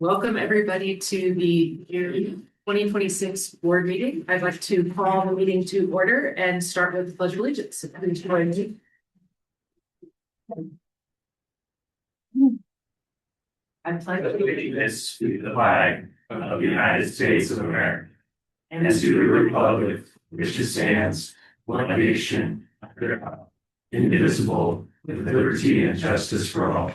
Welcome, everybody, to the June 2026 board meeting. I'd like to call the meeting to order and start with the Pledge of Allegiance. Please join me. I pledge allegiance to the flag of the United States of America and to the republic which stands one nation under God, indivisible, with liberty and justice for all.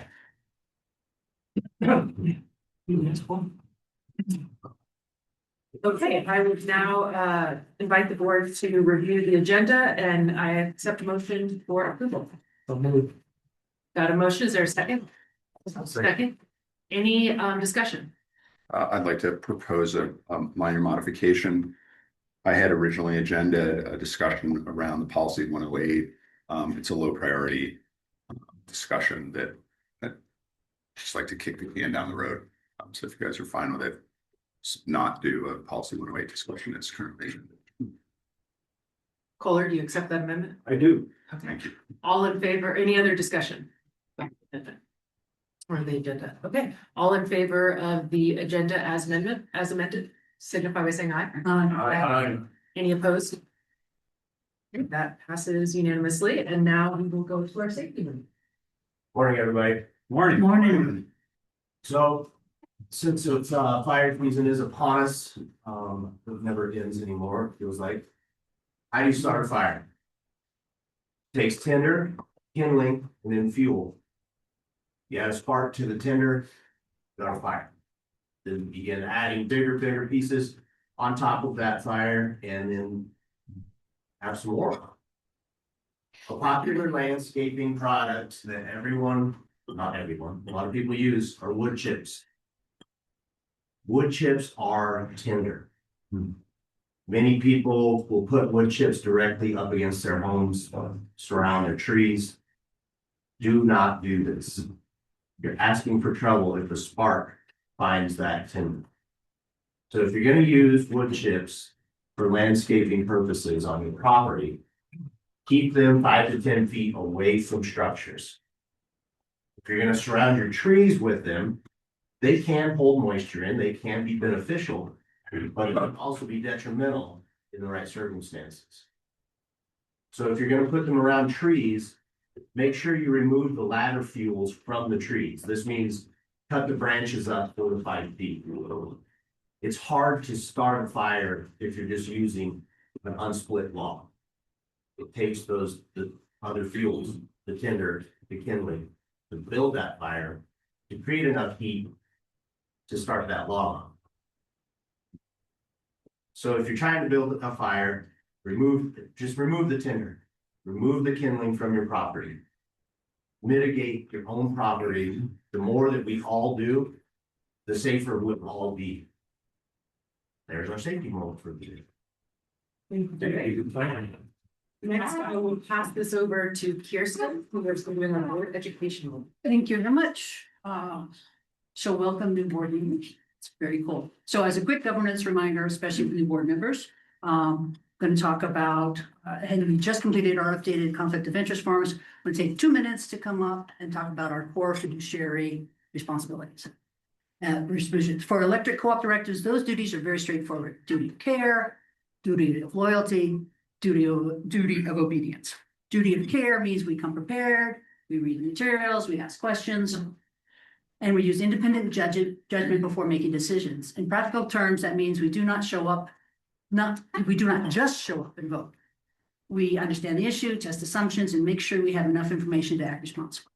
Okay, I would now invite the board to review the agenda, and I accept a motion for approval. Got a motion? Is there a second? Second. Any discussion? I'd like to propose a minor modification. I had originally a discussion around the policy 108. It's a low priority discussion that I just like to kick the can down the road. So if you guys are fine with it, not do a policy 108 discussion as currently. Kohler, do you accept that amendment? I do. Okay. Thank you. All in favor? Any other discussion? Or the agenda? Okay. All in favor of the agenda as amended, signify by saying aye. Aye. Any opposed? Okay, that passes unanimously, and now we will go to our safety room. Morning, everybody. Morning. So, since it's fire season is upon us, it never ends anymore, it feels like. How do you start a fire? Takes tinder, kindling, and then fuel. You add a spark to the tinder, got a fire. Then begin adding bigger pieces on top of that fire, and then have some more. A popular landscaping product that not everyone, a lot of people use are wood chips. Wood chips are tinder. Many people will put wood chips directly up against their homes, surround their trees. Do not do this. You're asking for trouble if a spark finds that tinder. So if you're going to use wood chips for landscaping purposes on your property, keep them 5 to 10 feet away from structures. If you're going to surround your trees with them, they can hold moisture in, they can be beneficial, but it can also be detrimental in the right circumstances. So if you're going to put them around trees, make sure you remove the ladder fuels from the trees. This means cut the branches up 4 to 5 feet. It's hard to start a fire if you're just using an unsplit log. It takes the other fuels, the tinder, the kindling, to build that fire, to create enough heat to start that log. So if you're trying to build a fire, just remove the tinder, remove the kindling from your property. Mitigate your own property. The more that we all do, the safer we'll all be. There's our safety moment for the day. Next, I will pass this over to Kirsten, who is doing our board educational. Thank you very much. So welcome new board members. It's very cool. So as a quick governance reminder, especially for new board members, going to talk about, and we just completed our updated conflict of interest forms. I'm going to take 2 minutes to come up and talk about our core fiduciary responsibilities. For electric co-op directives, those duties are very straightforward. Duty of care, duty of loyalty, duty of obedience. Duty of care means we come prepared, we read the materials, we ask questions, and we use independent judgment before making decisions. In practical terms, that means we do not show up, we do not just show up and vote. We understand the issue, test assumptions, and make sure we have enough information to act responsibly.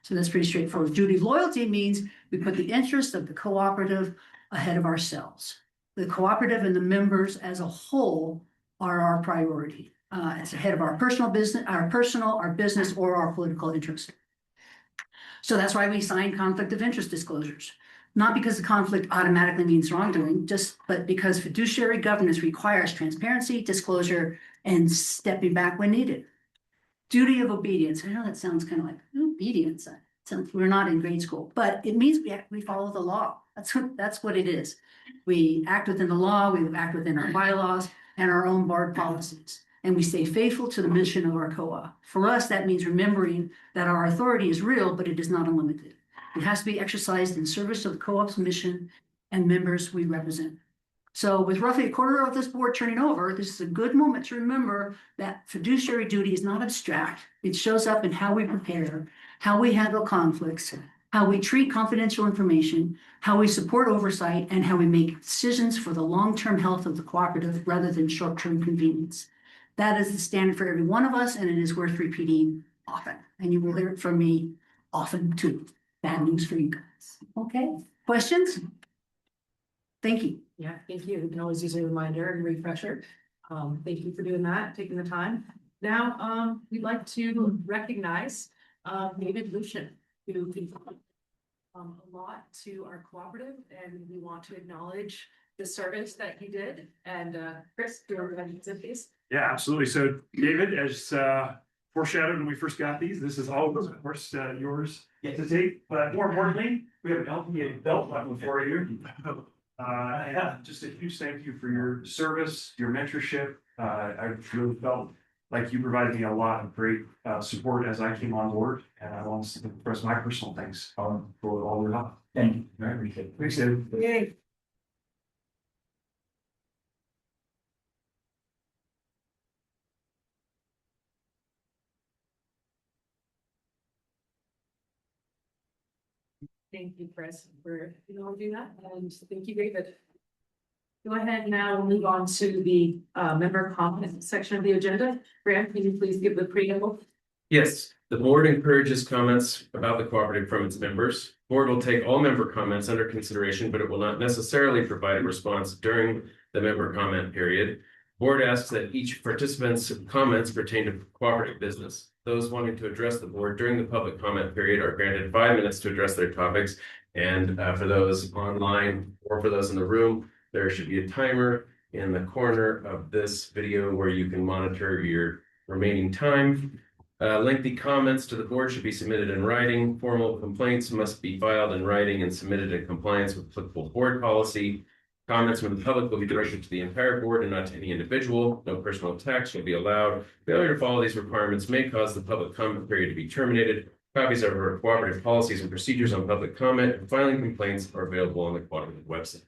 So that's pretty straightforward. Duty of loyalty means we put the interest of the cooperative ahead of ourselves. The cooperative and the members as a whole are our priority. It's ahead of our personal business, our business, or our political interest. So that's why we sign conflict of interest disclosures. Not because the conflict automatically means wrongdoing, but because fiduciary governance requires transparency, disclosure, and stepping back when needed. Duty of obedience. I know that sounds kind of like obedience. We're not in grade school, but it means we follow the law. That's what it is. We act within the law, we act within our bylaws and our own board policies, and we stay faithful to the mission of our co-op. For us, that means remembering that our authority is real, but it is not unlimited. It has to be exercised in service of the co-op's mission and members we represent. So with roughly a quarter of this board turning over, this is a good moment to remember that fiduciary duty is not abstract. It shows up in how we prepare, how we handle conflicts, how we treat confidential information, how we support oversight, and how we make decisions for the long-term health of the cooperative rather than short-term convenience. That is the standard for every one of us, and it is worth repeating often. And you will hear it from me often too. Bad news for you guys. Okay, questions? Thank you. Yeah, thank you. We can always use a reminder and refresher. Thank you for doing that, taking the time. Now, we'd like to recognize David Lucian, who contributed a lot to our cooperative, and we want to acknowledge the service that he did. And Chris, do you want to please? Yeah, absolutely. So David, as foreshadowed when we first got these, this is always, of course, yours to take. But more importantly, we have an LPEA belt button for you. Yeah, just a huge thank you for your service, your mentorship. I really felt like you provided me a lot of great support as I came on board, and I want to express my personal thanks for all your help. Thank you. Very appreciate it. Thanks, David. Yay. Thank you, Chris, for doing that, and thank you, David. Go ahead now, we'll move on to the member comment section of the agenda. Grant, can you please give the preamble? Yes, the board encourages comments about the cooperative from its members. Board will take all member comments under consideration, but it will not necessarily provide a response during the member comment period. Board asks that each participant's comments pertain to cooperative business. Those wanting to address the board during the public comment period are granted 5 minutes to address their topics. And for those online or for those in the room, there should be a timer in the corner of this video where you can monitor your remaining time. Lengthy comments to the board should be submitted in writing. Formal complaints must be filed in writing and submitted in compliance with applicable board policy. Comments from the public will be directed to the entire board and not to any individual. No personal attacks shall be allowed. Failure to follow these requirements may cause the public comment period to be terminated. Copies of our cooperative policies and procedures on public comment and filing complaints are available on the cooperative website.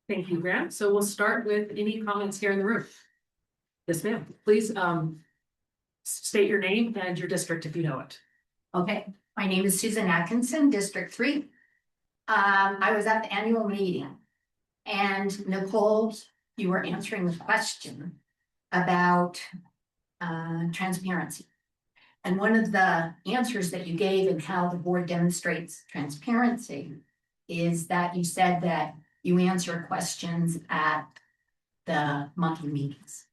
Thank you, Grant. So we'll start with any comments here in the room. Yes, ma'am. Please state your name and your district if you know it. Okay, my name is Susan Atkinson, District 3. I was at the annual meeting and Nicole, you were answering the question about transparency. And one of the answers that you gave and how the board demonstrates transparency is that you said that you answer questions at the monthly meetings.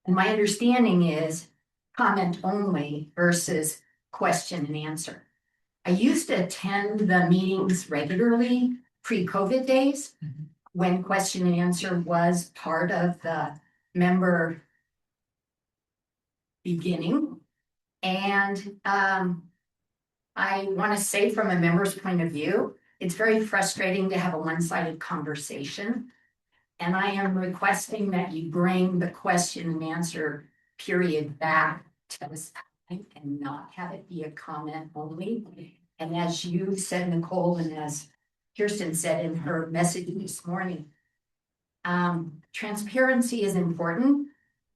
And my understanding is comment only versus question and answer. I used to attend the meetings regularly pre-COVID days when question and answer was part of the member beginning. And I want to say from a member's point of view, it's very frustrating to have a one-sided conversation. And I am requesting that you bring the question and answer period back to this time and not have it be a comment only. And as you said, Nicole, and as Kirsten said in her message this morning, transparency is important.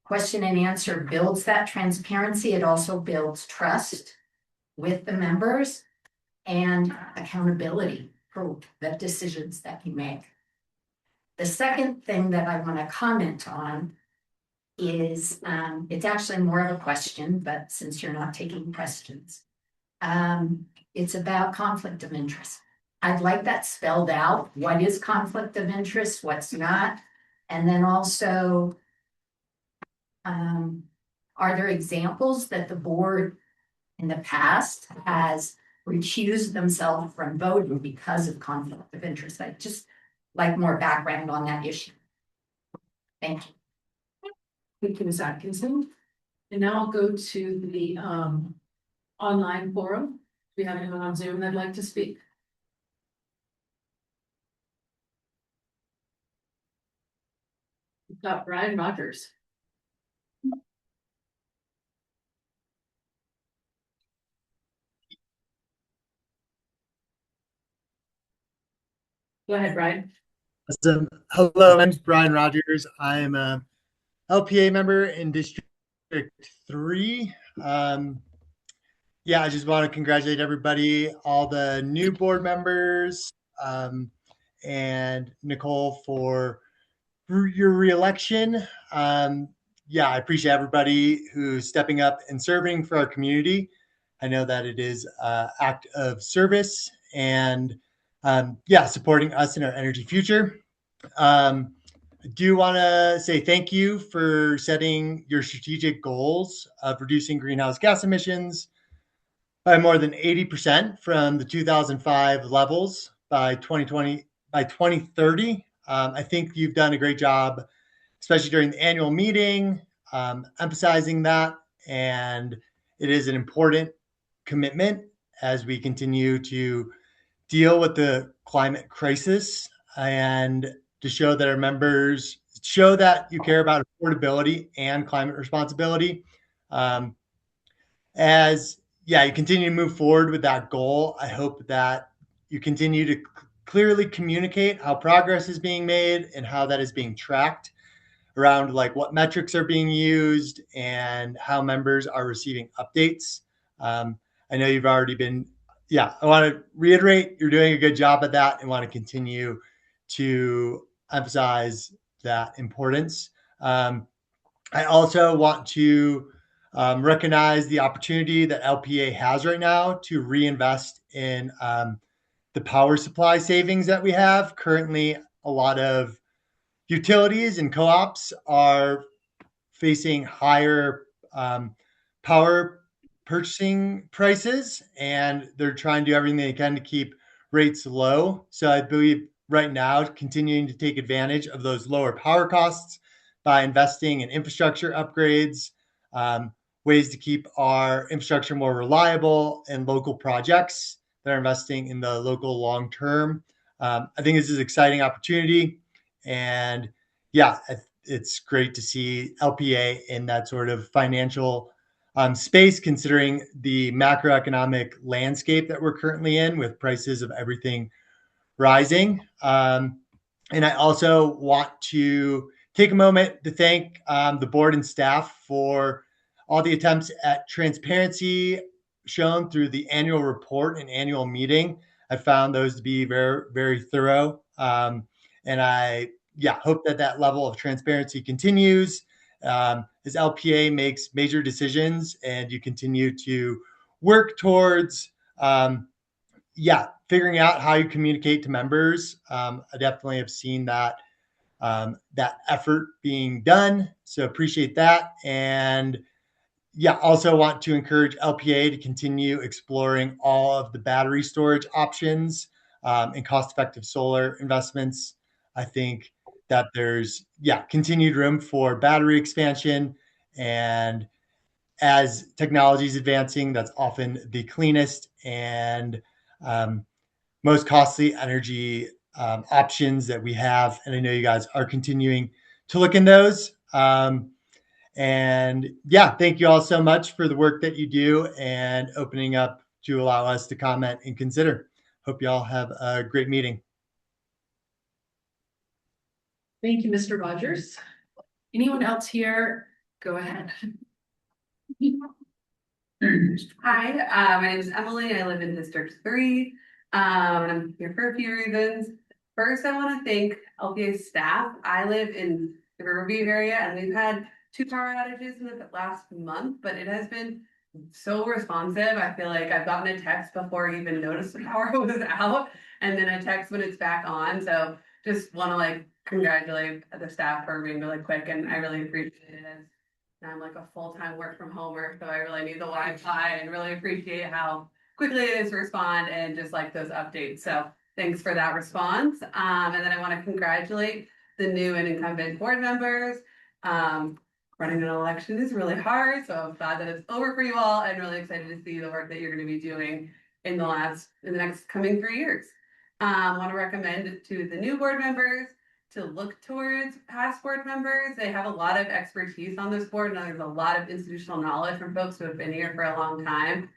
Question and answer builds that transparency. It also builds trust with the members and accountability for the decisions that you make. The second thing that I want to comment on is, it's actually more of a question, but since you're not taking questions, it's about conflict of interest. I'd like that spelled out. What is conflict of interest? What's not? And then also, are there examples that the board in the past has recused themselves from voting because of conflict of interest? I just like more background on that issue. Thank you. Thank you, Ms. Atkinson. And now I'll go to the online forum. Do we have anyone on Zoom that'd like to speak? We've got Brian Rogers. Go ahead, Brian. Awesome. Hello, my name's Brian Rogers. I'm a LPA member in District 3. Yeah, I just want to congratulate everybody, all the new board members, and Nicole for your reelection. Yeah, I appreciate everybody who's stepping up and serving for our community. I know that it is an act of service and yeah, supporting us in our energy future. I do want to say thank you for setting your strategic goals of reducing greenhouse gas emissions by more than 80% from the 2005 levels by 2030. I think you've done a great job, especially during the annual meeting, emphasizing that. And it is an important commitment as we continue to deal with the climate crisis and to show that our members show that you care about affordability and climate responsibility. As yeah, you continue to move forward with that goal, I hope that you continue to clearly communicate how progress is being made and how that is being tracked around like what metrics are being used and how members are receiving updates. I know you've already been, yeah, I want to reiterate you're doing a good job at that and want to continue to emphasize that importance. I also want to recognize the opportunity that LPA has right now to reinvest in the power supply savings that we have. Currently, a lot of utilities and co-ops are facing higher power purchasing prices, and they're trying to do everything they can to keep rates low. So I believe right now, continuing to take advantage of those lower power costs by investing in infrastructure upgrades, ways to keep our infrastructure more reliable, and local projects that are investing in the local long term. I think this is an exciting opportunity. And yeah, it's great to see LPA in that sort of financial space, considering the macroeconomic landscape that we're currently in with prices of everything rising. And I also want to take a moment to thank the board and staff for all the attempts at transparency shown through the annual report and annual meeting. I found those to be very, very thorough. And I hope that that level of transparency continues as LPA makes major decisions and you continue to work towards figuring out how you communicate to members. I definitely have seen that that effort being done. So appreciate that. And also want to encourage LPA to continue exploring all of the battery storage options and cost-effective solar investments. I think that there's continued room for battery expansion, and as technology is advancing, that's often the cleanest and most costly energy options that we have. And I know you guys are continuing to look in those. And thank you all so much for the work that you do and opening up to allow us to comment and consider. Hope you all have a great meeting. Thank you, Mr. Rogers. Anyone else here? Go ahead. Hi, my name is Emily. I live in District 3. I'm here for a few reasons. First, I want to thank LPA staff. I live in the Riverview area, and we've had 2 power outages in the last month, but it has been so responsive. I feel like I've gotten a text before I even noticed the power was out, and then a text when it's back on. So just want to congratulate the staff for being really quick, and I really appreciate it. And I'm a full-time work from homer, so I really need the Wi-Fi and really appreciate how quickly it is to respond and just those updates. So thanks for that response. And then I want to congratulate the new and incumbent board members. Running an election is really hard, so I'm glad that it's over for you all and really excited to see the work that you're going to be doing in the next coming 3 years. I want to recommend to the new board members to look towards past board members. They have a lot of expertise on this board, and there's a lot of institutional knowledge from folks who have been here for a long time.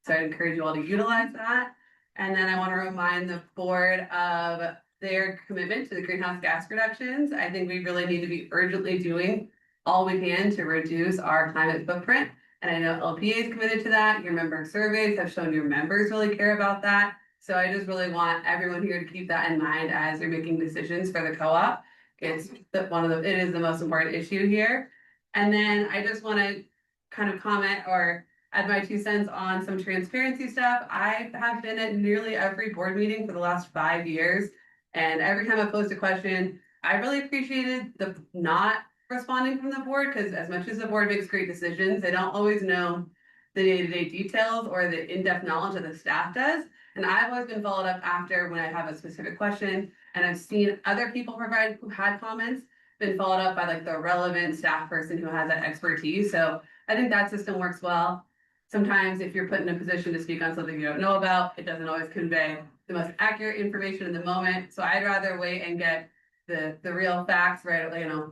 So I encourage you all to utilize that. And then I want to remind the board of their commitment to the greenhouse gas reductions. I think we really need to be urgently doing all we can to reduce our climate footprint. And I know LPEA is committed to that. Your member surveys have shown your members really care about that. So I just really want everyone here to keep that in mind as you're making decisions for the co-op. It is the most important issue here. And then I just want to kind of comment or add my 2 cents on some transparency stuff. I have been at nearly every board meeting for the last 5 years. And every time I posed a question, I really appreciated the not responding from the board, because as much as the board makes great decisions, they don't always know the day-to-day details or the in-depth knowledge that the staff does. And I've always been followed up after when I have a specific question, and I've seen other people provide who had comments, been followed up by like the relevant staff person who has that expertise. So I think that system works well. Sometimes if you're put in a position to speak on something you don't know about, it doesn't always convey the most accurate information in the moment. So I'd rather wait and get the real facts, right,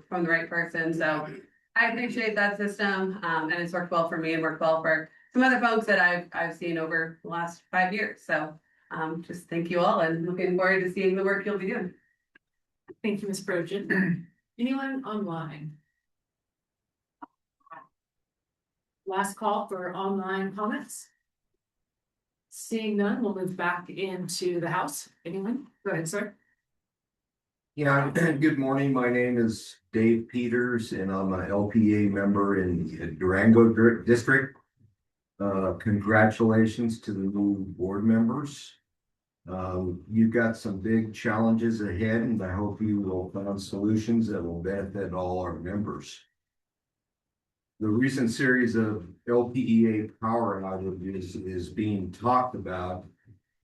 from the right person. So I appreciate that system, and it's worked well for me and worked well for some other folks that I've seen over the last 5 years. So just thank you all, and looking forward to seeing the work you'll be doing. Thank you, Ms. Brogan. Anyone online? Last call for online comments. Seeing none, we'll move back into the House. Anyone? Go ahead, sir. Yeah, good morning. My name is Dave Peters, and I'm an LPEA member in Durango District. Congratulations to the new board members. You've got some big challenges ahead, and I hope you will find solutions that will benefit all our members. The recent series of LPEA power outages is being talked about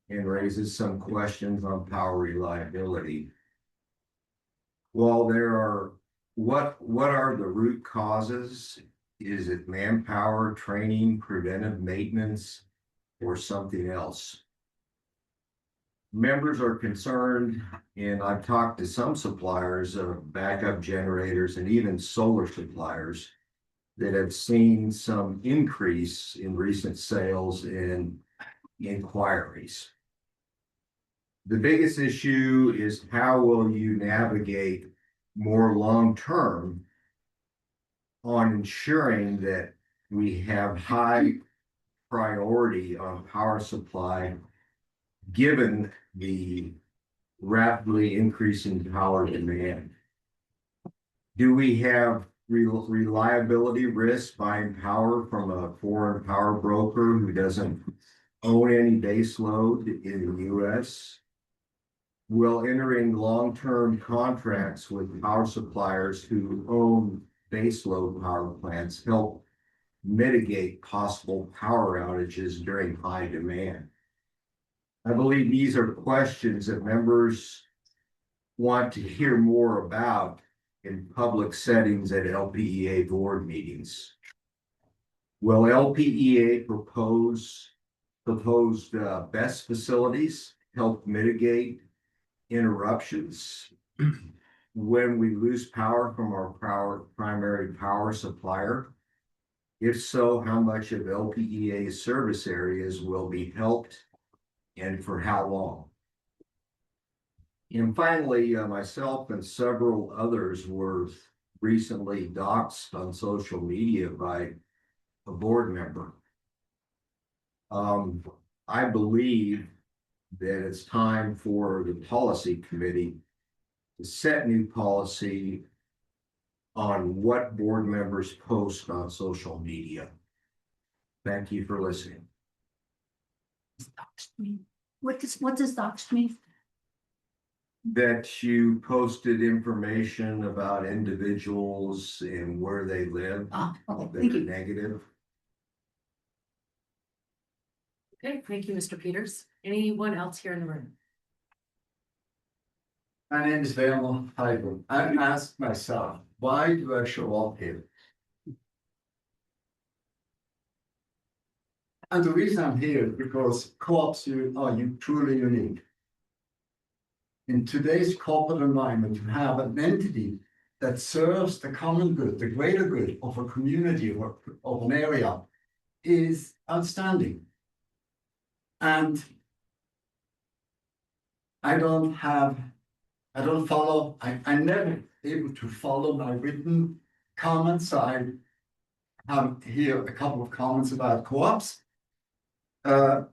and raises some questions on power reliability. While there are, what are the root causes? Is it manpower, training, preventive maintenance, or something else? Members are concerned, and I've talked to some suppliers of backup generators and even solar suppliers that have seen some increase in recent sales and inquiries. The biggest issue is how will you navigate more long-term on ensuring that we have high priority on power supply given the rapidly increasing power demand? Do we have reliability risk buying power from a foreign power broker who doesn't own any base load in the US? Will entering long-term contracts with power suppliers who own baseload power plants help mitigate possible power outages during high demand? I believe these are questions that members want to hear more about in public settings at LPEA board meetings. Will LPEA proposed best facilities help mitigate interruptions when we lose power from our primary power supplier? If so, how much of LPEA's service areas will be helped and for how long? And finally, myself and several others were recently doxxed on social media by a board member. I believe that it's time for the policy committee to set new policy on what board members post on social media. Thank you for listening. What does doxed mean? That you posted information about individuals and where they live Oh, that thank are you. negative. Okay, thank you, Mr. Peters. Anyone else here in the room? My name is Vernon Heibel. I asked myself, why do I show up here? And the reason I'm here is because co-ops are truly unique. In today's corporate environment, you have an entity that serves the common good, the greater good of a community or of an area is outstanding. And I don't have I don't follow, I'm never able to follow my written comments. I have here a couple of comments about co-ops. Co-ops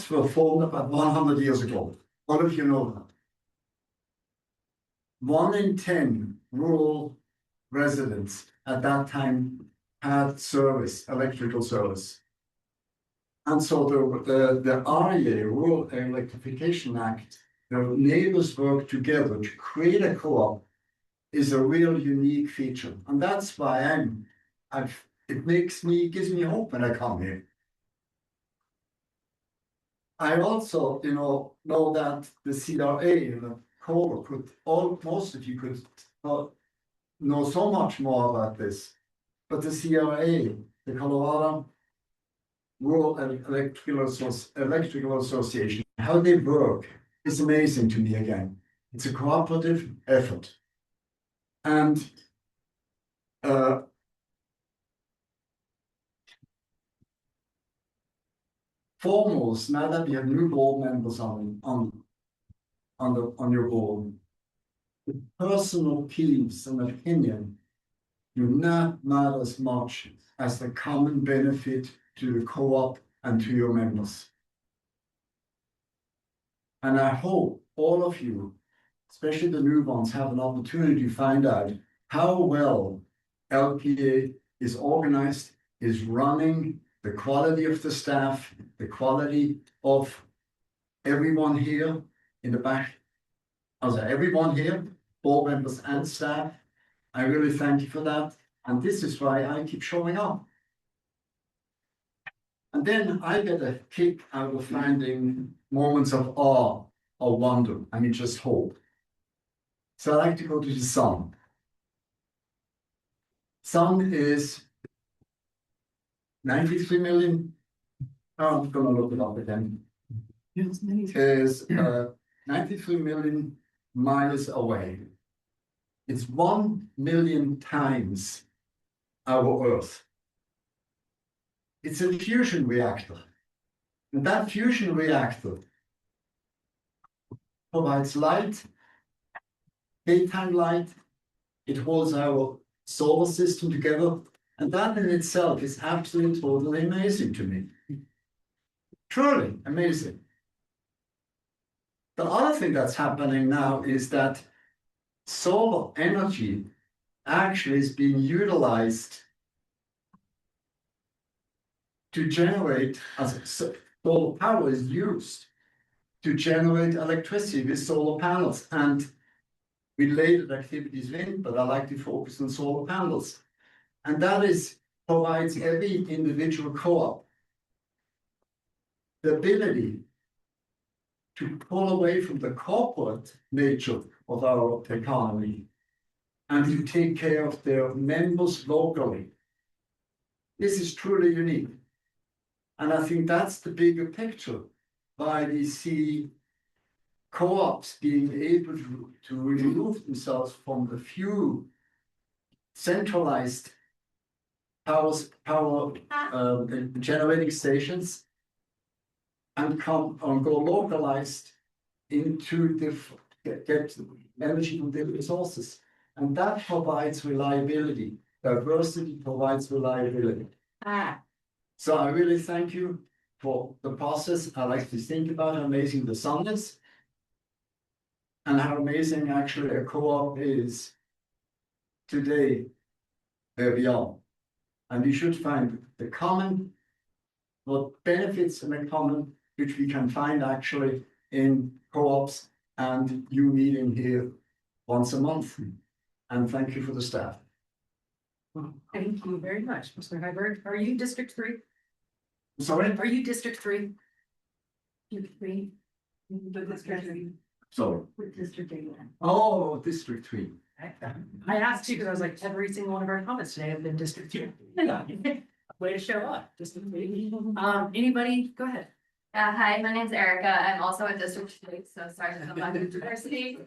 were formed about 100 years ago. All of you know that. 1 in 10 rural residents at that time had service, electrical service. And so the REA, Rural Electrification Act, the neighbors work together to create a co-op is a real unique feature. And that's why gives me hope when I come here. I also, know that the CRA and the CORE most of you could know so much more about this. But the CRA, the Colorado Rural Electrical Association, how they work is amazing to me again. It's a cooperative effort. And foremost, now that we have new board members on your board, the personal peace and opinion do not matter as much as the common benefit to the co-op and to your members. And I hope all of you, especially the new ones, have an opportunity to find out how well LPEA is organized, is running, the quality of the staff, the quality of everyone here in the back. Also, everyone here, board members and staff. I really thank you for that. And this is why I keep showing up. And then I get a kick out of finding moments of awe or wonder. I mean, just hope. So I like to go to the sun. Sun is 93 million. Oh, I'm gonna look it up again. Is 93 million miles away. It's 1 million times our Earth. It's a fusion reactor. And that fusion reactor provides light, daytime light. It holds our solar system together. And that in itself is absolutely totally amazing to me. Truly amazing. The other thing that's happening now is that solar energy actually is being utilized to generate, as solar power is used to generate electricity with solar panels and related activities wind, but I like to focus on solar panels. And that provides every individual co-op the ability to pull away from the corporate nature of our economy and to take care of their members locally. This is truly unique. And I think that's the bigger picture why we see co-ops being able to remove themselves from the few centralized power generating stations and go localized into get energy from different sources. And that provides reliability. Diversity provides reliability. So I really thank you for the process. I like to think about how amazing the sun is and how amazing actually a co-op is today where we are. And we should find the common, what benefits in the common, which we can find actually in co-ops and you meeting here once a month. And thank you for the staff. Thank you very much, Mr. Heiberg. Are you District 3? Sorry? Are you District 3? District 3? District 3. Sorry. With District 8. Oh, District 3. I asked you because I was like, every single one of our comments today have been District 3. Way to show up, District 3. Anybody, go ahead. Hi, my name's Erica. I'm also a District 3, so sorry for the lack of diversity.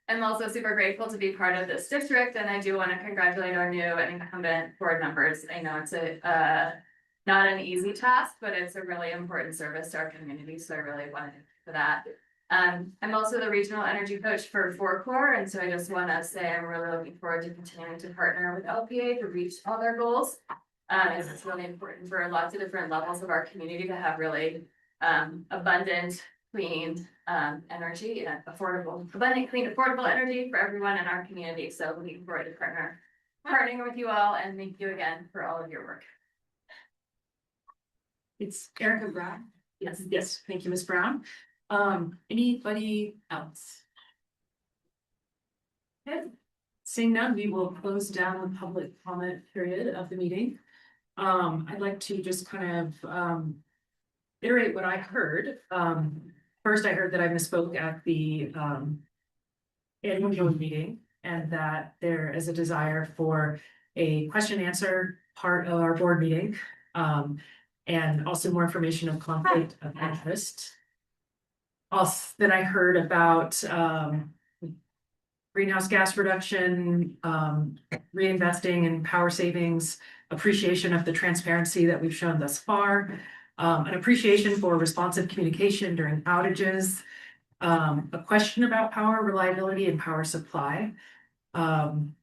I'm also super grateful to be part of this district, and I do want to congratulate our new and incumbent board members. I know it's not an easy task, but it's a really important service to our community, so I really wanted to thank you for that. I'm also the regional energy coach for Core, and so I just want to say I'm really looking forward to continuing to partner with LPA to reach all their goals. As it's really important for lots of different levels of our community to have really abundant, clean energy and abundant, clean, affordable energy for everyone in our community. So looking forward to partnering with you all, and thank you again for all of your work. It's Erica Brown. Yes, thank you, Ms. Brown. Anybody else? Okay, seeing none, we will close down the public comment period of the meeting. I'd like to just kind of iterate what I heard. First, I heard that I misspoke at the annual board meeting, and that there is a desire for a question answer part of our board meeting, and also more information of conflict of interest. Also, then I heard about greenhouse gas reduction, reinvesting in power savings, appreciation of the transparency that we've shown thus far, an appreciation for responsive communication during outages, a question about power reliability and power supply, an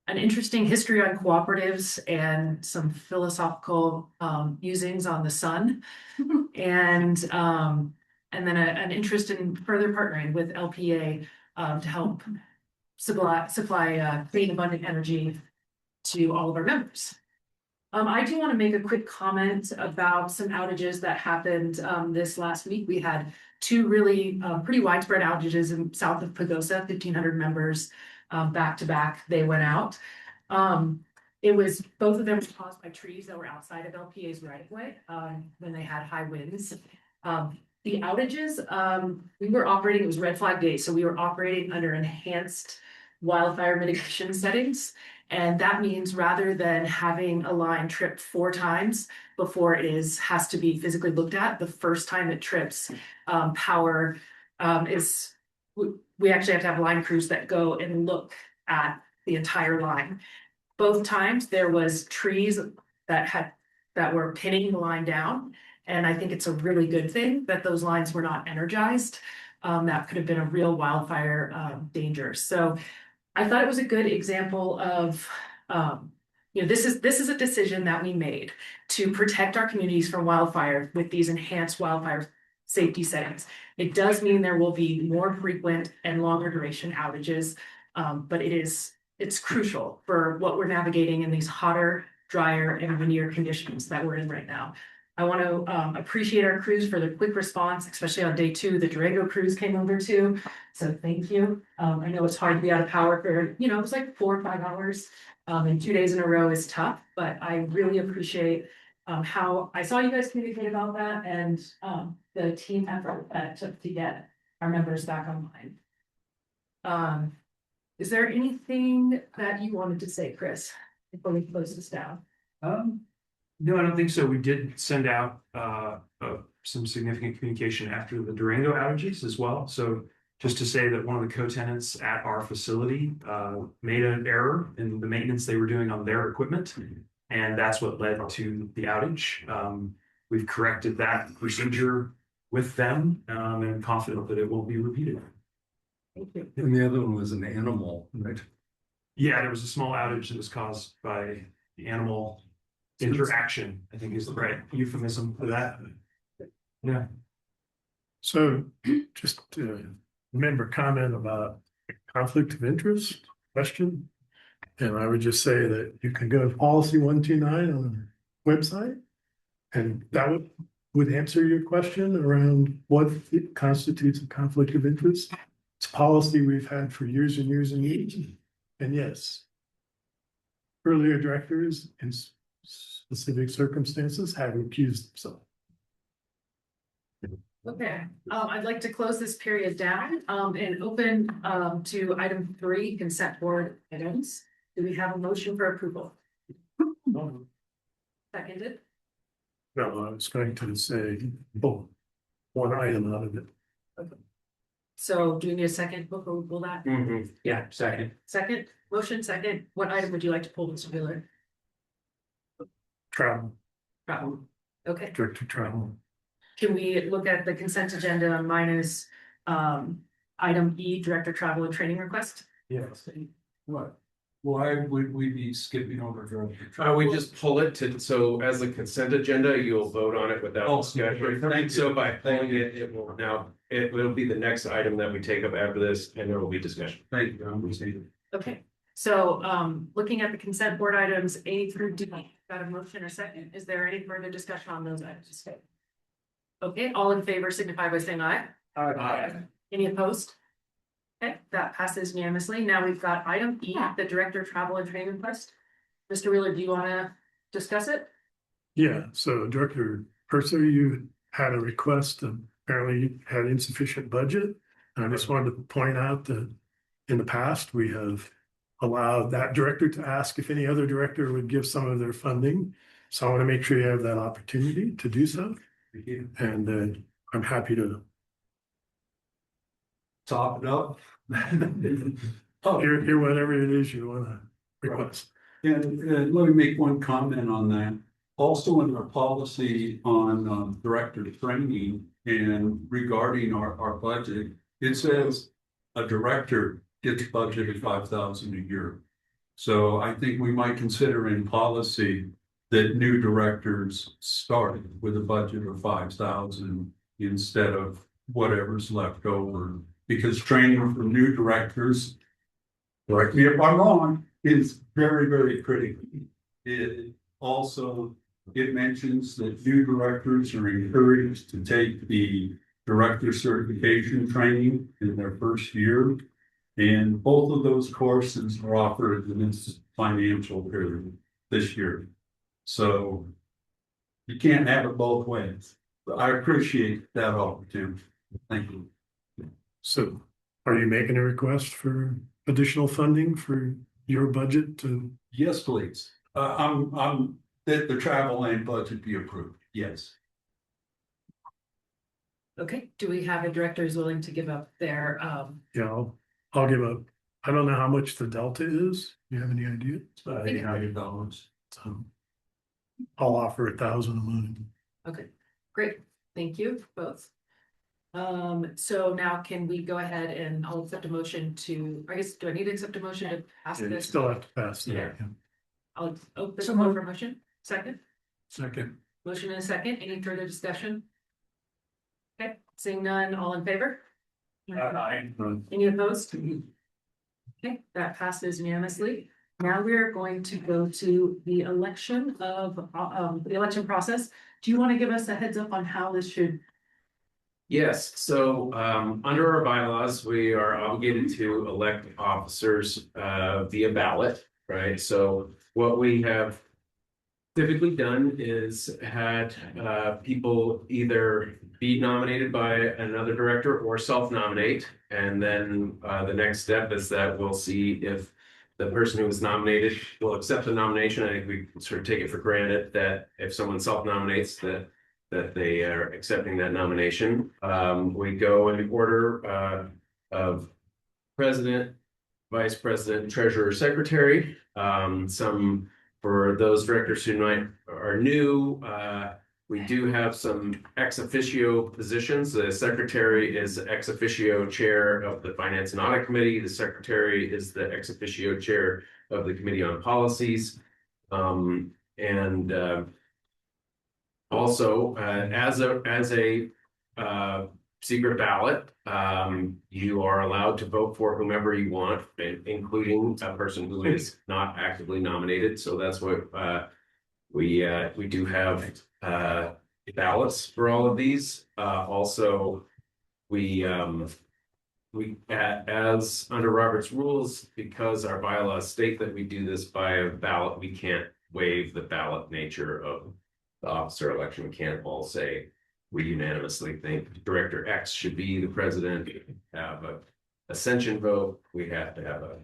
interesting history on cooperatives and some philosophical musings on the sun, and then an interest in further partnering with LPEA to help supply clean, abundant energy to all of our members. I do want to make a quick comment about some outages that happened this last week. We had two really pretty widespread outages in south of Pagosa, 1,500 members back to back. They went out. It was, both of them were caused by trees that were outside of LPA's right of way when they had high winds. The outages, we were operating, it was red flag day, so we were operating under enhanced wildfire mitigation settings. And that means rather than having a line trip 4 times before it has to be physically looked at, the first time it trips, power we actually have to have line crews that go and look at the entire line. Both times there was trees that were pinning the line down. And I think it's a really good thing that those lines were not energized. That could have been a real wildfire danger. So I thought it was a good example of, this is a decision that we made to protect our communities from wildfire with these enhanced wildfire safety settings. It does mean there will be more frequent and longer duration outages, but it's crucial for what we're navigating in these hotter, drier, and windier conditions that we're in right now. I want to appreciate our crews for the quick response, especially on day 2. The Durango crews came over too, so thank you. I know it's hard to be out of power for, it was like 4 or 5 hours, and 2 days in a row is tough, but I really appreciate how I saw you guys communicate about that and the team effort that it took to get our members back online. Is there anything that you wanted to say, Chris, before we close this down? No, I don't think so. We did send out some significant communication after the Durango outages as well. So just to say that one of the co-tenants at our facility made an error in the maintenance they were doing on their equipment. And that's what led to the outage. We've corrected that procedure with them and I'm confident that it won't be repeated. Thank you. And the other one was an animal, right? Yeah, there was a small outage that was caused by the animal interaction, I think is the right euphemism for that. Yeah. So just member comment about conflict of interest question. And I would just say that you can go to policy 129 on the website. And that would answer your question around what constitutes a conflict of interest. It's a policy we've had for years and years and years. And yes, earlier directors in specific circumstances have recused themselves. Okay, I'd like to close this period down and open to item 3, consent board items. Do we have a motion for approval? Seconded. No, I was going to say, one item out of it. Okay. So do we need a second before we pull that? Yeah, second. Second, motion second. What item would you like to pull, Mr. Wheeler? Travel, Okay, directed travel. can we look at the consent agenda minus Item E, Director Travel and Training Request. Yes. What? Why would we be skipping over director? We just pull it to, so as a consent agenda, you'll vote on it without discussion. thank you. So by pulling it, it will now, it will be the next item that we take up after this, and there will be discussion. Thank you. Okay, so looking at the consent board items A through D, got a motion or second? Is there any further discussion on those items? Okay, all in favor signify by saying aye. Aye. Any opposed? Okay, that passes unanimously. Now we've got item E, the Director Travel and Training Request. Mr. Wheeler, do you want to discuss it? Yeah, so Director Purser, you had a request, apparently you had insufficient budget. And I just wanted to point out that in the past, we have allowed that director to ask if any other director would give some of their funding. So I want to make sure you have that opportunity to do so. And I'm happy to Top it up. hear whatever it is you want to request. And let me make one comment on that. Also in our policy on director training and regarding our budget, it says a director gets budgeted 5,000 a year. So I think we might consider in policy that new directors start with a budget of 5,000 instead of whatever's left over. Because training for new directors, correct me if I'm wrong, is very, very critical. It also, it mentions that new directors are encouraged to take the director certification training in their first year. And both of those courses are offered in this financial period this year. So you can't have it both ways. But I appreciate that opportunity. Thank you. So are you making a request for additional funding for your budget to? Yes, please. I'm that the travel and budget be approved. Yes. Okay, do we have a director who's willing to give up their Yeah, I'll give up. I don't know how much the delta is. Do you have any idea? It's about $800. So I'll offer 1,000 a month. Okay, great. Thank you both. So now can we go ahead and I'll accept a motion to, I guess, do I need to accept a motion to pass You this? still have to pass that. Yeah. I'll open the So floor moved. for motion. Second, Second. motion and a second. Any further discussion? Okay, seeing none, all in favor? Any opposed? Okay, that passes unanimously. Now we're going to go to the election of, the election process. Do you want to give us a heads up on how this should? Yes, so under our bylaws, we are obligated to elect officers via ballot, right? So what we have typically done is had people either be nominated by another director or self-nominate. And then the next step is that we'll see if the person who was nominated will accept the nomination. I think we sort of take it for granted that if someone self-nominates that they are accepting that nomination. We go in order of president, vice president, treasurer, secretary. Some for those directors who are new, we do have some ex officio positions. The secretary is ex officio chair of the Finance and Audit Committee. The secretary is the ex officio chair of the Committee on Policies. Also, as a secret ballot, you are allowed to vote for whomever you want, including a person who is not actively nominated. So that's what we do have ballots for all of these. Also, as under Robert's rules, because our bylaws state that we do this by a ballot, we can't waive the ballot nature of the officer election. We can't all say we unanimously think Director X should be the president, have a ascension vote. We have to have a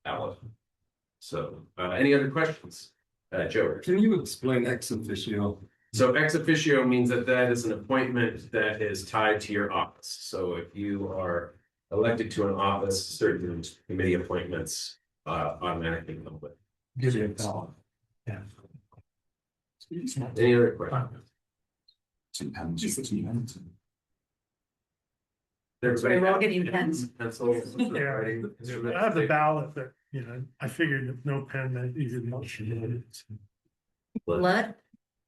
ballot. So any other questions? Joe. Can you explain ex officio? So ex officio means that is an appointment that is tied to your office. So if you are elected to an office, certain committee appointments automatically come with. Give you a ballot. Yeah. Any other questions? We're all getting pens. Pencils. Yeah. writing. I have the ballot, but, you know, I figured if no pen that you didn't. Blood?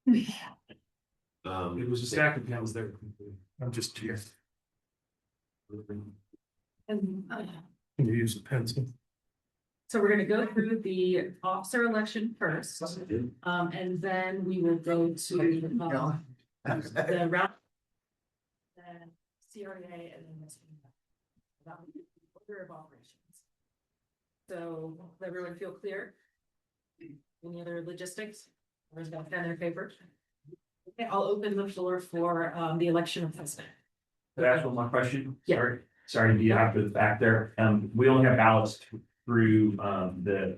It was a stack of pens there. I'm just here. And, Can you use a pencil? so we're gonna go through the officer election first, and then we will go to, the round. Then CRA and then this. That would be the order of operations. So, does everyone feel clear? Any other logistics? Everyone's got a pen and paper? Okay, I'll open the floor for, the election of president. Could I ask one more question? Yeah. Sorry to be after the fact there. We only have ballots through the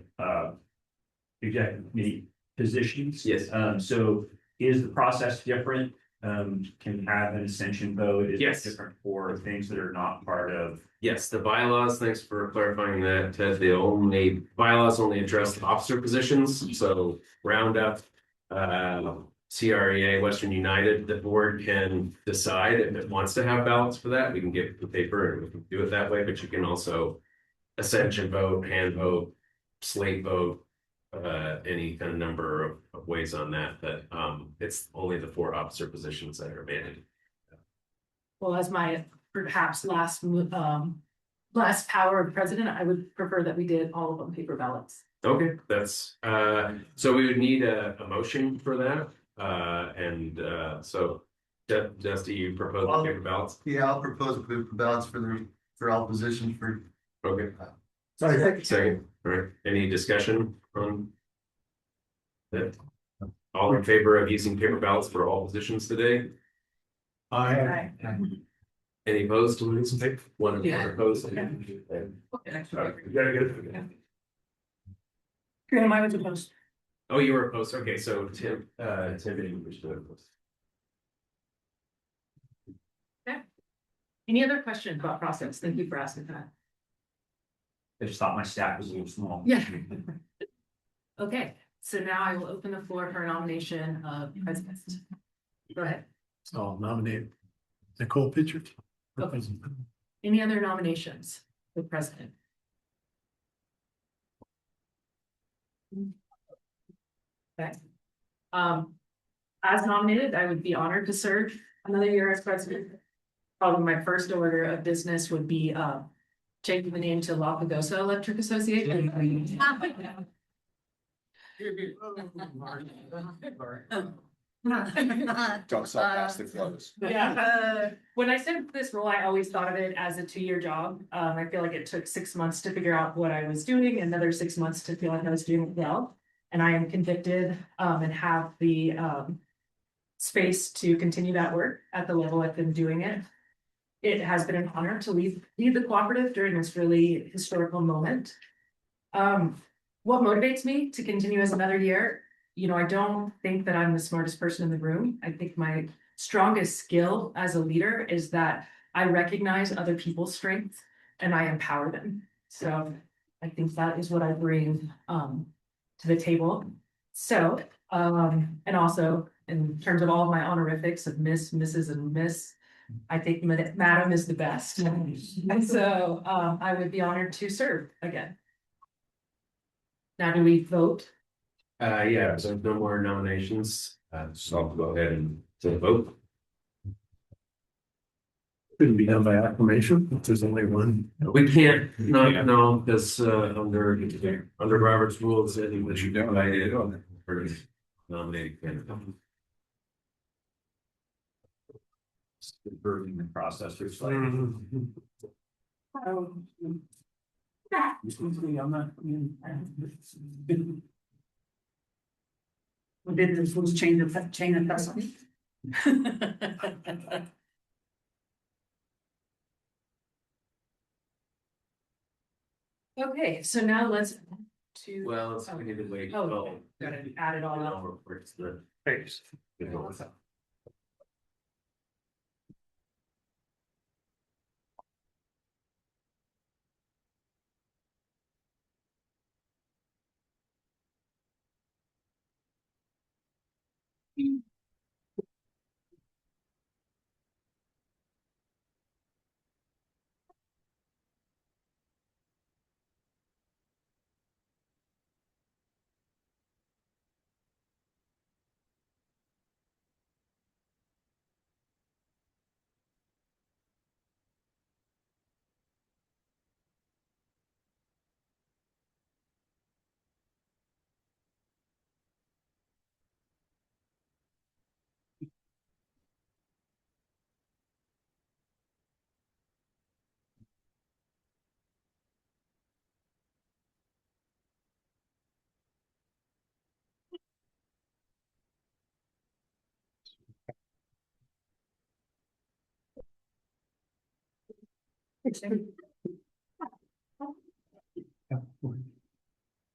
executive committee positions. Yes. So is the process different? Can you have an ascension vote? Is it Yes. different for things that are not part of? Yes, the bylaws, thanks for clarifying that, Ted, bylaws only address officer positions, so roundup. CREA, Western United, the board can decide if it wants to have ballots for that, we can get the paper and we can do it that way, but you can also. Ascension vote, hand vote, slate vote, any kind of number of ways on that, it's only the 4 officer positions that are mandated. Well, as my perhaps last power of president, I would prefer that we did all of them paper ballots. Okay, that's, so we would need a motion for that, so Dusty, you propose the paper ballots? Yeah, I'll propose paper ballots for all positions for. Okay. Second, all right, any discussion on that? All in favor of using paper ballots for all positions today? Aye. Any opposed to losing paper? One opposed. Graham, I was opposed. Oh, you were opposed, okay, so Tim, you wish to oppose. Any other questions about process? Thank you for asking that. I just thought my stack was a little small. Yeah. Okay, so now I will open the floor for a nomination of president. Go ahead. I'll nominate Nicole Pitcher. Okay. Any other nominations for president? Okay. As nominated, I would be honored to serve another year as president. Probably my first order of business would be changing the name to La Pagosa Electric Association. Don't stop past the close. Yeah, when I said this role, I always thought of it as a 2-year job. I feel like it took 6 months to figure out what I was doing, another 6 months to feel like I was doing it well. And I am convicted and have the space to continue that work at the level I've been doing it. It has been an honor to lead the cooperative during this really historical moment. What motivates me to continue as another year? You know, I don't think that I'm the smartest person in the room. I think my strongest skill as a leader is that I recognize other people's strengths and I empower them. So I think that is what I bring to the table. So, and also in terms of all of my honorifics of Miss, Mrs. and Miss, I think Madam is the best. And so I would be honored to serve again. Now, do we vote? Yeah, so no more nominations, so I'll go ahead and take a vote. Couldn't be done by acclamation, if there's only one. We can't, no, because under Robert's rules, I think that you nominated on it for nominating candidate. Burning the process. Did this was chain of custody? Okay, so now let's to. Well, we need to wait. Oh, okay. Gotta add it all up. Where it's the. Thanks.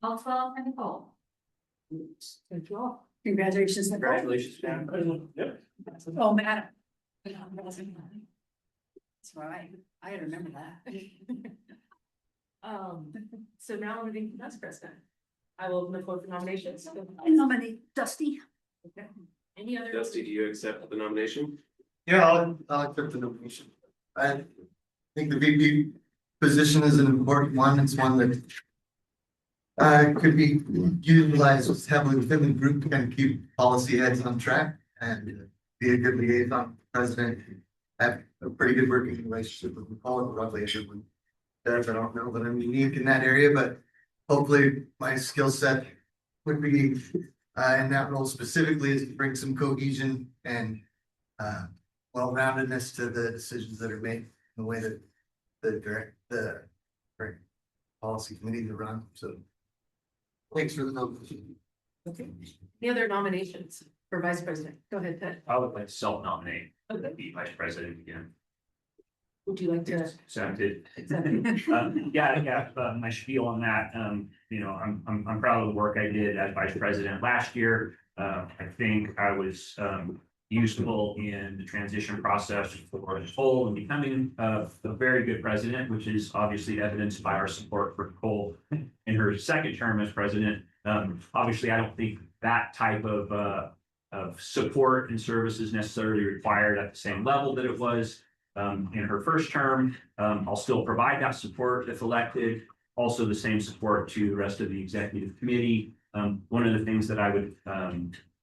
Also, Nicole. Thank you all. Congratulations. Nicole. Congratulations, Madam President. Yep. Oh, madam. That's right. I gotta remember that. So now I'm moving to vice president. I will move forward for nominations. I nominate Dusty. Okay. Any other? Dusty, do you accept the nomination? Yeah, I'll accept the nomination. I think the VP position is an important one. It's one that could be utilized heavily within the group to kind of keep policy heads on track and be a good liaison president. I have a pretty good working relationship with Nicole and probably everyone does. I don't know that I'm unique in that area, but hopefully my skill set would be in that role specifically is to bring some cohesion and well-roundedness to the decisions that are made in the way that the policy committee to run. So thanks for the nomination. Okay. Any other nominations for vice president? Go ahead, Ted. I would like to self-nominate, be vice president again. Would you like to? Accepted. Accept? My spiel on that, I'm proud of the work I did as vice president last year. I think I was, useful in the transition process for Nicole and becoming a very good president, which is obviously evidenced by our support for Nicole in her second term as president. Obviously, I don't think that type of support and service is necessarily required at the same level that it was in her first term. I'll still provide that support if elected. Also, the same support to the rest of the executive committee. One of the things that I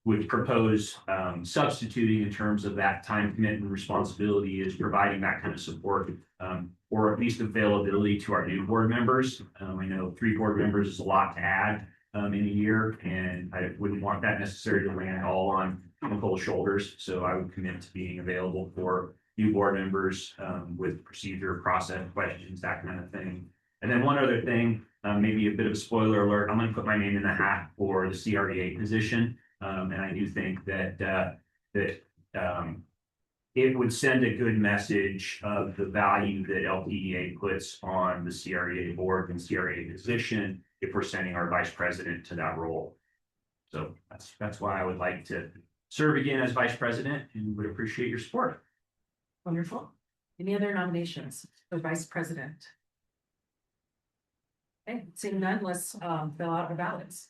would propose substituting in terms of that time commitment and responsibility is providing that kind of support or at least availability to our new board members. I know 3 board members is a lot to add in a year, and I wouldn't want that necessarily to land all on Nicole's shoulders. So I would commit to being available for new board members with procedure, process, questions, that kind of thing. And then one other thing, maybe a bit of a spoiler alert, I'm going to put my name in the hat for the CRDA position. And I do think that it would send a good message of the value that LPEA puts on the CRDA board and CRDA position if we're sending our vice president to that role. So that's why I would like to serve again as vice president and would appreciate your support. Wonderful. Any other nominations for vice president? Okay, seeing none, let's fill out our ballots.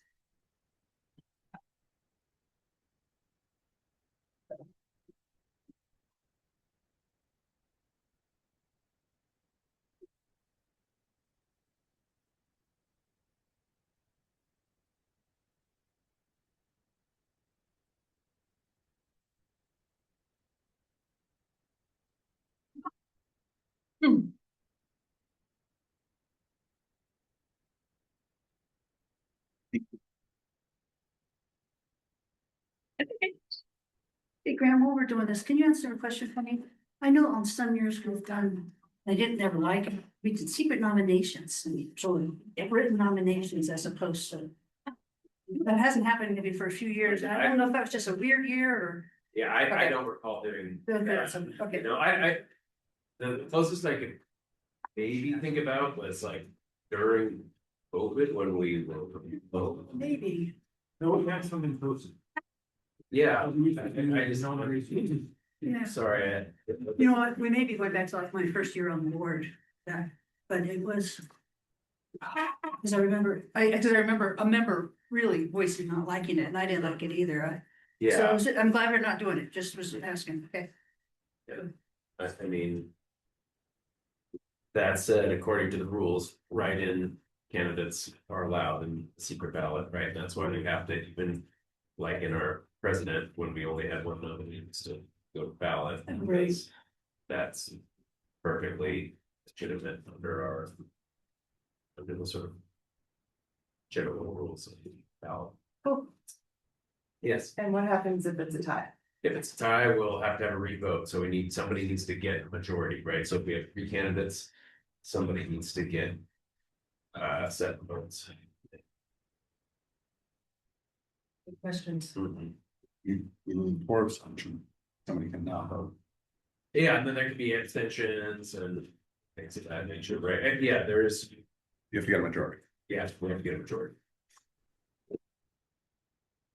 Hey, Graham, while we're doing this, can you answer a question for me? I know on some years we've done, I didn't ever like it. We did secret nominations and so written nominations as opposed to. That hasn't happened maybe for a few years. I don't know if that was just a weird year or. Yeah, I don't recall doing Okay, that. so, okay. You know, the closest I could maybe think about was like during COVID when we were. Maybe. No, we have something posted. Yeah, I just don't understand. Yeah. Sorry. You know what, we may be going back to like my first year on the board, but it was. Cause I remember a member really voicing not liking it and I didn't like it either. So I'm glad we're not doing it, just was asking, okay. Yeah, I mean. That said, according to the rules, write-in candidates are allowed in the secret ballot, right? That's why we have to even, like in our president, when we only had one nominee to go to ballot. Right. That's perfectly legitimate under the sort of general rules of the ballot. Cool. Yes. And what happens if it's a tie? If it's a tie, we'll have to have a revote. So somebody needs to get a majority, right? So if we have 3 candidates, somebody needs to get 7 votes. Good questions. You need 4 abstention. Somebody can not vote. Yeah, and then there could be abstentions and things of that nature, right? And yeah, there is, You have to get a majority. yeah, we have to get a majority.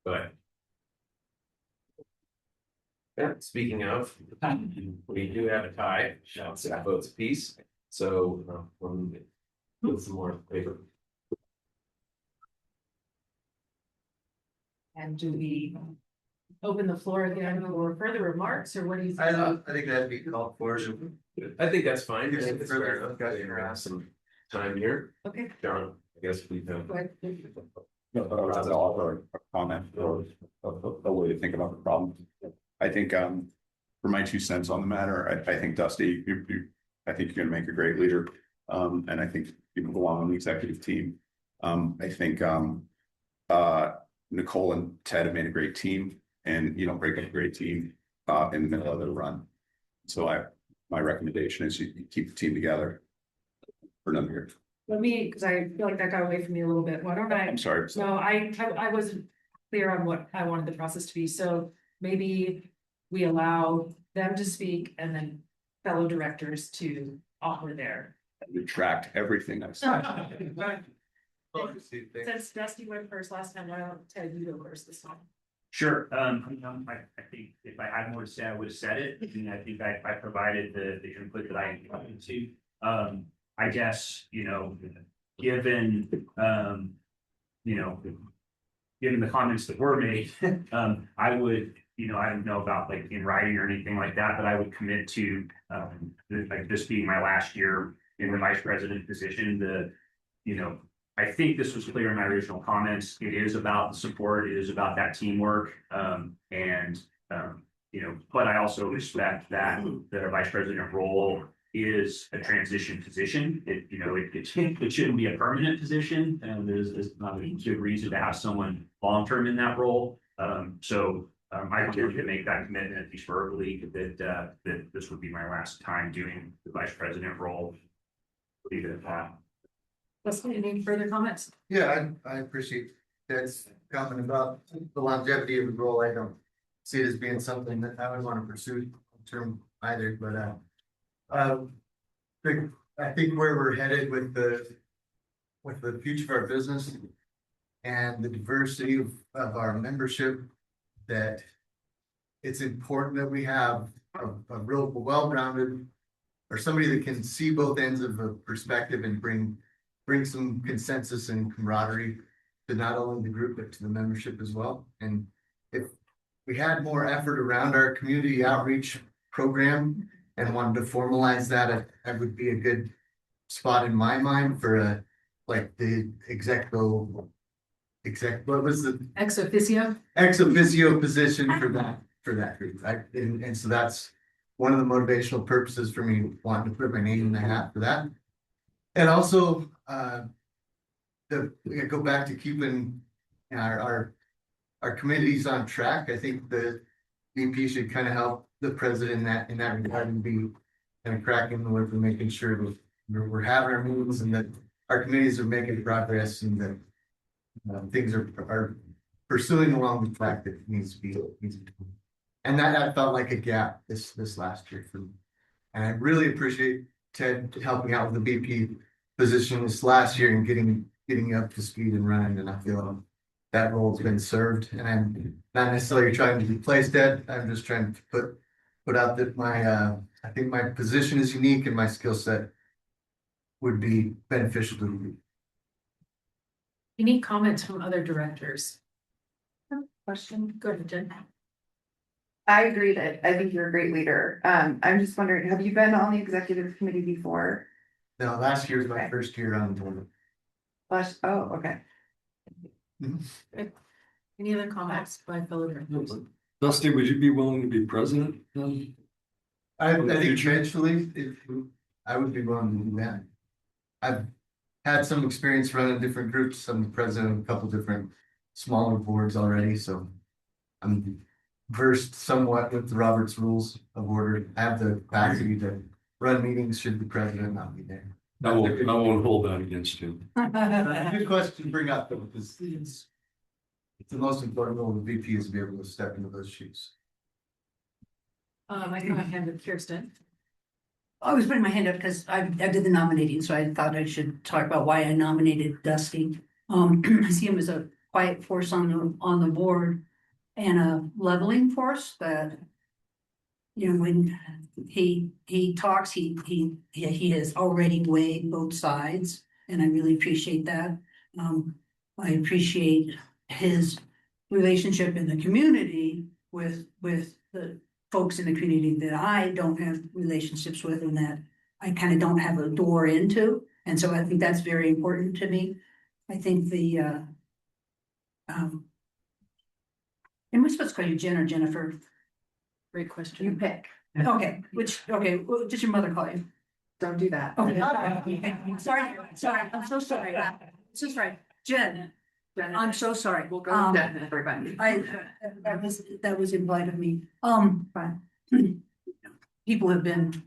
But. Yeah, speaking of, we do have a tie, now 6 votes apiece, so we'll move it. Put some more paper. And do we open the floor again for further remarks, or what do you think? I think that'd be called for. I think that's fine. I Give think some it's further fair enough. discussion We have around. some time here. Okay. John, I guess we have. Go ahead. No, but I was to offer a comment or a way to think about the problem. I think, for my 2 cents on the matter, I think Dusty, I think you're gonna make a great leader. And I think you belong on the executive team. I think, Nicole and Ted have made a great team, and you don't break up a great team, in the middle of the run. So my recommendation is you keep the team together for another year. Let me, because I feel like that got away from me a little bit. Why don't I? I'm sorry. No, I wasn't clear on what I wanted the process to be, so maybe we allow them to speak and then fellow directors to offer their. Retract everything I said. Since Dusty went first last time, why don't Ted you go first this time? Sure, I think if I had more to say, I would have said it, I think I provided the input that I wanted to. I guess, given, given the comments that were made, I would, I don't know about like in writing or anything like that, but I would commit to, like this being my last year in the vice president position, I think this was clear in my original comments. It is about the support. It is about that teamwork. But I also respect that a vice president role is a transition position. It shouldn't be a permanent position. And there's not a good reason to have someone long-term in that role. I would make that commitment, at least verbally, that this would be my last time doing the vice president role. Leave it at that. Leslie, any further comments? Yeah, I appreciate Ted's comment about the longevity of the role. I don't see it as being something that I would want to pursue term either, but I think where we're headed with the future of our business and the diversity of our membership, that it's important that we have a real well-rounded or somebody that can see both ends of a perspective and bring some consensus and camaraderie to not only the group, but to the membership as well. And if we had more effort around our community outreach program and wanted to formalize that, that would be a good spot in my mind for like the what was the Ex officio position for that group. And so that's one of the motivational purposes for me wanting to put my name in the hat for that. And also, we go back to keeping our committees on track. I think the VP should kind of help the president in that regard and be kind of cracking the whip and making sure that we're having our meetings and that our committees are making progress and that things are pursuing along the track that needs to be. And that felt like a gap this last year for me. And I really appreciate Ted helping out with the VP position this last year and getting up to speed and running. And I feel that role has been served. And I'm not necessarily trying to replace Ted. I'm just trying to put out that I think my position is unique and my skill set would be beneficial to me. Any comments from other directors? Question, go ahead, Jen. I agree that I think you're a great leader. I'm just wondering, have you been on the executive committee before? No, last year was my first year on the board. Oh, okay. Any other comments by fellow directors? Dusty, would you be willing to be president then? I think eventually I would be willing to do that. I've had some experience running different groups. I'm the president of a couple different smaller boards already, so I'm versed somewhat with the Robert's Rules of Order. I have the capacity to run meetings should the president not be there. I won't hold that against you. Good question to bring up though, because it's the most important role of the VP is to be able to step into those shoes. I can hand it to Kirsten. I was putting my hand up because I did the nominating, so I thought I should talk about why I nominated Dusty. I see him as a quiet force on the board and a leveling force that, you know, when he talks, he has already weighed both sides, and I really appreciate that. I appreciate his relationship in the community with the folks in the community that I don't have relationships with and that I kind of don't have a door into. And so I think that's very important to me. I think am I supposed to call you Jen or Jennifer? Great question. You pick. Okay, what does your mother call you? Don't do that. Okay. Sorry, I'm so sorry. So sorry, Jen. I'm so sorry. We'll go with Jen, everybody. That was implied of me. Fine. People have been,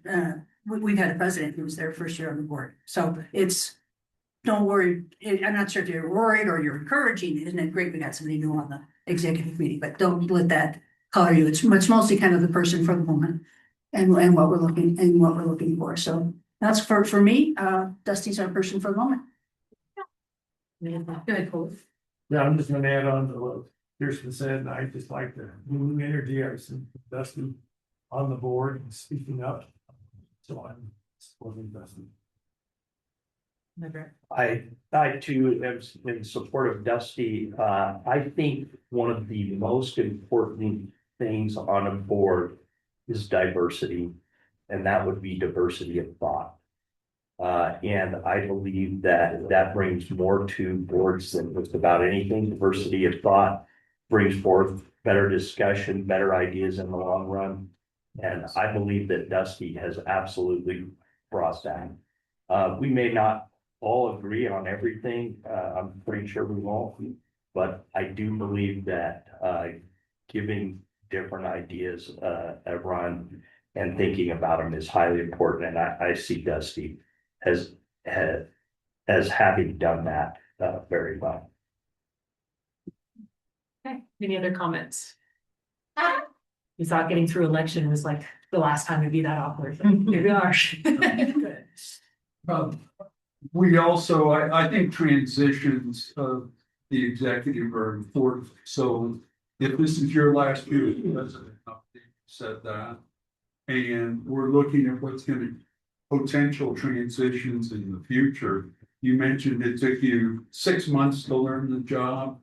we've had a president who was their first year on the board, so don't worry. I'm not sure if you're worried or you're encouraging. Isn't it great we got somebody new on the executive committee, but don't let that color you. It's mostly kind of the person for the moment and what we're looking for. So that's for me. Dusty's our person for the moment. Good, Cole. Yeah, I'm just gonna add on to what Kirsten said, and I just like the new energy I've seen from Dusty on the board and speaking up. So I'm supporting Dusty. I too am in support of Dusty. I think one of the most important things on a board is diversity, and that would be diversity of thought. And I believe that brings more to boards than just about anything. Diversity of thought brings forth better discussion, better ideas in the long run. And I believe that Dusty has absolutely brought that. We may not all agree on everything. I'm pretty sure we won't, but I do believe that giving different ideas a run and thinking about them is highly important. And I see Dusty as having done that very well. Okay, any other comments? You thought getting through election was like the last time it'd be that awkward. Here we are. Good. We also, I think transitions of the executive are important. So if this is your last year as president, you said that, and we're looking at what's going to potential transitions in the future. You mentioned it took you 6 months to learn the job.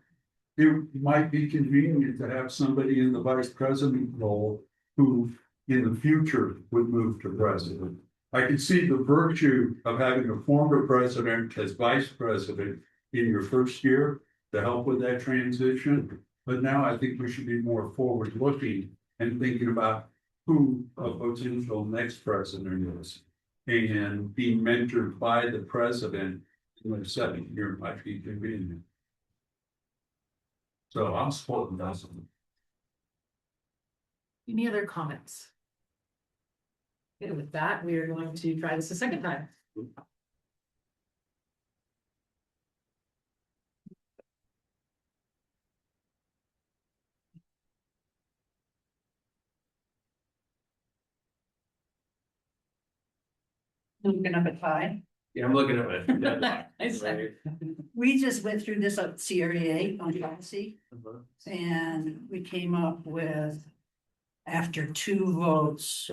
It might be convenient to have somebody in the vice president role who in the future would move to president. I can see the virtue of having a former president as vice president in your first year to help with that transition. But now I think we should be more forward looking and thinking about who a potential next president is and being mentored by the president in the second year might be convenient. So I'm supporting that. Any other comments? Okay, with that, we are going to try this a second time. Looking up at tie. Yeah, I'm looking at it. We just went through this at CREA on policy, and we came up with, after 2 votes,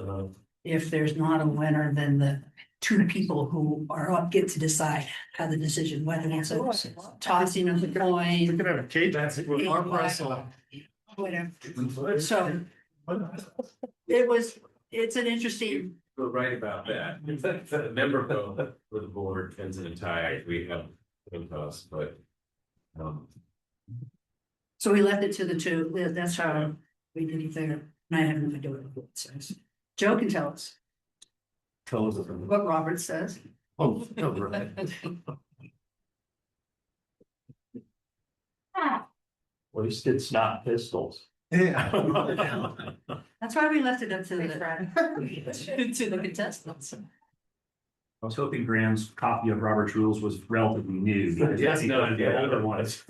if there's not a winner, then the 2 people who are up get to decide how the decision, whether it's a tossing of the coin. We could have a cage match with arm wrestle. Whatever. So it's an interesting. We're right about that. The member vote for the board depends on the tie. We have costs, but. So we left it to the 2. That's how we did it there. And I have no idea what it says. Joe can tell us. Tell us What Robert says. Oh, no, right. At least it's not pistols. That's why we left it up to the contestants. I was hoping Graham's copy of Robert's rules was relatively new. Because Yes, no, the yeah. older ones.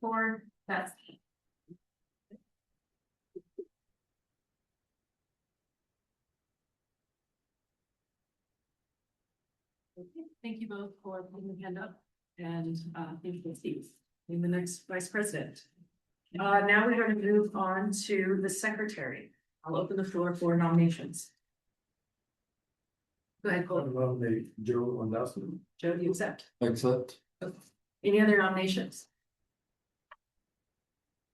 For that's. Thank you both for putting the hand up and thank you, Steve. And the next vice president. Now we're going to move on to the secretary. I'll open the floor for nominations. Go ahead, Cole. Nominate Joe Anderson. Joe, do you accept? Accept. Any other nominations?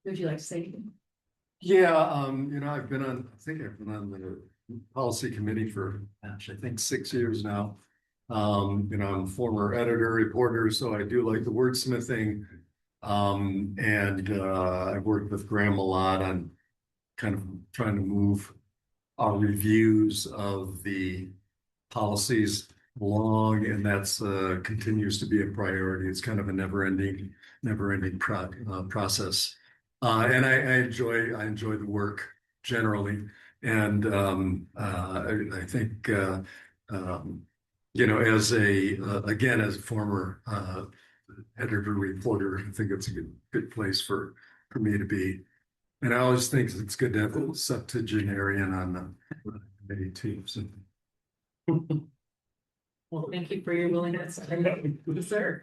Would you like to say anything? Yeah, I've been on, I think I've been on the policy committee for, gosh, I think 6 years now. I'm a former editor, reporter, so I do like the wordsmithing. I've worked with Graham a lot on kind of trying to move our reviews of the policies along, and that's continues to be a priority. It's kind of a never-ending process. And I enjoy the work generally, and I think as a former editor reporter, I think it's a good place for me to be. And I always think it's good to have a septuagenarian on the committee too. So. Well, thank you for your willingness. Sir.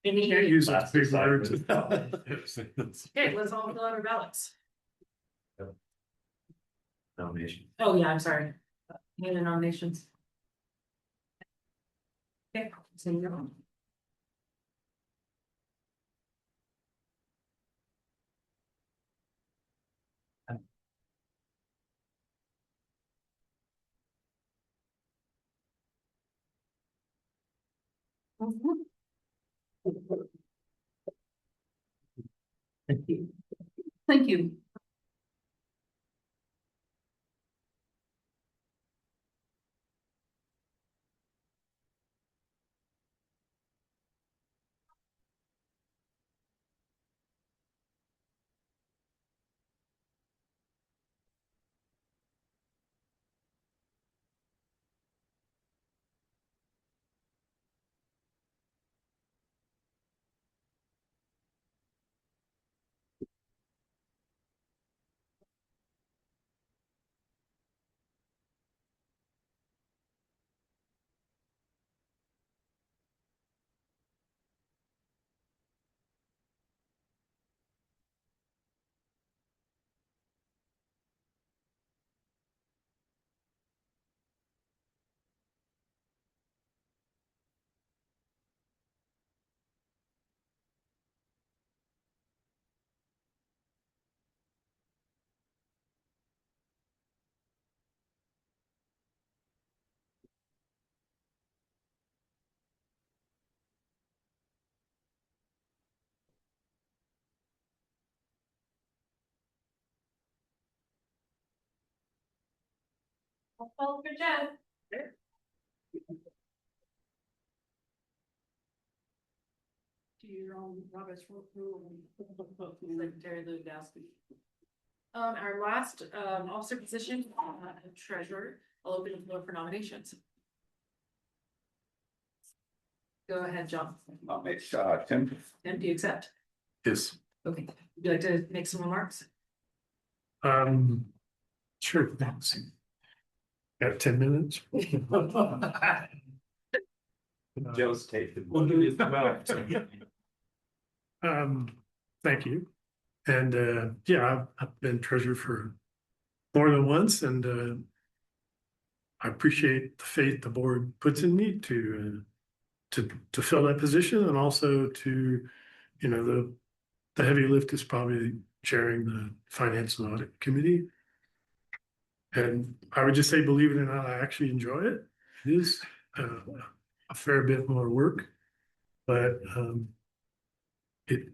Any use of big words. Okay, let's all fill out our ballots. Nomination. Oh, yeah, I'm sorry. Any other nominations? Okay, so you're on. Thank you. Thank you. Well, good job. To your own Robert's rule and Secretary Lewandowski. Our last officer position, treasurer. I'll open the floor for nominations. Go ahead, John. I'll make Tim. Tim, do you accept? Yes. Okay. Would you like to make some remarks? Sure. Thanks. Got 10 minutes. Joe's taken. Thank you. And yeah, I've been treasurer for more than once, and I appreciate the faith the board puts in me to fill that position, and also to, the heavy lift is probably chairing the Finance and Audit Committee. And I would just say, believe it or not, I actually enjoy it. It is a fair bit more work, but it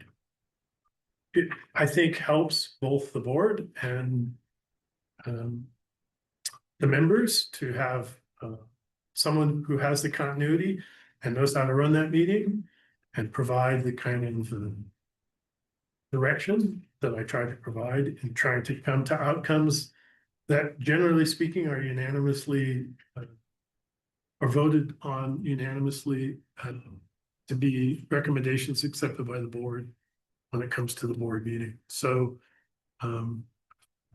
I think helps both the board and the members to have someone who has the continuity and knows how to run that meeting and provide the kind of direction that I try to provide in trying to come to outcomes that, generally speaking, are unanimously or voted on unanimously to be recommendations accepted by the board when it comes to the board meeting. So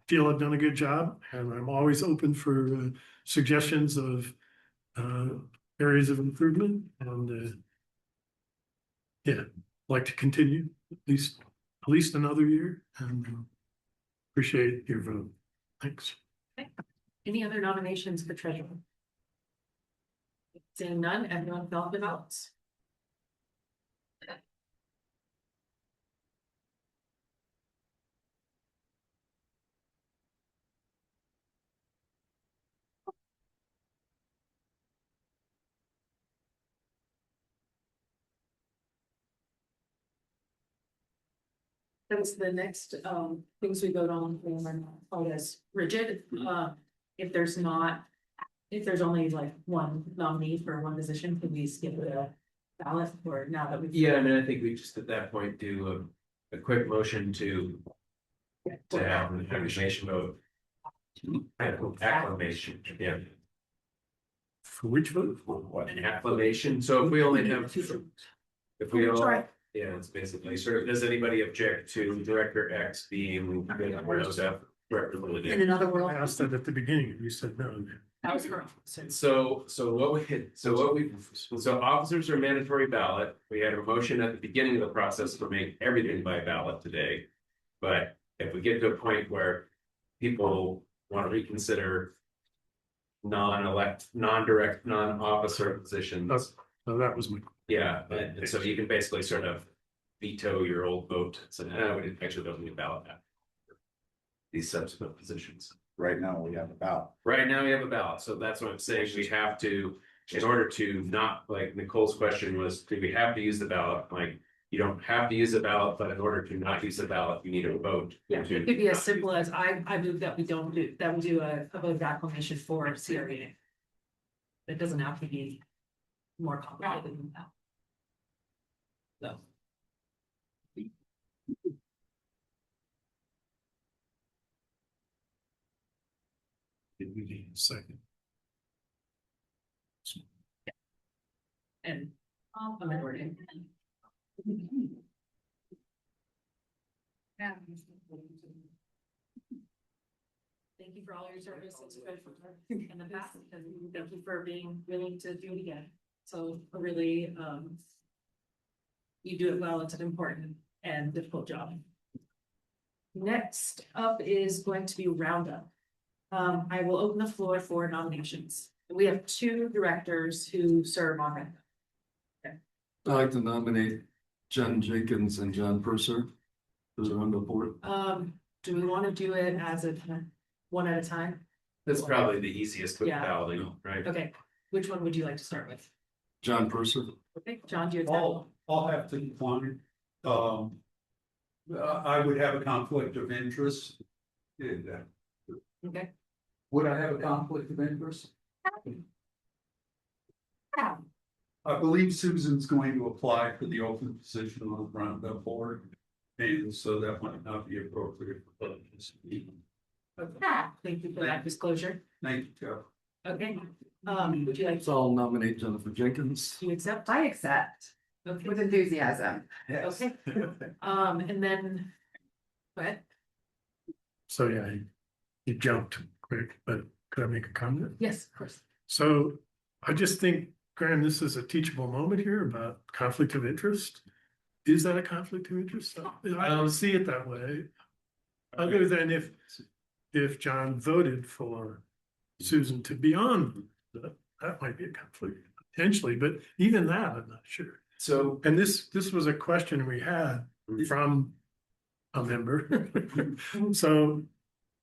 feel I've done a good job, and I'm always open for suggestions of areas of improvement, and yeah, like to continue at least another year, and appreciate your vote. Thanks. Okay. Any other nominations for treasurer? Seeing none, everyone fill out the ballots. That's the next things we vote on are this rigid. If there's only like one nominee for one position, can we skip the ballot, or now that we've? Yeah, I mean, I think we just at that point do a quick motion to have an acclamation vote. Acclamation, yeah. For which vote? What, an acclamation? So if we only have, if we all, yeah, it's basically, sort of, does anybody object to Director X being rounded up? In another world. I asked that at the beginning, and you said no. That was correct. So officers are mandatory ballot. We had a motion at the beginning of the process to make everything by ballot today. But if we get to a point where people want to reconsider non-direct, non-officer positions. So that was my. Yeah, and so you can basically sort of veto your old vote. So now we actually don't need a ballot now. These subsequent positions. Right now, we have a ballot. Right now we have a ballot, so that's what I'm saying, we have to, in order to not, like Nicole's question was, do we have to use the ballot? Like, you don't have to use the ballot, but in order to not use the ballot, you need a vote. Yeah, it could be as simple as I move that we don't do, that we do a vote of acclamation for CRA. It doesn't have to be more complicated than that. So. Did we need a second? And I'm recording. Yeah. Thank you for all your service in the past, and thank you for being willing to do it again. So really, you do it well. It's an important and difficult job. Next up is going to be roundup. I will open the floor for nominations. We have two directors who serve on it. Okay. I'd like to nominate Jen Jenkins and John Purser as on the board. Do we want to do it as a one at a time? That's probably the easiest with balloting, right? Okay, which one would you like to start with? John Purser. Okay, John, do you accept? I'll have to decline. I would have a conflict of interest. Okay. Would I have a conflict of interest? I believe Susan's going to apply for the open position on the roundup board, and so that might not be appropriate for this meeting. Okay. Thank you for that disclosure. Thank you, Joe. Okay, would you like So I'll nominate Jennifer Jenkins. to accept? I accept Okay. with enthusiasm. Okay, and then, go ahead. So yeah, you jumped quick, but could I make a comment? Yes, of course. So I just think, Graham, this is a teachable moment here about conflict of interest. Is that a conflict of interest? I don't see it that way. Other than if John voted for Susan to be on, that might be a conflict potentially, but even that, I'm not sure. So, And this was a question we had from a member. So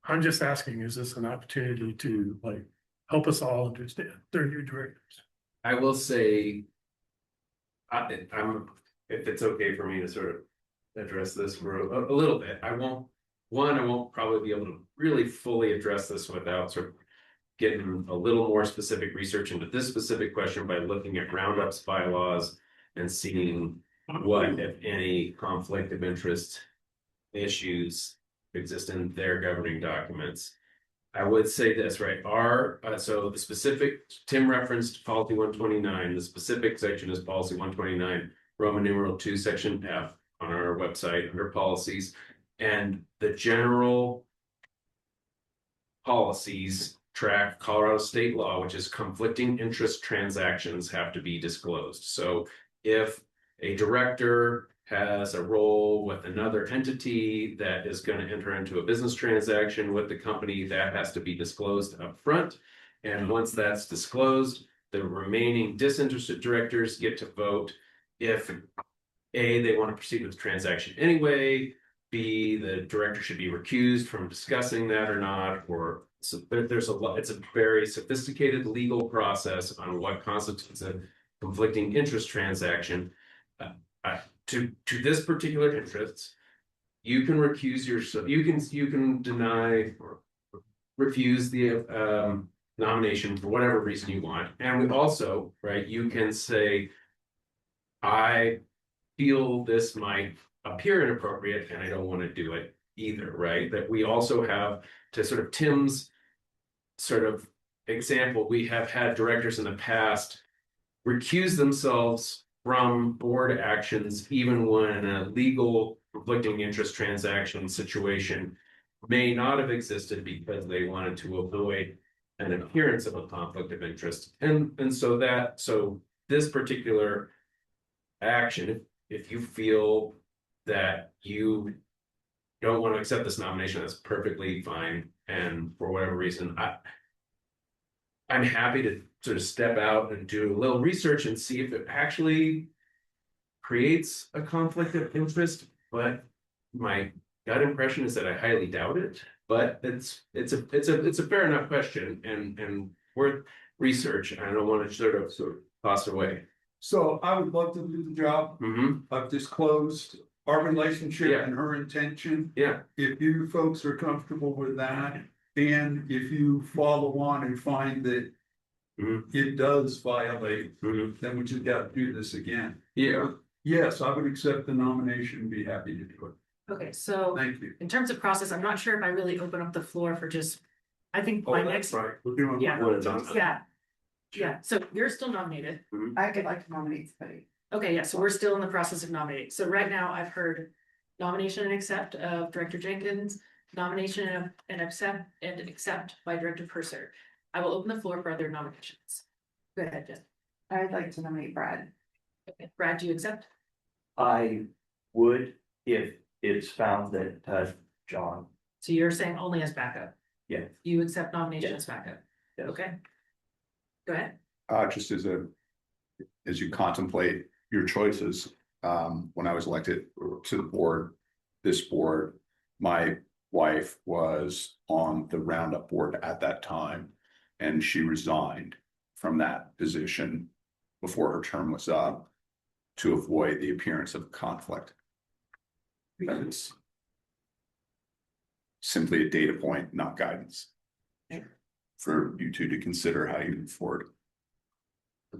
I'm just asking, is this an opportunity to like help us all understand their new directors? I will say, if it's okay for me to sort of address this for a little bit, I won't probably be able to really fully address this without sort of getting a little more specific research into this specific question by looking at Roundup's bylaws and seeing what, if any, conflict of interest issues exist in their governing documents. I would say this, right? So the specific, Tim referenced policy 129, the specific section is policy 129, Roman numeral 2, section F on our website under policies. And the general policies track Colorado state law, which is conflicting interest transactions have to be disclosed. So if a director has a role with another entity that is going to enter into a business transaction with the company, that has to be disclosed up front. And once that's disclosed, the remaining disinterested directors get to vote if A, they want to proceed with the transaction anyway, B, the director should be recused from discussing that or not, or so there's a lot, it's a very sophisticated legal process on what constitutes a conflicting interest transaction. To this particular interest, you can recuse yourself, you can deny or refuse the nomination for whatever reason you want. And we also, right, you can say, I feel this might appear inappropriate and I don't want to do it either, right? That we also have, to sort of Tim's sort of example, we have had directors in the past recuse themselves from board actions, even when a legal conflicting interest transaction situation may not have existed because they wanted to avoid an appearance of a conflict of interest. And so this particular action, if you feel that you don't want to accept this nomination, that's perfectly fine. And for whatever reason, I'm happy to sort of step out and do a little research and see if it actually creates a conflict of interest. But my gut impression is that I highly doubt it. But it's a fair enough question and worth research. I don't want to sort of toss it away. So I would love to do the job. I've disclosed our relationship and her intention. Yeah. If you folks are comfortable with that, and if you follow on and find that it does violate, then we just got to do this again. Yeah. Yes, I would accept the nomination and be happy to do it. Okay, so Thank you. in terms of process, I'm not sure if I really open up the floor for just, I think my next. Right. We're doing Yeah, so you're still nominated. I could like to nominate somebody. Okay, yeah, so we're still in the process of nominating. So right now I've heard nomination and accept of Director Jenkins, nomination and accept by Director Purser. I will open the floor for other nominations. Go ahead, Jen. I'd like to nominate Brad. Okay, Brad, do you accept? I would if it's found that John. So you're saying only as backup? Yeah. You accept nomination as backup? Yes. Okay. Go ahead. Just as you contemplate your choices, when I was elected to the board, this board, my wife was on the Roundup board at that time, and she resigned from that position before her term was up to avoid the appearance of conflict. It's simply a data point, not guidance, for you two to consider how you move forward.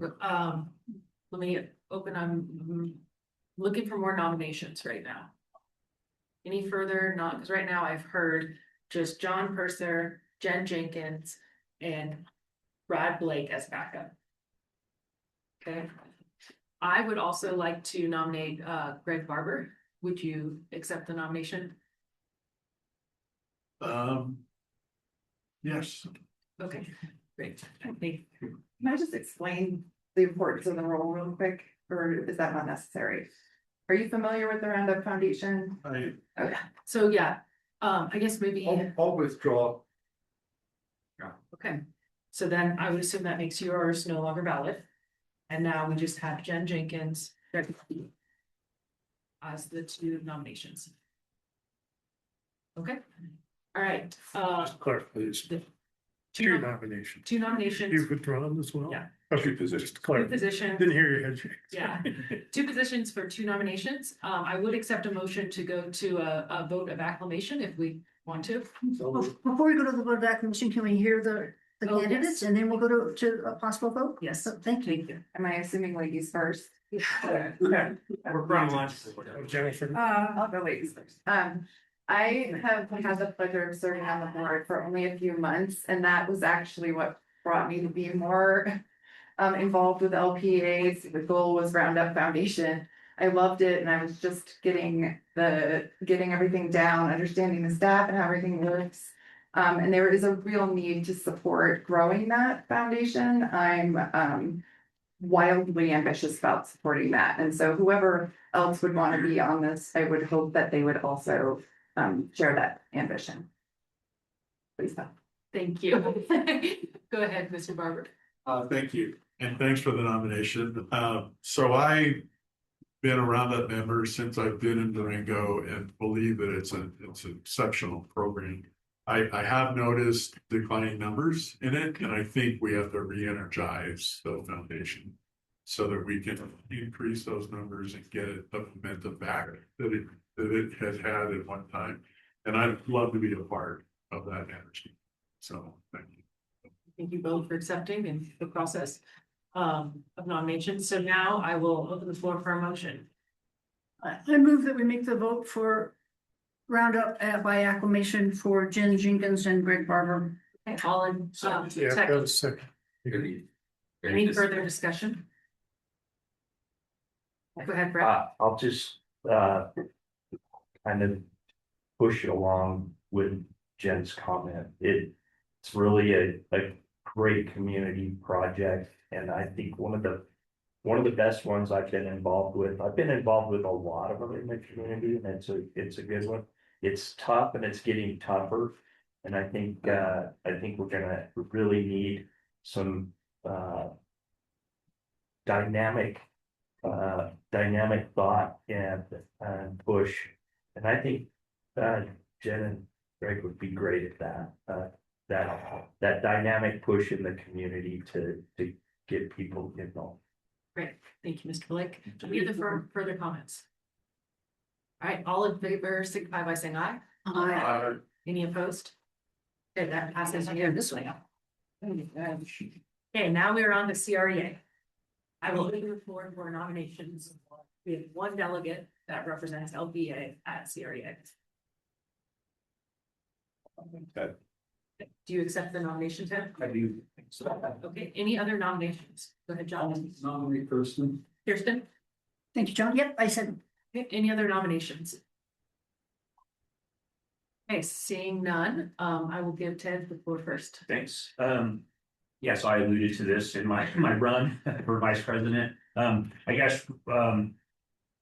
Let me open, I'm looking for more nominations right now. Any further, not, because right now I've heard just John Purser, Jen Jenkins, and Brad Blake as backup. Okay. I would also like to nominate Greg Barber. Would you accept the nomination? Yes. Okay, great. Thank you. Can I just explain the importance of the role real quick, or is that not necessary? Are you familiar with the Roundup Foundation? I Okay. So yeah, I guess maybe. I'll withdraw. Okay, so then I would assume that makes yours no longer valid. And now we just have Jen Jenkins as the two nominations. Okay, all right, Clark, please. two Two nom- nominations. two nominations. You've withdrawn as well? Yeah. Okay, positions. just Clark. Two positions. Didn't hear your head shake. Yeah, two positions for two nominations. I would accept a motion to go to a vote of acclamation if we want to. Before we go to the vote of acclamation, can we hear the Oh, yes. candidates and then we'll go to a possible vote? Yes. Thank you. Am I assuming ladies first? We're Jennifer. I'll go ladies first. I have had the pleasure of serving on the board for only a few months, and that was actually what brought me to be more involved with LPEA. The goal was Roundup Foundation. I loved it, and I was just getting everything down, understanding the staff and how everything works. And there is a real need to support growing that foundation. I'm wildly ambitious about supporting that. And so whoever else would want to be on this, I would hope that they would also share that ambition. Please stop. Thank you. Go ahead, Mr. Barber. Thank you, and thanks for the nomination. So I've been a Roundup member since I've been in Durango and believe that it's an exceptional program. I have noticed declining numbers in it, and I think we have to re-energize the foundation so that we can increase those numbers and get it the momentum back that it has had at one time. And I'd love to be a part of that energy. So thank you. Thank you both for accepting and the process of nominations. So now I will open the floor for a motion. I move that we make the vote for Roundup by acclamation for Jen Jenkins and Greg Barber. Okay, all in, Yeah, that was second. any further discussion? Go ahead, Brett. I'll just kind of push along with Jen's comment. It's really a great community project, and I think one of the best ones I've been involved with. I've been involved with a lot of them in the community, and it's a good one. It's tough and it's getting tougher, and I think we're gonna really need some dynamic thought and push. And I think Jen and Greg would be great at that dynamic push in the community to get people involved. Great, thank you, Mr. Blake. Do we have the further comments? All right, all in favor signify by saying aye. Aye. Any opposed? Okay, that passes unanimously. Okay, now we are on the CREA. I will open the floor for nominations. We have one delegate that represents LPEA at CREA. Okay. Do you accept the nomination, Tim? I do think so. Okay, any other nominations? Go ahead, John. Nominate Kirsten. Kirsten? Thank you, John. Yep, I said. Okay, any other nominations? Okay, seeing none, I will give Ted the floor first. Thanks. Yeah, so I alluded to this in my run for vice president. I guess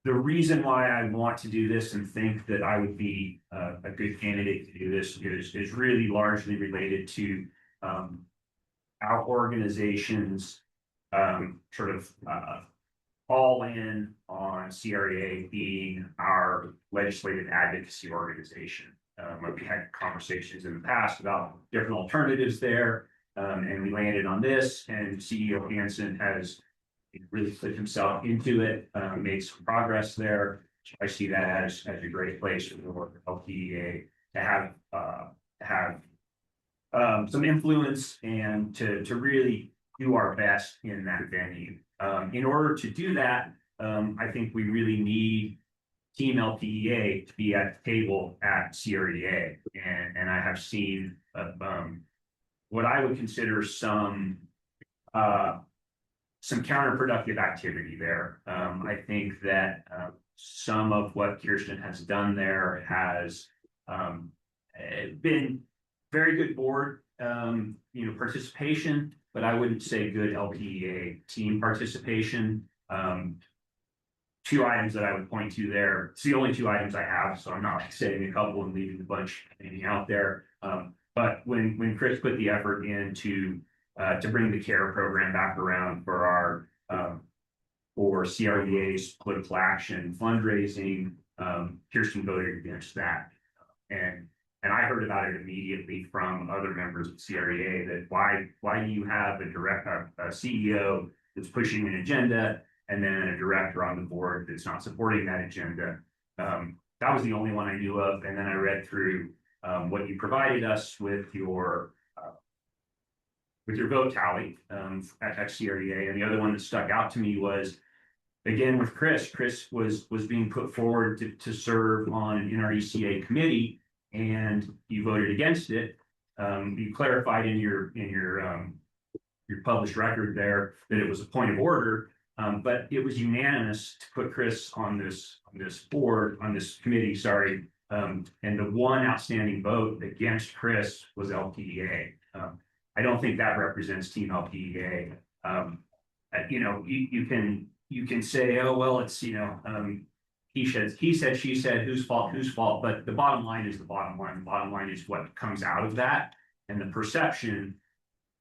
the reason why I want to do this and think that I would be a good candidate to do this is really largely related to our organization's sort of all in on CREA being our legislative advocacy organization. We had conversations in the past about different alternatives there, and we landed on this, and CEO Hansen has really put himself into it, made some progress there. I see that as a great place for the work of LPEA to have some influence and to really do our best in that venue. In order to do that, I think we really need Team LPEA to be at the table at CREA, and I have seen what I would consider some counterproductive activity there. I think that some of what Kirsten has done there has been very good board participation, but I wouldn't say good LPEA team participation. Two items that I would point to there. It's the only two items I have, so I'm not saying a couple and leaving a bunch hanging out there. But when Chris put the effort in to bring the CARE program back around for our for CREA's political action fundraising, Kirsten voted against that. And And I heard about it immediately from other members of CREA that why do you have a CEO that's pushing an agenda and then a director on the board that's not supporting that agenda? That was the only one I knew of. And then I read through what you provided us with your vote tally at CREA. And the other one that stuck out to me was, again, with Chris was being put forward to serve on an NRECA committee, and you voted against it. You clarified in your published record there that it was a point of order, but it was unanimous to put Chris on this committee, sorry. And the one outstanding vote against Chris was LPEA. I don't think that represents Team LPEA. You can say, oh, well, it's, he said, she said, whose fault? But the bottom line is the bottom line. The bottom line is what comes out of that and the perception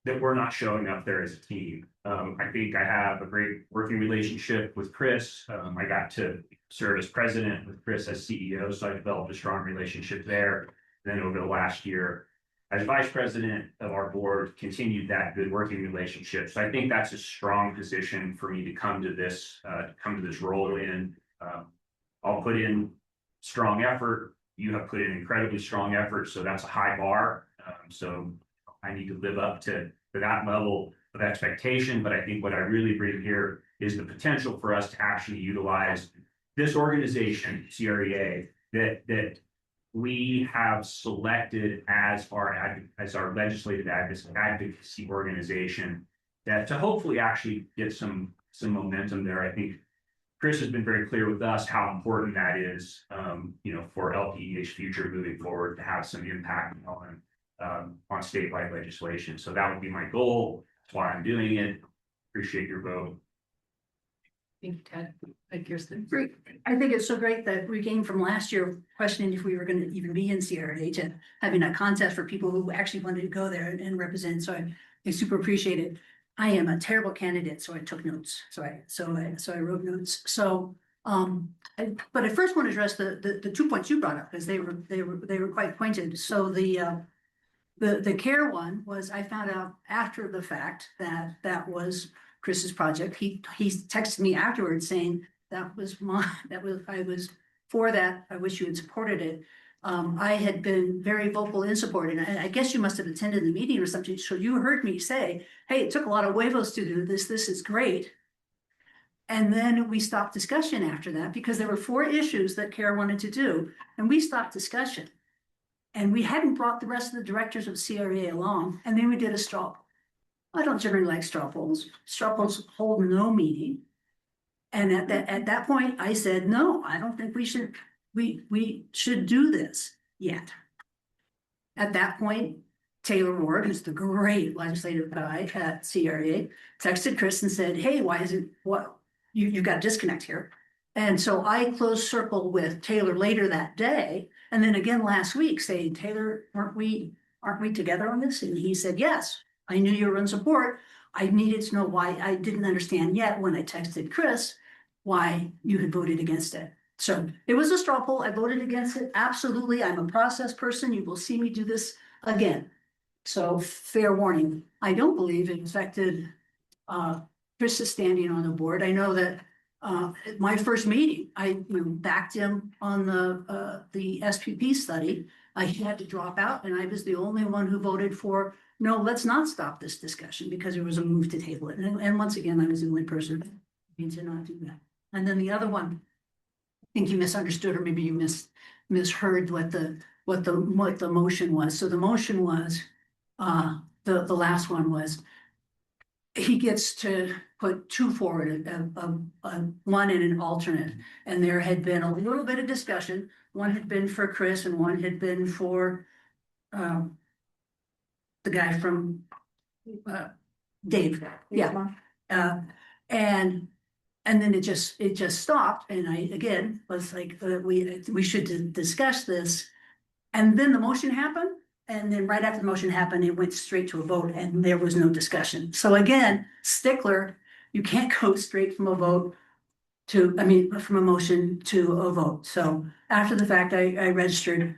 that we're not showing up there as a team. I think I have a great working relationship with Chris. I got to serve as president with Chris as CEO, so I developed a strong relationship there. Then over the last year, as vice president of our board, continued that good working relationship. So I think that's a strong position for me to come to this role in. I'll put in strong effort. You have put in incredibly strong effort, so that's a high bar. So I need to live up to that level of expectation. But I think what I really bring here is the potential for us to actually utilize this organization, CREA, that we have selected as our legislative advocacy organization, that to hopefully actually get some momentum there. I think Chris has been very clear with us how important that is, for LPEA's future moving forward, to have some impact on statewide legislation. So that would be my goal. That's why I'm doing it. Appreciate your vote. Thank you, Ted. Kirsten. Great. I think it's so great that we came from last year questioning if we were going to even be in CRA to having a contest for people who actually wanted to go there and represent. So I super appreciate it. I am a terrible candidate, so I took notes. So I wrote notes. So but I first want to address the 2 points you brought up, because they were quite pointed. So the care one was, I found out after the fact that was Chris's project. He texted me afterwards saying I was for that. I wish you had supported it. I had been very vocal in support, and I guess you must have attended the meeting or something. So you heard me say, hey, it took a lot of huevos to do this. This is great. And then we stopped discussion after that, because there were 4 issues that CARE wanted to do, and we stopped discussion. And we hadn't brought the rest of the directors of CRA along, and then we did a straw poll. I don't generally like straw polls. Straw polls hold no meaning. And at that point, I said, no, I don't think we should do this yet. At that point, Taylor Ward, who's the great legislative guy at CRA, texted Chris and said, hey, why is it, you've got a disconnect here. And so I closed circle with Taylor later that day. And then again last week saying, Taylor, aren't we together on this? And he said, yes, I knew you were in support. I needed to know why. I didn't understand yet when I texted Chris why you had voted against it. So it was a straw poll. I voted against it. Absolutely. I'm a process person. You will see me do this again. So fair warning. I don't believe it affected Chris's standing on the board. I know that at my first meeting, I backed him on the SPP study. I had to drop out, and I was the only one who voted for, no, let's not stop this discussion, because there was a move to table it. And once again, I was the only person to not do that. And then the other one, I think you misunderstood, or maybe you misheard what the motion was. So the motion was, the last one was, he gets to put 2 forward, one and an alternate. And there had been a little bit of discussion. One had been for Chris, and one had been for the guy from Dave. Yeah. And then it just stopped. And I, again, was like, we should discuss this. And then the motion happened. And then right after the motion happened, it went straight to a vote, and there was no discussion. So again, stickler, you can't go straight from a vote from a motion to a vote. So after the fact, I registered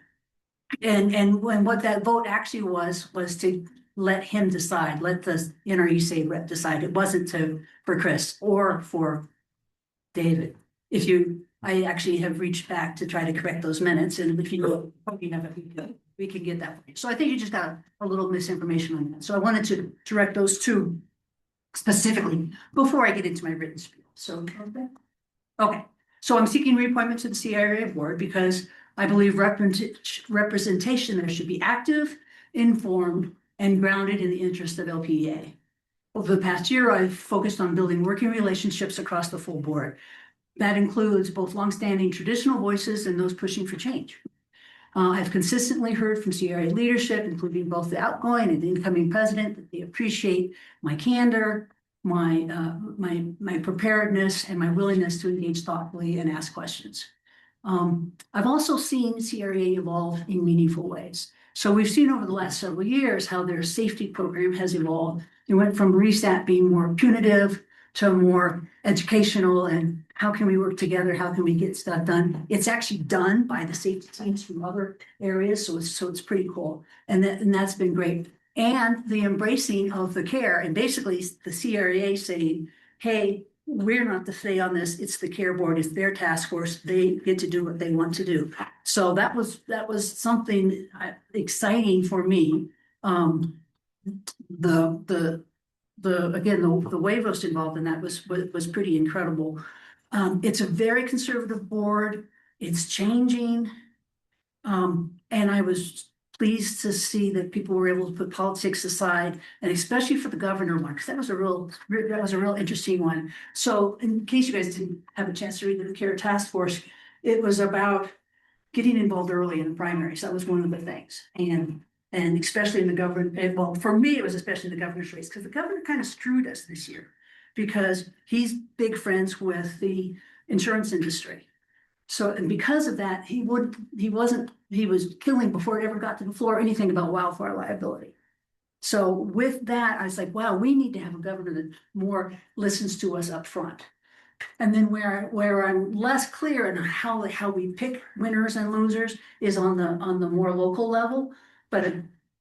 And when what that vote actually was to let him decide, let the NREC rep decide. It wasn't for Chris or for David. I actually have reached back to try to correct those minutes, and if you know, we can get that. So I think you just got a little misinformation on that. So I wanted to direct those two specifically before I get into my written spiel. So, okay. So I'm seeking reappointment to the CRA board because I believe representation there should be active, informed, and grounded in the interest of LPEA. Over the past year, I've focused on building working relationships across the full board. That includes both longstanding traditional voices and those pushing for change. I've consistently heard from CRA leadership, including both the outgoing and the incoming president, that they appreciate my candor, my preparedness, and my willingness to engage thoughtfully and ask questions. I've also seen CRA evolve in meaningful ways. So we've seen over the last several years how their safety program has evolved. It went from RESAT being more punitive to more educational and how can we work together? How can we get stuff done? It's actually done by the safety teams from other areas. So it's pretty cool. And that's been great. And the embracing of the care and basically the CRA saying, hey, we're not the say on this. It's the care board. It's their task force. They get to do what they want to do. So that was something exciting for me. The waivers involved in that was pretty incredible. It's a very conservative board. It's changing. And I was pleased to see that people were able to put politics aside, and especially for the governor one, because that was a real interesting one. So in case you guys didn't have a chance to read the CARE task force, it was about getting involved early in the primaries. That was one of the things. And especially in the governor, well, for me, it was especially the governor's race, because the governor kind of screwed us this year because he's big friends with the insurance industry. So, and because of that, he was killing before it ever got to the floor, anything about wildfire liability. So with that, I was like, wow, we need to have a governor that more listens to us up front. And then where I'm less clear on how we pick winners and losers is on the more local level. But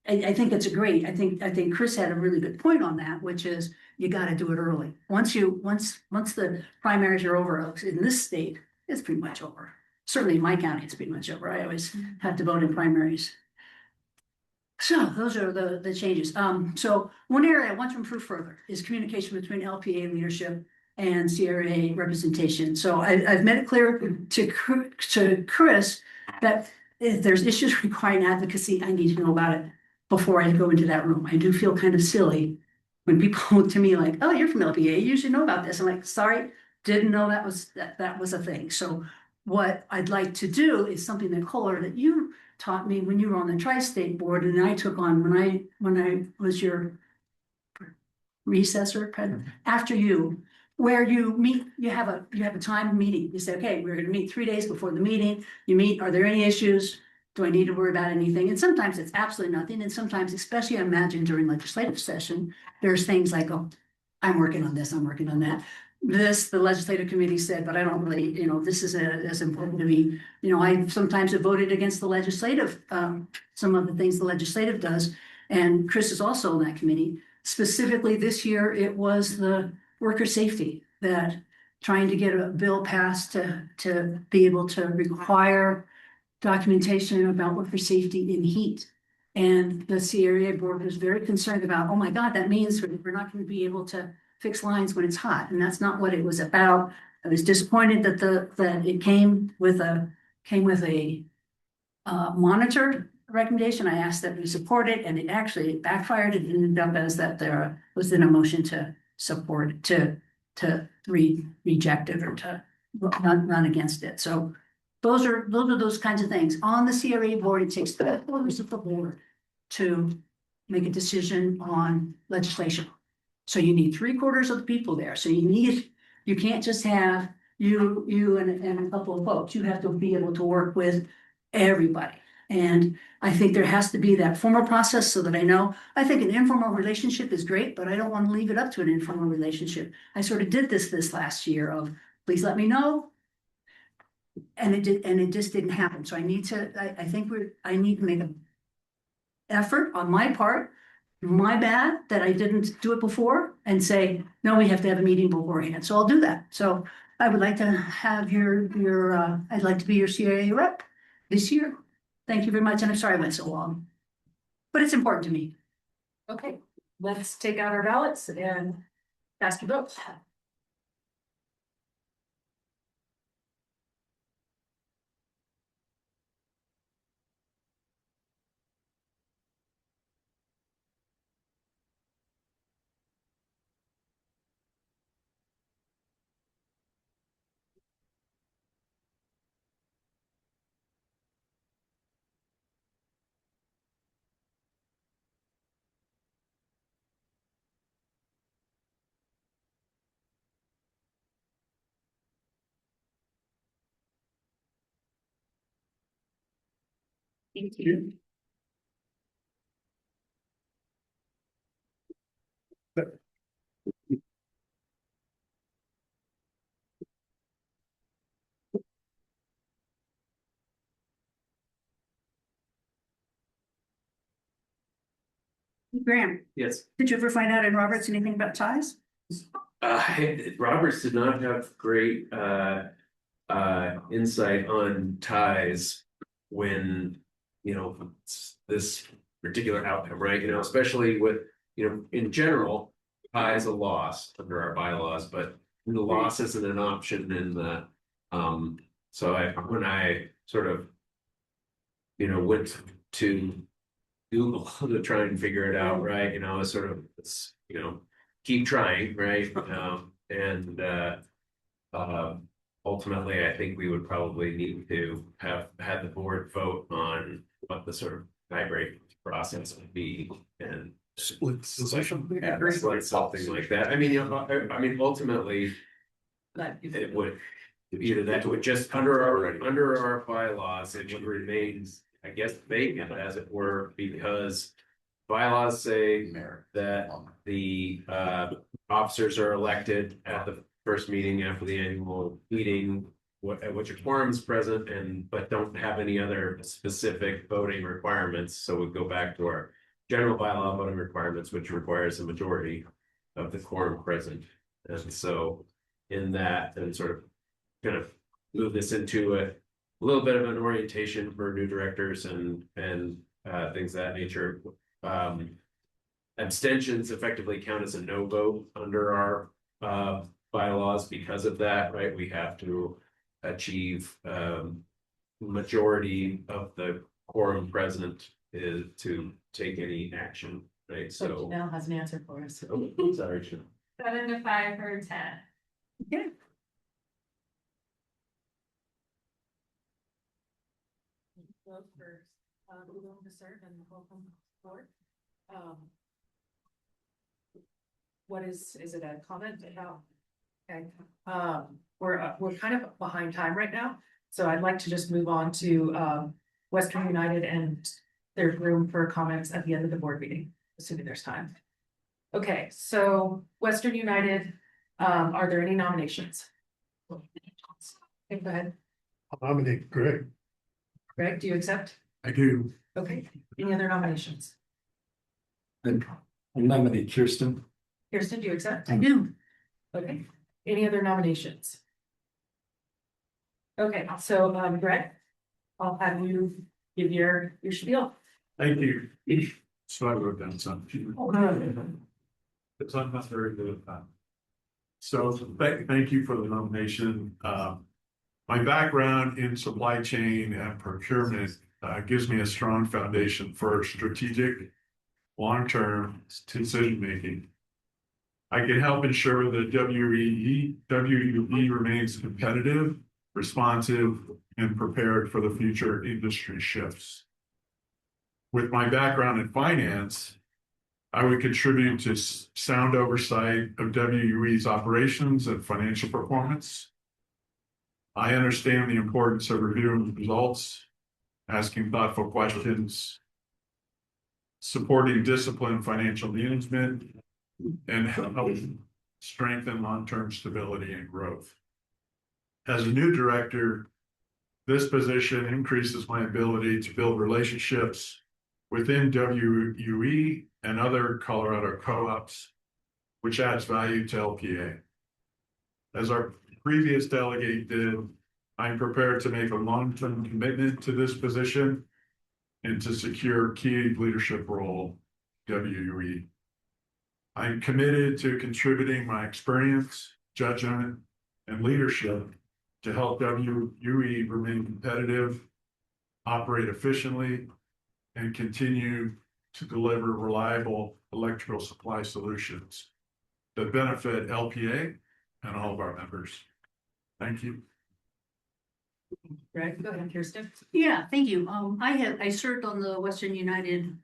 I think it's I think Chris had a really good point on that, which is you got to do it early. Once the primaries are over in this state, it's pretty much over. Certainly in my county, it's pretty much over. I always have to vote in primaries. So those are the changes. So one area I want to improve further is communication between LPEA leadership and CRA representation. So I've made it clear to Chris that if there's issues requiring advocacy, I need to know about it before I go into that room. I do feel kind of silly when people look to me like, oh, you're from LPEA, you should know about this. I'm like, sorry, didn't know that was a thing. So what I'd like to do is something that you taught me when you were on the tri-state board, and I took on when I was your recessor after you, where you meet, you have a time meeting. You say, okay, we're going to meet 3 days before the meeting. You meet, are there any issues? Do I need to worry about anything? And sometimes it's absolutely nothing. And sometimes, especially I imagine during legislative session, there's things like, oh, I'm working on this, I'm working on that. The legislative committee said, but I don't really, this is as important to me. I sometimes have voted against the legislative, some of the things the legislative does. And Chris is also on that committee. Specifically this year, it was the worker safety, that trying to get a bill passed to be able to require documentation about worker safety in heat. And the CRA board was very concerned about, oh my God, that means we're not going to be able to fix lines when it's hot. And that's not what it was about. I was disappointed that it came with a monitor recommendation. I asked that we support it, and it actually backfired. It ended up as that there was then a motion to support, to reject it or to run against it. So those are those kinds of things. On the CRA board, it takes the members of the board to make a decision on legislation. So you need 3/4 of the people there. So you can't just have you and a couple of folks. You have to be able to work with everybody. And I think there has to be that formal process so that I think an informal relationship is great, but I don't want to leave it up to an informal relationship. I sort of did this last year of, please let me know. And it just didn't happen. So I need to, I think I need to make an effort on my part, my bad that I didn't do it before, and say, no, we have to have a meeting beforehand. So I'll do that. So I would like to have I'd like to be your CIA rep this year. Thank you very much. And I'm sorry I went so long, but it's important to me. Okay, let's take out our ballots and cast your votes. Thank you. Graham, Yes. did you ever find out in Roberts anything about ties? Roberts did not have great insight on ties when, this particular outcome, right? Especially with, in general, tie is a loss under our bylaws, but the loss isn't an option in the, so when I sort of, went to Google to try and figure it out, right? It's keep trying, right? And ultimately, I think we would probably need to have had the board vote on what the sort of tiebreak process would be and Split decision. something like that. I mean, ultimately, it would either that would just under our bylaws, it would remain, I guess, vacant as it were, because bylaws say that the officers are elected at the first meeting after the annual meeting, at which a quorum is present, but don't have any other specific voting requirements. So we go back to our general bylaw voting requirements, which requires a majority of the quorum present. And so in that, and sort of kind of move this into a little bit of an orientation for new directors and things of that nature. Abstentions effectively count as a no vote under our bylaws because of that, right? We have to achieve majority of the quorum present is to take any action, right? So Janelle has an answer for us. oh, sorry, Janelle. 7 to 5 or 10. Yeah. Vote for willing to serve and welcome board. What is it a comment about? Okay, we're kind of behind time right now, so I'd like to just move on to Western United, and there's room for comments at the end of the board meeting, assuming there's time. Okay, so Western United, are there any nominations? Okay, go ahead. I'll nominate Greg. Greg, do you accept? I do. Okay, any other nominations? And I'll nominate Kirsten. Kirsten, do you accept? I do. Okay, any other nominations? Okay, so Greg, I'll have you give your spiel. Thank you. So I wrote down something. It's not very good at that. So thank you for the nomination. My background in supply chain and procurement gives me a strong foundation for strategic, long-term decision-making. I can help ensure that WUE remains competitive, responsive, and prepared for the future industry shifts. With my background in finance, I would contribute to sound oversight of WUE's operations and financial performance. I understand the importance of reviewing results, asking thoughtful questions, supporting disciplined financial management, and helping strengthen long-term stability and growth. As a new director, This position increases my ability to build relationships within WUE and other Colorado co-ops, which adds value to LPA. As our previous delegate did, I'm prepared to make a long-term commitment to this position and to secure key leadership role, WUE. I'm committed to contributing my experience, judgment, and leadership to help WUE remain competitive, operate efficiently, and continue to deliver reliable electrical supply solutions that benefit LPA and all of our members. Thank you. Greg, go ahead, Kirsten. Yeah, thank you. I served on the Western United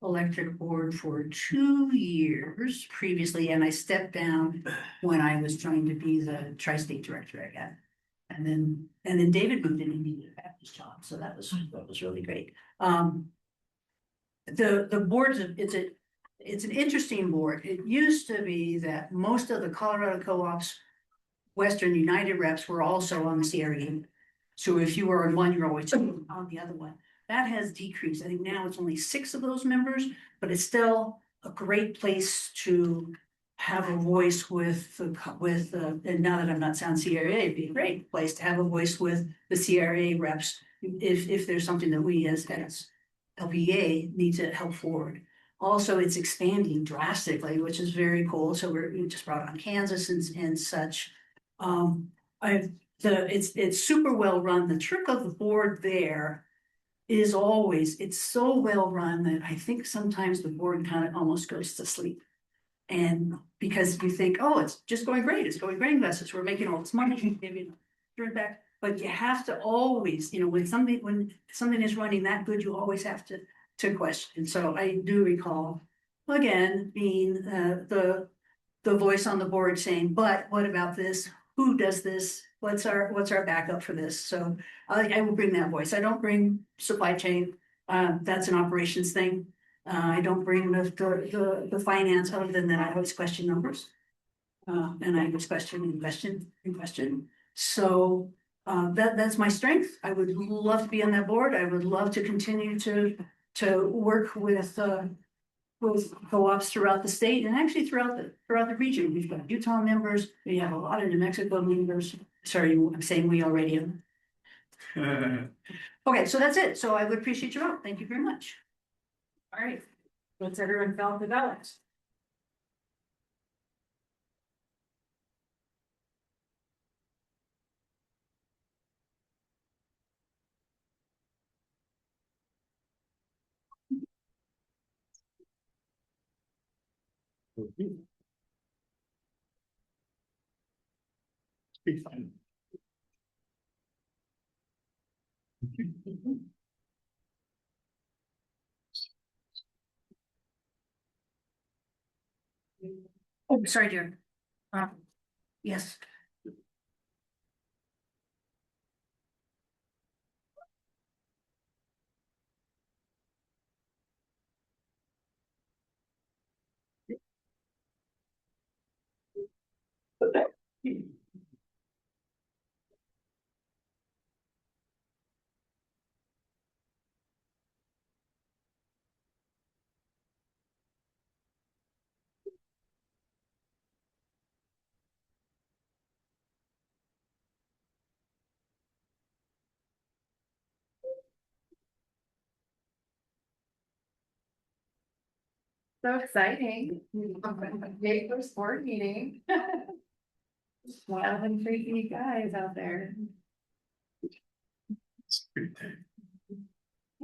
Electric Board for 2 years previously, and I stepped down when I was trying to be the tri-state director again. And then David moved in and needed a Baptist job, so that was really great. The boards, it's an interesting board. It used to be that most of the Colorado co-ops, Western United reps were also on the CRE. So if you were on one, you're always on the other one. That has decreased. I think now it's only 6 of those members, but it's still a great place to have a voice with and now that I'm not sound CRA, it'd be a great place to have a voice with the CRA reps if there's something that we as LPEA need to help forward. Also, it's expanding drastically, which is very cool. So we just brought on Kansas and such. It's super well run. The trick of the board there is always, it's so well run that I think sometimes the board kind of almost goes to sleep. And because you think, oh, it's just going great, it's going gangbusters, we're making all this money, maybe turn back. But you have to always, when something is running that good, you always have to question. So I do recall, again, being the voice on the board saying, but what about this? Who does this? What's our backup for this? So I will bring that voice. I don't bring supply chain. That's an operations thing. I don't bring the finance, other than that I always question numbers. And I always question. So that's my strength. I would love to be on that board. I would love to continue to work with co-ops throughout the state and actually throughout the region. We've got Utah members. We have a lot of New Mexico members. Sorry, I'm saying we already have. Okay, so that's it. So I would appreciate your vote. Thank you very much. All right. What's everyone felt about it? Be fine. Oh, sorry, dear. Yes. So exciting. Yay for sport meeting. Wild and freaky guys out there.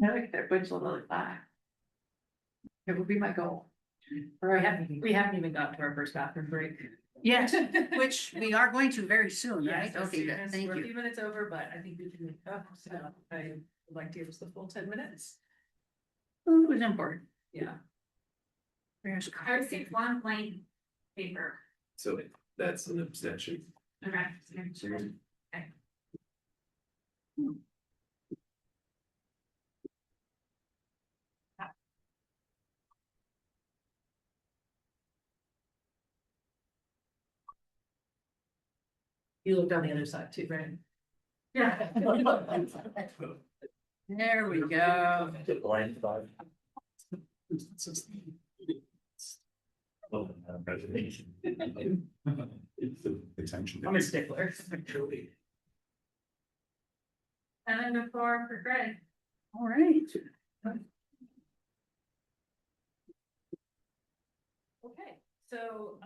I like that which will look back. It would be my goal. We haven't even gotten to our first bathroom break. Yes, which we are going to very soon, right? Yes, Okay, good. Thank we're a you. few minutes over, but I think we can make up. So I would like to give us the full 10 minutes. It was important. Yeah. Where's I received 1 blank paper. So that's an abstention. Okay. Okay. You looked on the other side too, right? Yeah. There we go. Blind spot. Presentation. Attention. I'm a stickler. And then the floor for Greg. All right. Okay, so,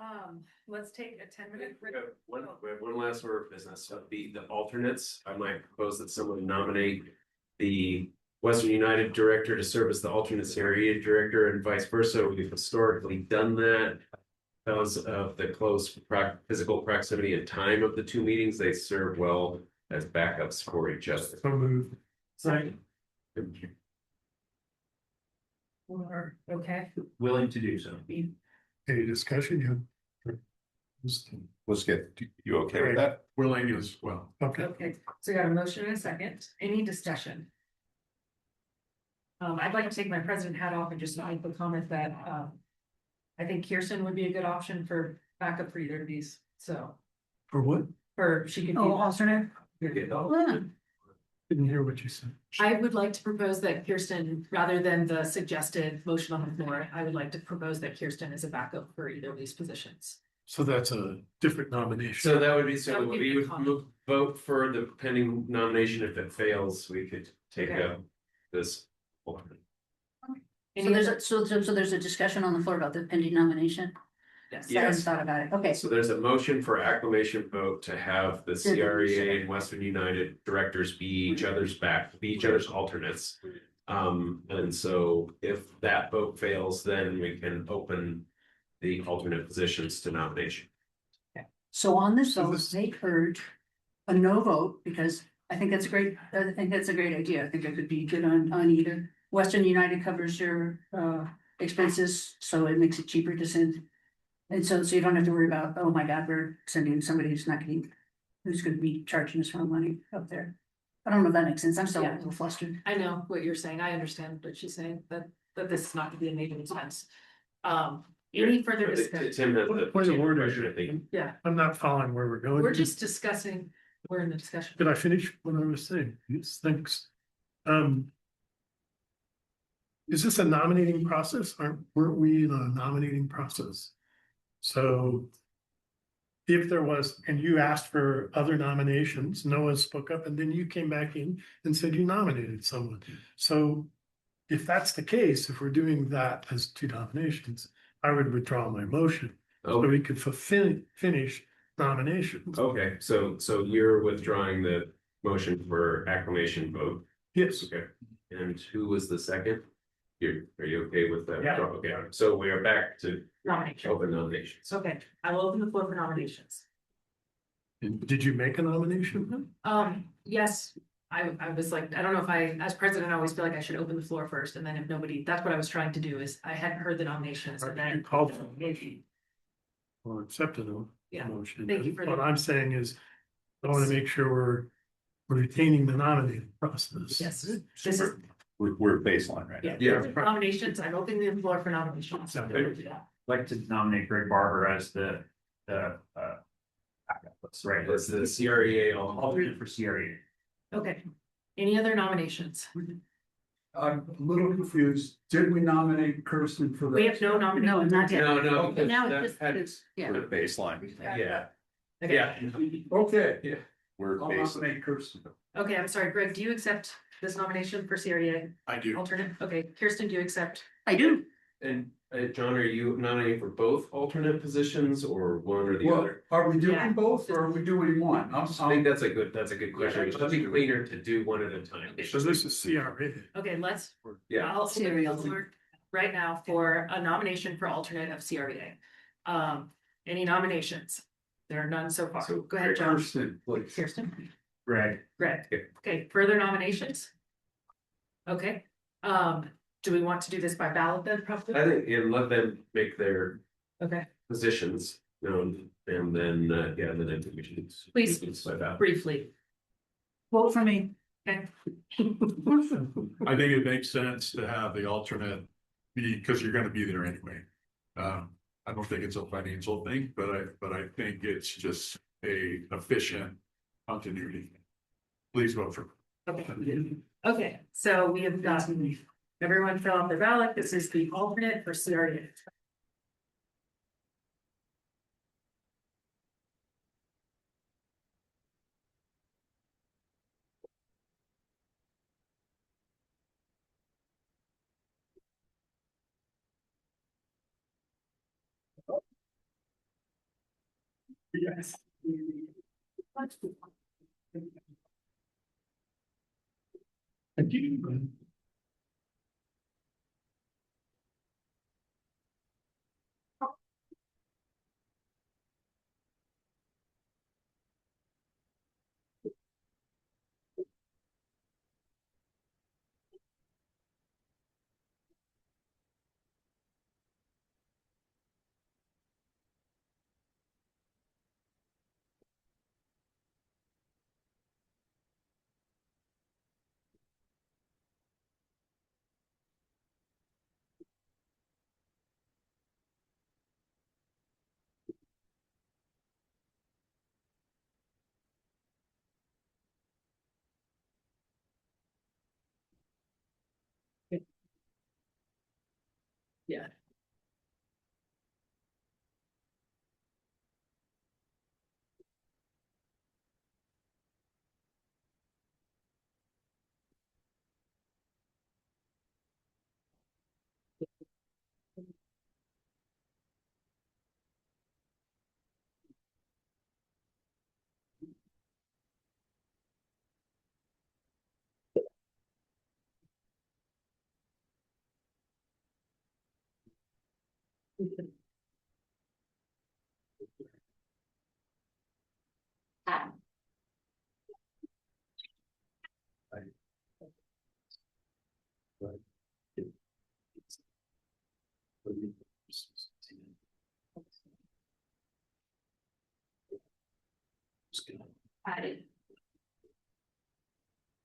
let's take a 10-minute break. We have one last order of business, so the alternates, I might propose that someone nominate the Western United Director to serve as the alternate CREA Director and vice versa. We've historically done that because of the close physical proximity and time of the two meetings. They serve well as backups for each other. So moved. Sorry. Okay. Willing to do so. Any discussion? Let's get, you okay with that? Willing as well. Okay. Okay, so we got a motion and a second. Any discussion? I'd like to take my president hat off and just make the comment that, I think Kirsten would be a good option for backup for either of these, so. For what? She could be. Oh, alternate. Didn't hear what you said. I would like to propose that Kirsten, rather than the suggested motion on the floor, I would like to propose that Kirsten is a backup for either of these positions. So that's a different nomination. So that would be, That would be we would my comment. vote for the pending nomination. If it fails, we could take Okay. out this alternate. So there's a, so there's a discussion on the floor about the pending nomination. Yes. I hadn't thought about it. Okay. So there's a motion for acclamation vote to have the CREA and Western United directors be each other's alternates. And so if that vote fails, then we can open the alternate positions to nomination. So on this vote, they heard a no vote because I think that's a great, idea. I think it could be good on either. Western United covers your expenses, so it makes it cheaper to send. And so you don't have to worry about, oh my God, we're sending somebody who's gonna be charging us more money up there. I don't know if that makes sense. I'm still a little flustered. I know what you're saying. I understand what she's saying, that this is not gonna be a major expense. Any further discussion? Tim has the Point of order. I think. Yeah, I'm not following where we're going. we're just discussing, we're in the discussion. Did I finish what I was saying? Yes, thanks. Is this a nominating process? Weren't we in a nominating process? So if there was, and you asked for other nominations, no one spoke up, and then you came back in and said you nominated someone. So if that's the case, if we're doing that as two nominations, I would withdraw my motion. So we could finish nominations. Okay, so you're withdrawing the motion for acclamation vote? Yes. Okay, and who was the second? Are you okay with that? Yeah. Okay, so we are back to Nomination. open nominations. Okay, I will open the floor for nominations. Did you make a nomination? Yes, I was like, I don't know if as president, I always feel like I should open the floor first, and then if nobody, that's what I was trying to do, is I hadn't heard the nominations, and You then. called for or accepted a Yeah, motion. thank you for What that. I'm saying is, I want to make sure we're retaining the nominating process. Yes, this is, We're baseline, right? yeah, nominations, I'm opening the floor for nominations. Like to nominate Greg Barber as the right, That's the CREA alternate for CREA. Okay, any other nominations? I'm a little confused. Did we nominate Kirsten for that? We have no nominations. No, not yet. No. Now that it's had- just, yeah. We're baseline. Yeah. Okay. Yeah. Okay, yeah. We're I'll baseline. nominate Kirsten. Okay, I'm sorry, Greg, do you accept this nomination for CREA I do. alternate? Okay, Kirsten, do you accept? I do. And John, are you nominating for both alternate positions or one or the Well, other? are we Yeah. doing both or are we doing one? I think that's a good question. It'd be cleaner to do one at a time. So this is CRA. Okay, Yeah. I'll open the floor right now for a nomination for alternate of CREA. Any nominations? There are none so far. So, Go ahead, John. Kirsten, please. Kirsten, Greg. Greg. Okay, further nominations? Okay, do we want to do this by ballot then, probably? I think, and let them make their Okay, positions known and then, and then we should. Please. Slide out. briefly. Vote for me. Okay, I think it makes sense to have the alternate be, because you're gonna be there anyway. I don't think it's a financial thing, but I think it's just a efficient continuity. please vote for. Okay, so we have got everyone fill out their ballot. This is the alternate for CRA. Yes. Thank you. Yeah.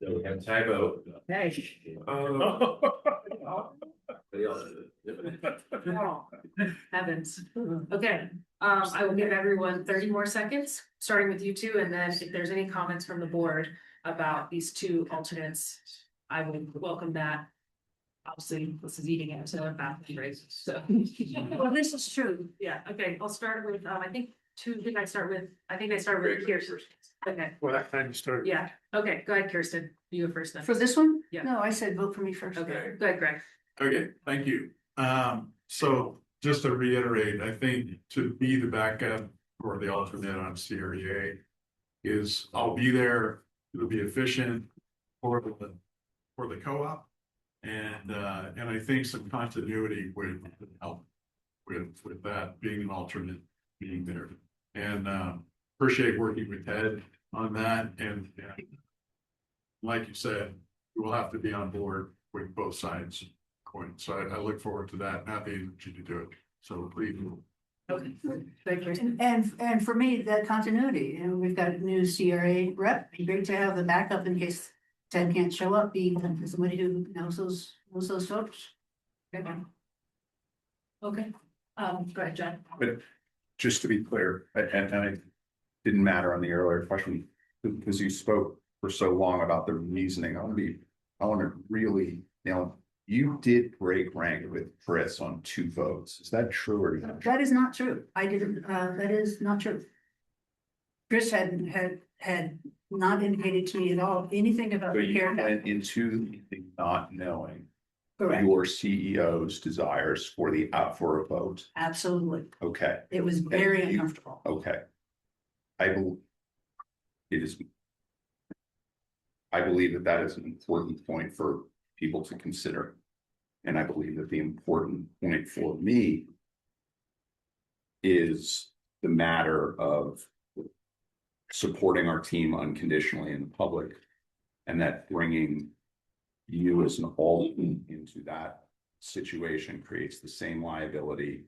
So we have a tie vote. Heavens. Okay, I will give everyone 30 more seconds, starting with you two, and then if there's any comments from the board about these two alternates, I would welcome that. Obviously, this is eating it, so I'm back to race, so. Well, this is true. Yeah, okay, I'll start with, I think I start with Kirsten. Okay, Well, that time you started. yeah, okay, go ahead, Kirsten, you go first then. For this one? Yeah. No, I said vote for me first. Okay, go ahead, Greg. Okay, thank you. So just to reiterate, I think to be the backup or the alternate on CREA is I'll be there. It'll be efficient for the co-op. And I think some continuity would help with that being an alternate being there. And appreciate working with Ted on that. And like you said, we'll have to be on board with both sides. So I look forward to that, not the energy to do it. So please. Okay, thank you. And for me, that continuity, and we've got a new CRA rep, be great to have the backup in case Ted can't show up, be somebody who knows those folks. Okay, go ahead, John. But just to be clear, and it didn't matter on the earlier question, because you spoke for so long about the reasoning, I want to really, you did break rank with Chris on 2 votes. Is that true or not? That is not true. I didn't, that is not true. Chris had not indicated to me at all anything about So the you care. went into not knowing Correct. your CEO's desires for for a vote. Absolutely. Okay. It was very And uncomfortable. Okay. I believe that is an important point for people to consider. And I believe that the important point for me is the matter of supporting our team unconditionally in the public, and that bringing you as an alternate into that situation creates the same liability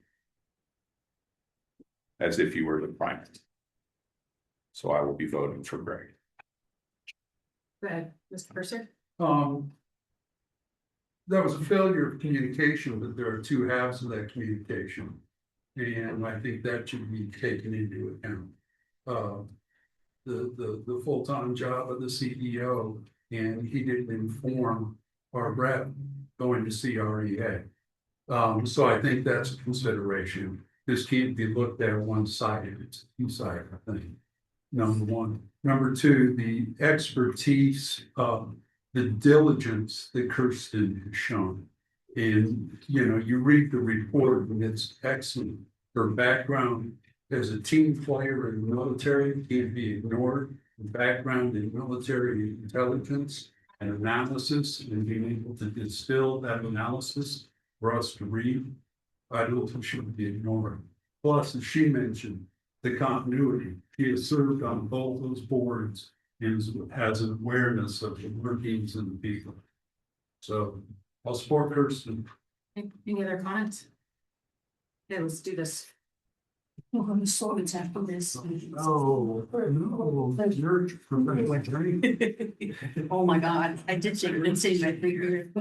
as if you were the primary. So I will be voting for Greg. Go ahead, Mr. Purser. That was a failure of communication, but there are 2 halves of that communication. And I think that should be taken into account. the full-time job of the CEO, and he didn't inform our rep going to CREA. So I think that's a consideration. This can't be looked at one-sided, it's two-sided, I think. Number one. Number two, the expertise, the diligence that Kirsten has shown. And, you know, you read the report and it's excellent. Her background as a team player in the military can't be ignored. The background in military intelligence and analysis and being able to distill that analysis for us to read, I don't think should be ignored. Plus, as she mentioned, the continuity. He has served on both those boards and has an awareness of the workings and the people. So I'll support Kirsten. Any other comments? Okay, let's do this. We're going to sort it after this. Oh, no, you're from Oh my God, I did say, didn't say my figure.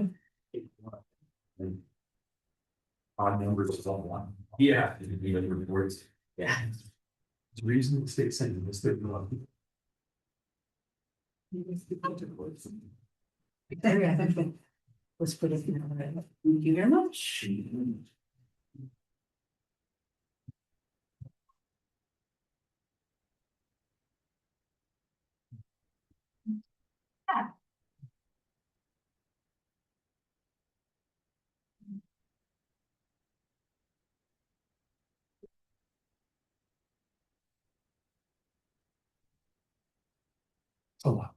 Odd numbers is all one. Yeah. Reports. Yeah. It's reason the state sending this thing up. Let's put it in. Thank you very much. It's a lot.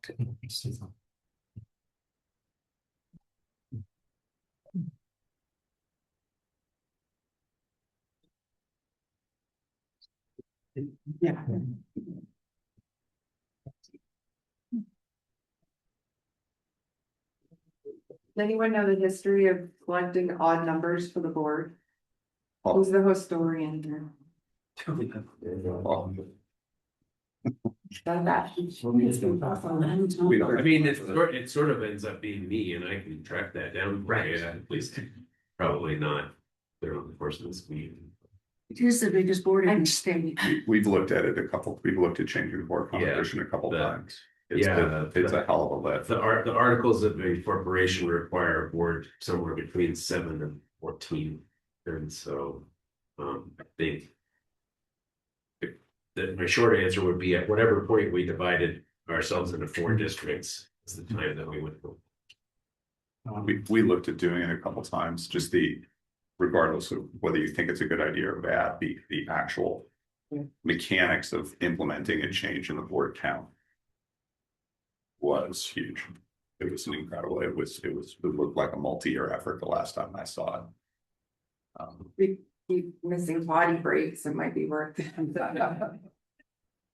Yeah. Does anyone know the history of collecting odd numbers for the board? Who's the historian here? Done that. I mean, it sort of ends up being me, and I can track that down. Right. At least, probably not there on the course of this meeting. It is the biggest board in the state. We've looked at it we've looked at changing the board composition a couple times. It's a hell of a lift. The articles of a corporation require a board somewhere between 7 and 14. And so, I think my short answer would be at whatever point we divided ourselves into 4 districts, is the time that we would go. We looked at doing it a couple times, just regardless of whether you think it's a good idea or bad, the actual mechanics of implementing a change in the board count was huge. It was an incredible, it looked like a multi-year effort the last time I saw it. We keep missing potty breaks, it might be worth it.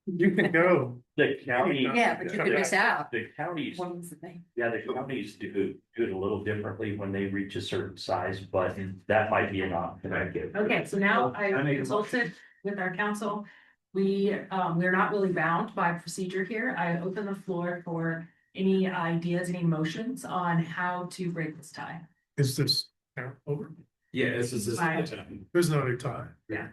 You can go. The county. Yeah, but you could miss out. The counties, One's the thing. yeah, the counties do it a little differently when they reach a certain size, but that might be an option I give. Okay, so now I consulted with our council. We're not really bound by procedure here. I open the floor for any ideas, any motions on how to break this tie. Is this count over? Yeah, this is There's no tie. Yeah.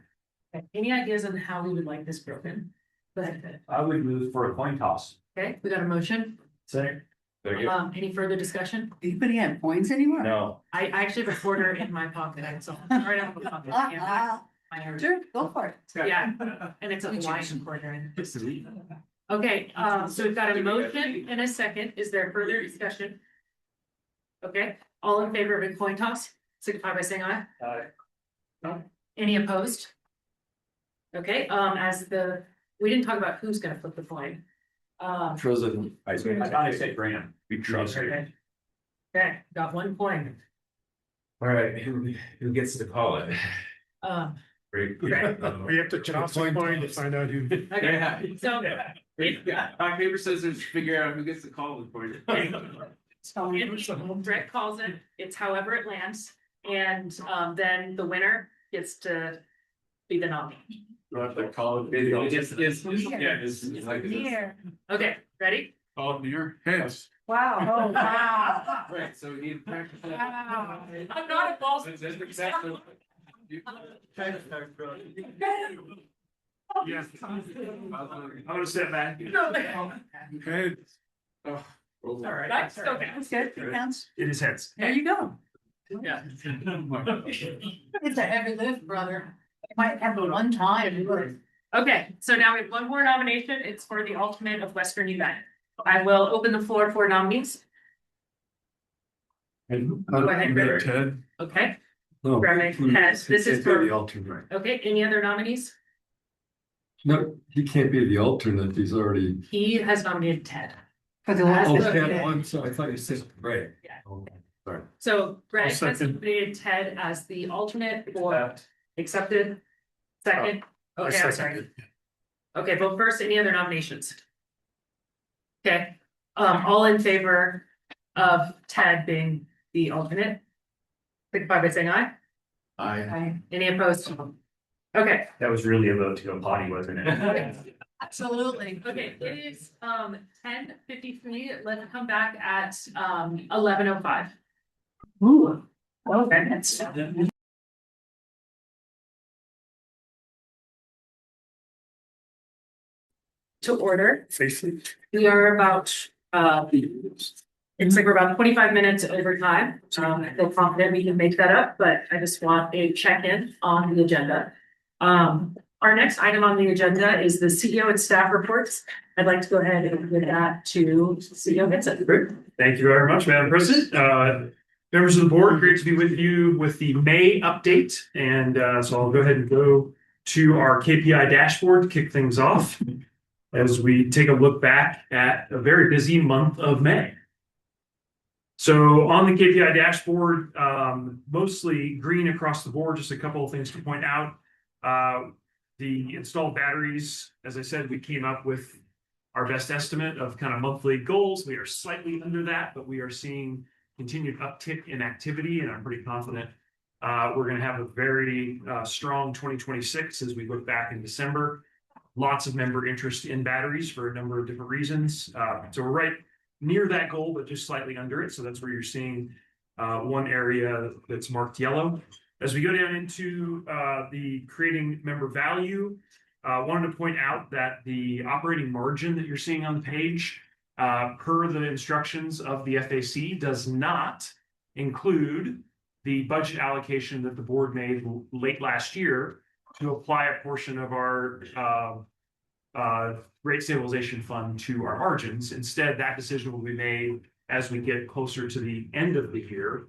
Okay, any ideas on how we would like this broken? Go ahead. I would move for a coin toss. Okay, we got a motion. Second. Any further discussion? Anybody have points anymore? No. I actually have a quarter in my pocket, so right out of the pocket. Yeah, Sure, go for it. yeah, and it's a Hawaiian quarter. Okay, so we've got a motion and a second. Is there further discussion? Okay, all in favor of a coin toss, signify by saying aye. Aye. Any opposed? Okay, we didn't talk about who's gonna flip the coin. President. I gotta say Graham. We trust you. Okay, got 1 coin. All right, who gets to call it? Great. Okay. We have to toss a coin to find out who. Okay, so My paper scissors figure out who gets to call the coin. Brett calls it, it's however it lands, and then the winner gets to be the nominee. Do I have to call it? It's like. Okay, ready? Oh, near heads. Wow, oh, wow. Right, so we need to practice that. Wow. I'm not a boss. That's exactly. Yes. I'm gonna step back. Okay. Oh, All right. That's okay. That's good. Hands. It is heads. There you go. Yeah. It's a heavy lift, brother. Might have the one time. Okay, so now we have one more nomination. It's for the alternate of Western United. I will open the floor for nominees. Go ahead, Greg. Ted. Okay. No. Greg, Ted. This is He can't be for, the alternate. okay, any other nominees? No, he can't be the alternate. He's already. He has nominated Ted. For the last- Oh, Okay. Ted, oh, I'm sorry. I thought you said Ray. Yeah. Oh, sorry. So Greg has second. nominated Ted as the alternate for accepted. Second. I Okay, I'm second sorry. it. Okay, but first, any other nominations? Okay, all in favor of Ted being the alternate? Signify by saying aye. Aye. Any opposed? Okay. That was really a vote to go potty, wasn't it? Absolutely. Okay, it is 10:53. Let's come back at 11:05. Ooh, okay, that's. To order. Facing. We are about it's like we're about 25 minutes over time. I feel confident we can make that up, but I just want a check-in on the agenda. Our next item on the agenda is the CEO and staff reports. I'd like to go ahead and give that to CEO Vincent. Thank you very much, Madam President. Members of the board, great to be with you with the May update. And so I'll go ahead and go to our KPI dashboard to kick things off as we take a look back at a very busy month of May. So on the KPI dashboard, mostly green across the board, just a couple of things to point out. The installed batteries, as I said, we came up with our best estimate of kind of monthly goals. We are slightly under that, but we are seeing continued uptick in activity, and I'm pretty confident we're going to have a very strong 2026 as we look back in December. Lots of member interest in batteries for a number of different reasons. So we're right near that goal, but just slightly under it. So that's where you're seeing one area that's marked yellow. As we go down into the creating member value, wanted to point out that the operating margin that you're seeing on the page, per the instructions of the FAC, does not include the budget allocation that the board made late last year to apply a portion of our rate stabilization fund to our margins. Instead, that decision will be made as we get closer to the end of the year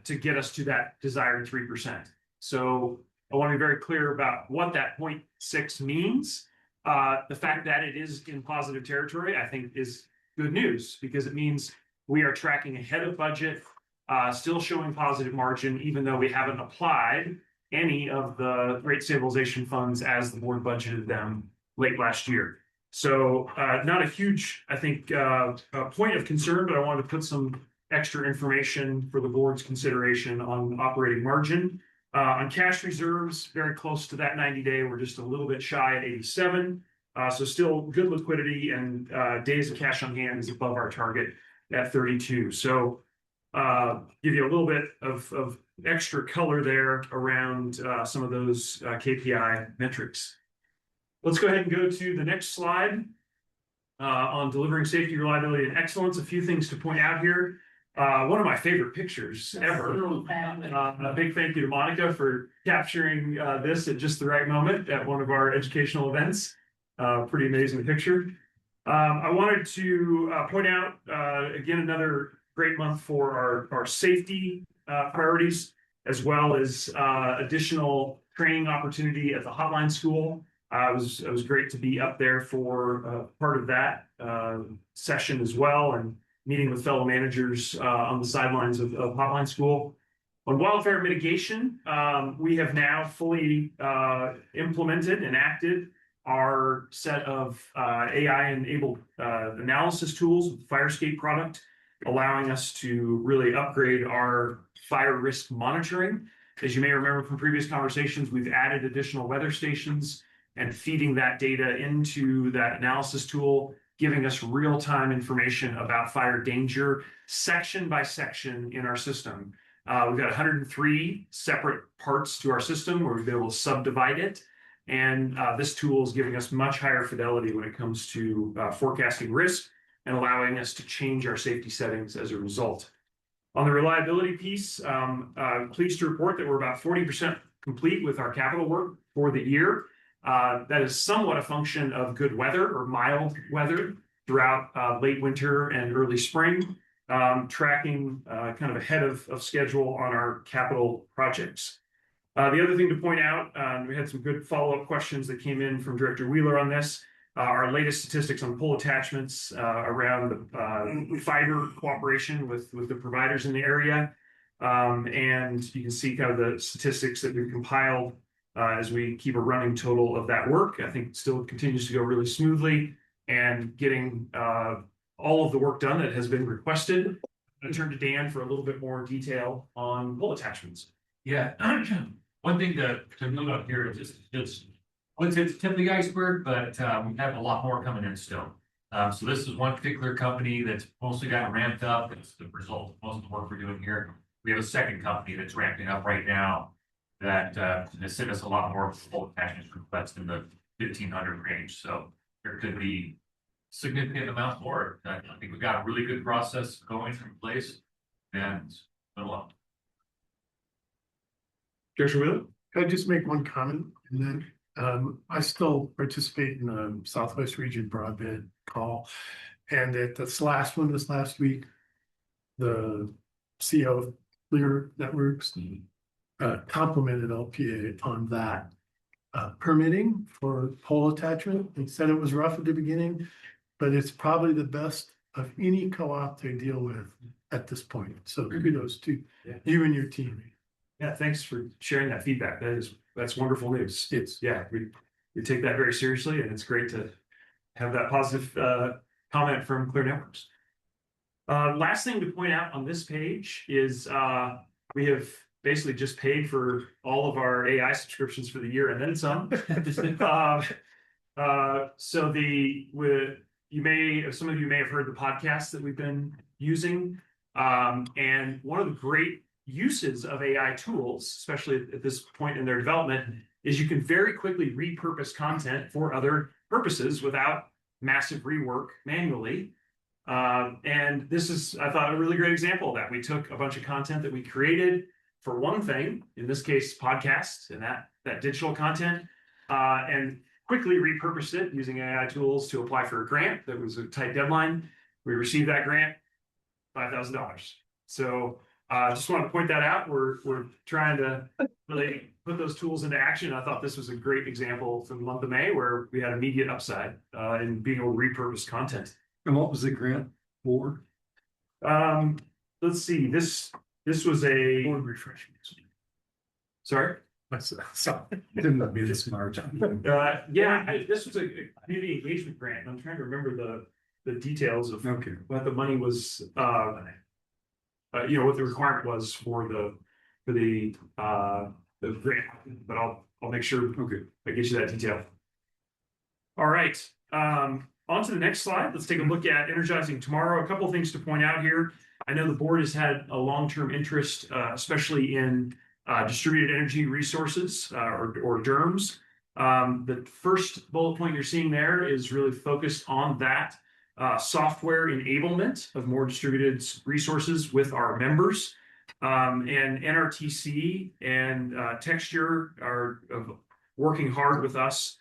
to get us to that desired 3%. So I want to be very clear about what that 0.6 means. The fact that it is in positive territory, I think, is good news because it means we are tracking ahead of budget, still showing positive margin, even though we haven't applied any of the rate stabilization funds as the board budgeted them late last year. So not a huge, I think, point of concern, but I wanted to put some extra information for the board's consideration on operating margin. On cash reserves, very close to that 90-day. We're just a little bit shy at 87. So still good liquidity, and days of cash on hand is above our target at 32. So give you a little bit of extra color there around some of those KPI metrics. Let's go ahead and go to the next slide on delivering safety, reliability, and excellence. A few things to point out here. One of my favorite pictures ever. A big thank you to Monica for capturing this at just the right moment at one of our educational events. Pretty amazing picture. I wanted to point out, again, another great month for our safety priorities, as well as additional training opportunity at the hotline school. It was great to be up there for part of that session as well, and meeting with fellow managers on the sidelines of hotline school. On wildfire mitigation, we have now fully implemented and enacted our set of AI-enabled analysis tools with the Firescape product, allowing us to really upgrade our fire risk monitoring. As you may remember from previous conversations, we've added additional weather stations and feeding that data into that analysis tool, giving us real-time information about fire danger section by section in our system. We've got 103 separate parts to our system where we'll be able to subdivide it And this tool is giving us much higher fidelity when it comes to forecasting risk and allowing us to change our safety settings as a result. On the reliability piece, pleased to report that we're about 40% complete with our capital work for the year. That is somewhat a function of good weather or mild weather throughout late winter and early spring, tracking kind of ahead of schedule on our capital projects. The other thing to point out, we had some good follow-up questions that came in from Director Wheeler on this. Our latest statistics on pole attachments around the fiber cooperation with the providers in the area. And you can see kind of the statistics that we've compiled as we keep a running total of that work. I think it still continues to go really smoothly and getting all of the work done that has been requested. I'm going to turn to Dan for a little bit more detail on pole attachments. Yeah, one thing to note up here is just it's the tip of the iceberg, but we have a lot more coming in still. So this is one particular company that's mostly gotten ramped up. It's the result of most of the work we're doing here. We have a second company that's ramping up right now that has sent us a lot more pole attachment requests in the 1,500 range. So there could be significant amount more. I think we've got a really good process going in place, and it's been a lot. Director Wheeler? Can I just make one comment? And then I still participate in the Southwest Region broadband call. And at this last one, this last week, the CEO of Clear Networks complimented LPEA on that permitting for pole attachment. They said it was rough at the beginning, but it's probably the best of any co-op they deal with at this point. So kudos to you and your team. Yeah, thanks for sharing that feedback. That's wonderful news. We take that very seriously, and it's great to have that positive comment from Clear Networks. Last thing to point out on this page is we have basically just paid for all of our AI subscriptions for the year and then some. Some of you may have heard the podcast that we've been using, and one of the great uses of AI tools, especially at this point in their development, is you can very quickly repurpose content for other purposes without massive rework manually. And this is, I thought, a really great example of that. We took a bunch of content that we created for one thing, in this case, podcasts and that digital content, and quickly repurposed it using AI tools to apply for a grant that was a tight deadline. We received that grant, $5,000. So just want to point that out. We're trying to really put those tools into action. I thought this was a great example from the month of May where we had immediate upside in being able to repurpose content. And what was the grant for? Let's see. This was a board refreshing. Sorry. Sorry, didn't be this smart. This was a community engagement grant. I'm trying to remember the details of what the money was. What the requirement was for the grant, but I'll make sure I get you that detail. All right, on to the next slide. Let's take a look at energizing tomorrow. A couple of things to point out here. I know the board has had a long-term interest, especially in distributed energy resources or DERMS. The first bullet point you're seeing there is really focused on that software enablement of more distributed resources with our members. And NRTC and Texture are working hard with us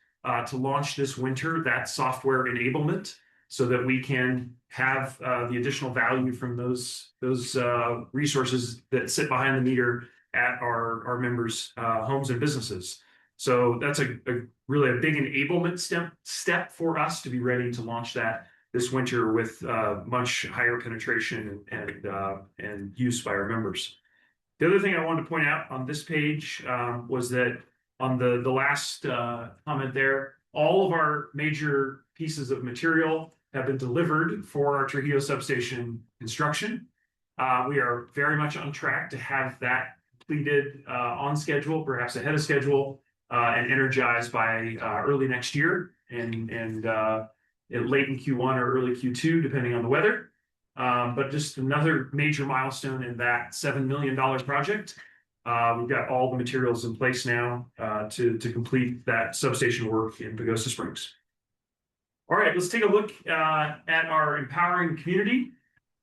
to launch this winter that software enablement so that we can have the additional value from those resources that sit behind the meter at our members' homes and businesses. So that's a really a big enablement step for us to be ready to launch that this winter with much higher penetration and use by our members. The other thing I wanted to point out on this page was that on the last comment there, all of our major pieces of material have been delivered for our Trujillo substation construction. We are very much on track to have that completed on schedule, perhaps ahead of schedule, and energized by early next year and late in Q1 or early Q2, depending on the weather. But just another major milestone in that $7 million project. We've got all the materials in place now to complete that substation work in Pagosa Springs. All right, let's take a look at our empowering community.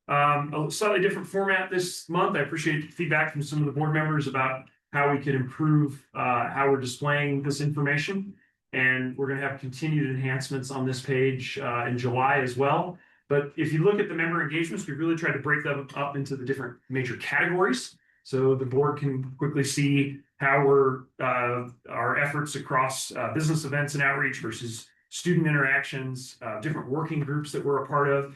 A slightly different format this month. I appreciate feedback from some of the board members about how we could improve how we're displaying this information. And we're going to have continued enhancements on this page in July as well. But if you look at the member engagements, we really tried to break them up into the different major categories. So the board can quickly see how our efforts across business events and outreach versus student interactions, different working groups that we're a part of,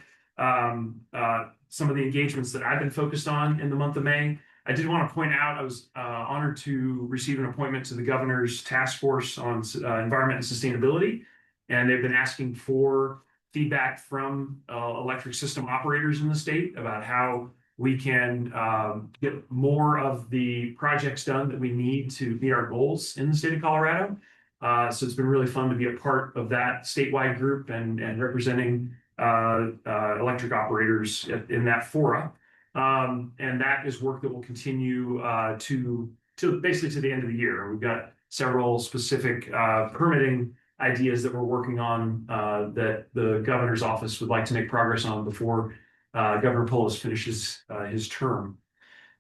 some of the engagements that I've been focused on in the month of May. I did want to point out, I was honored to receive an appointment to the governor's task force on environment and sustainability. And they've been asking for feedback from electric system operators in the state about how we can get more of the projects done that we need to meet our goals in the state of Colorado. So it's been really fun to be a part of that statewide group and representing electric operators in that fora. And that is work that will continue to basically to the end of the year. We've got several specific permitting ideas that we're working on that the governor's office would like to make progress on before Governor Polis finishes his term.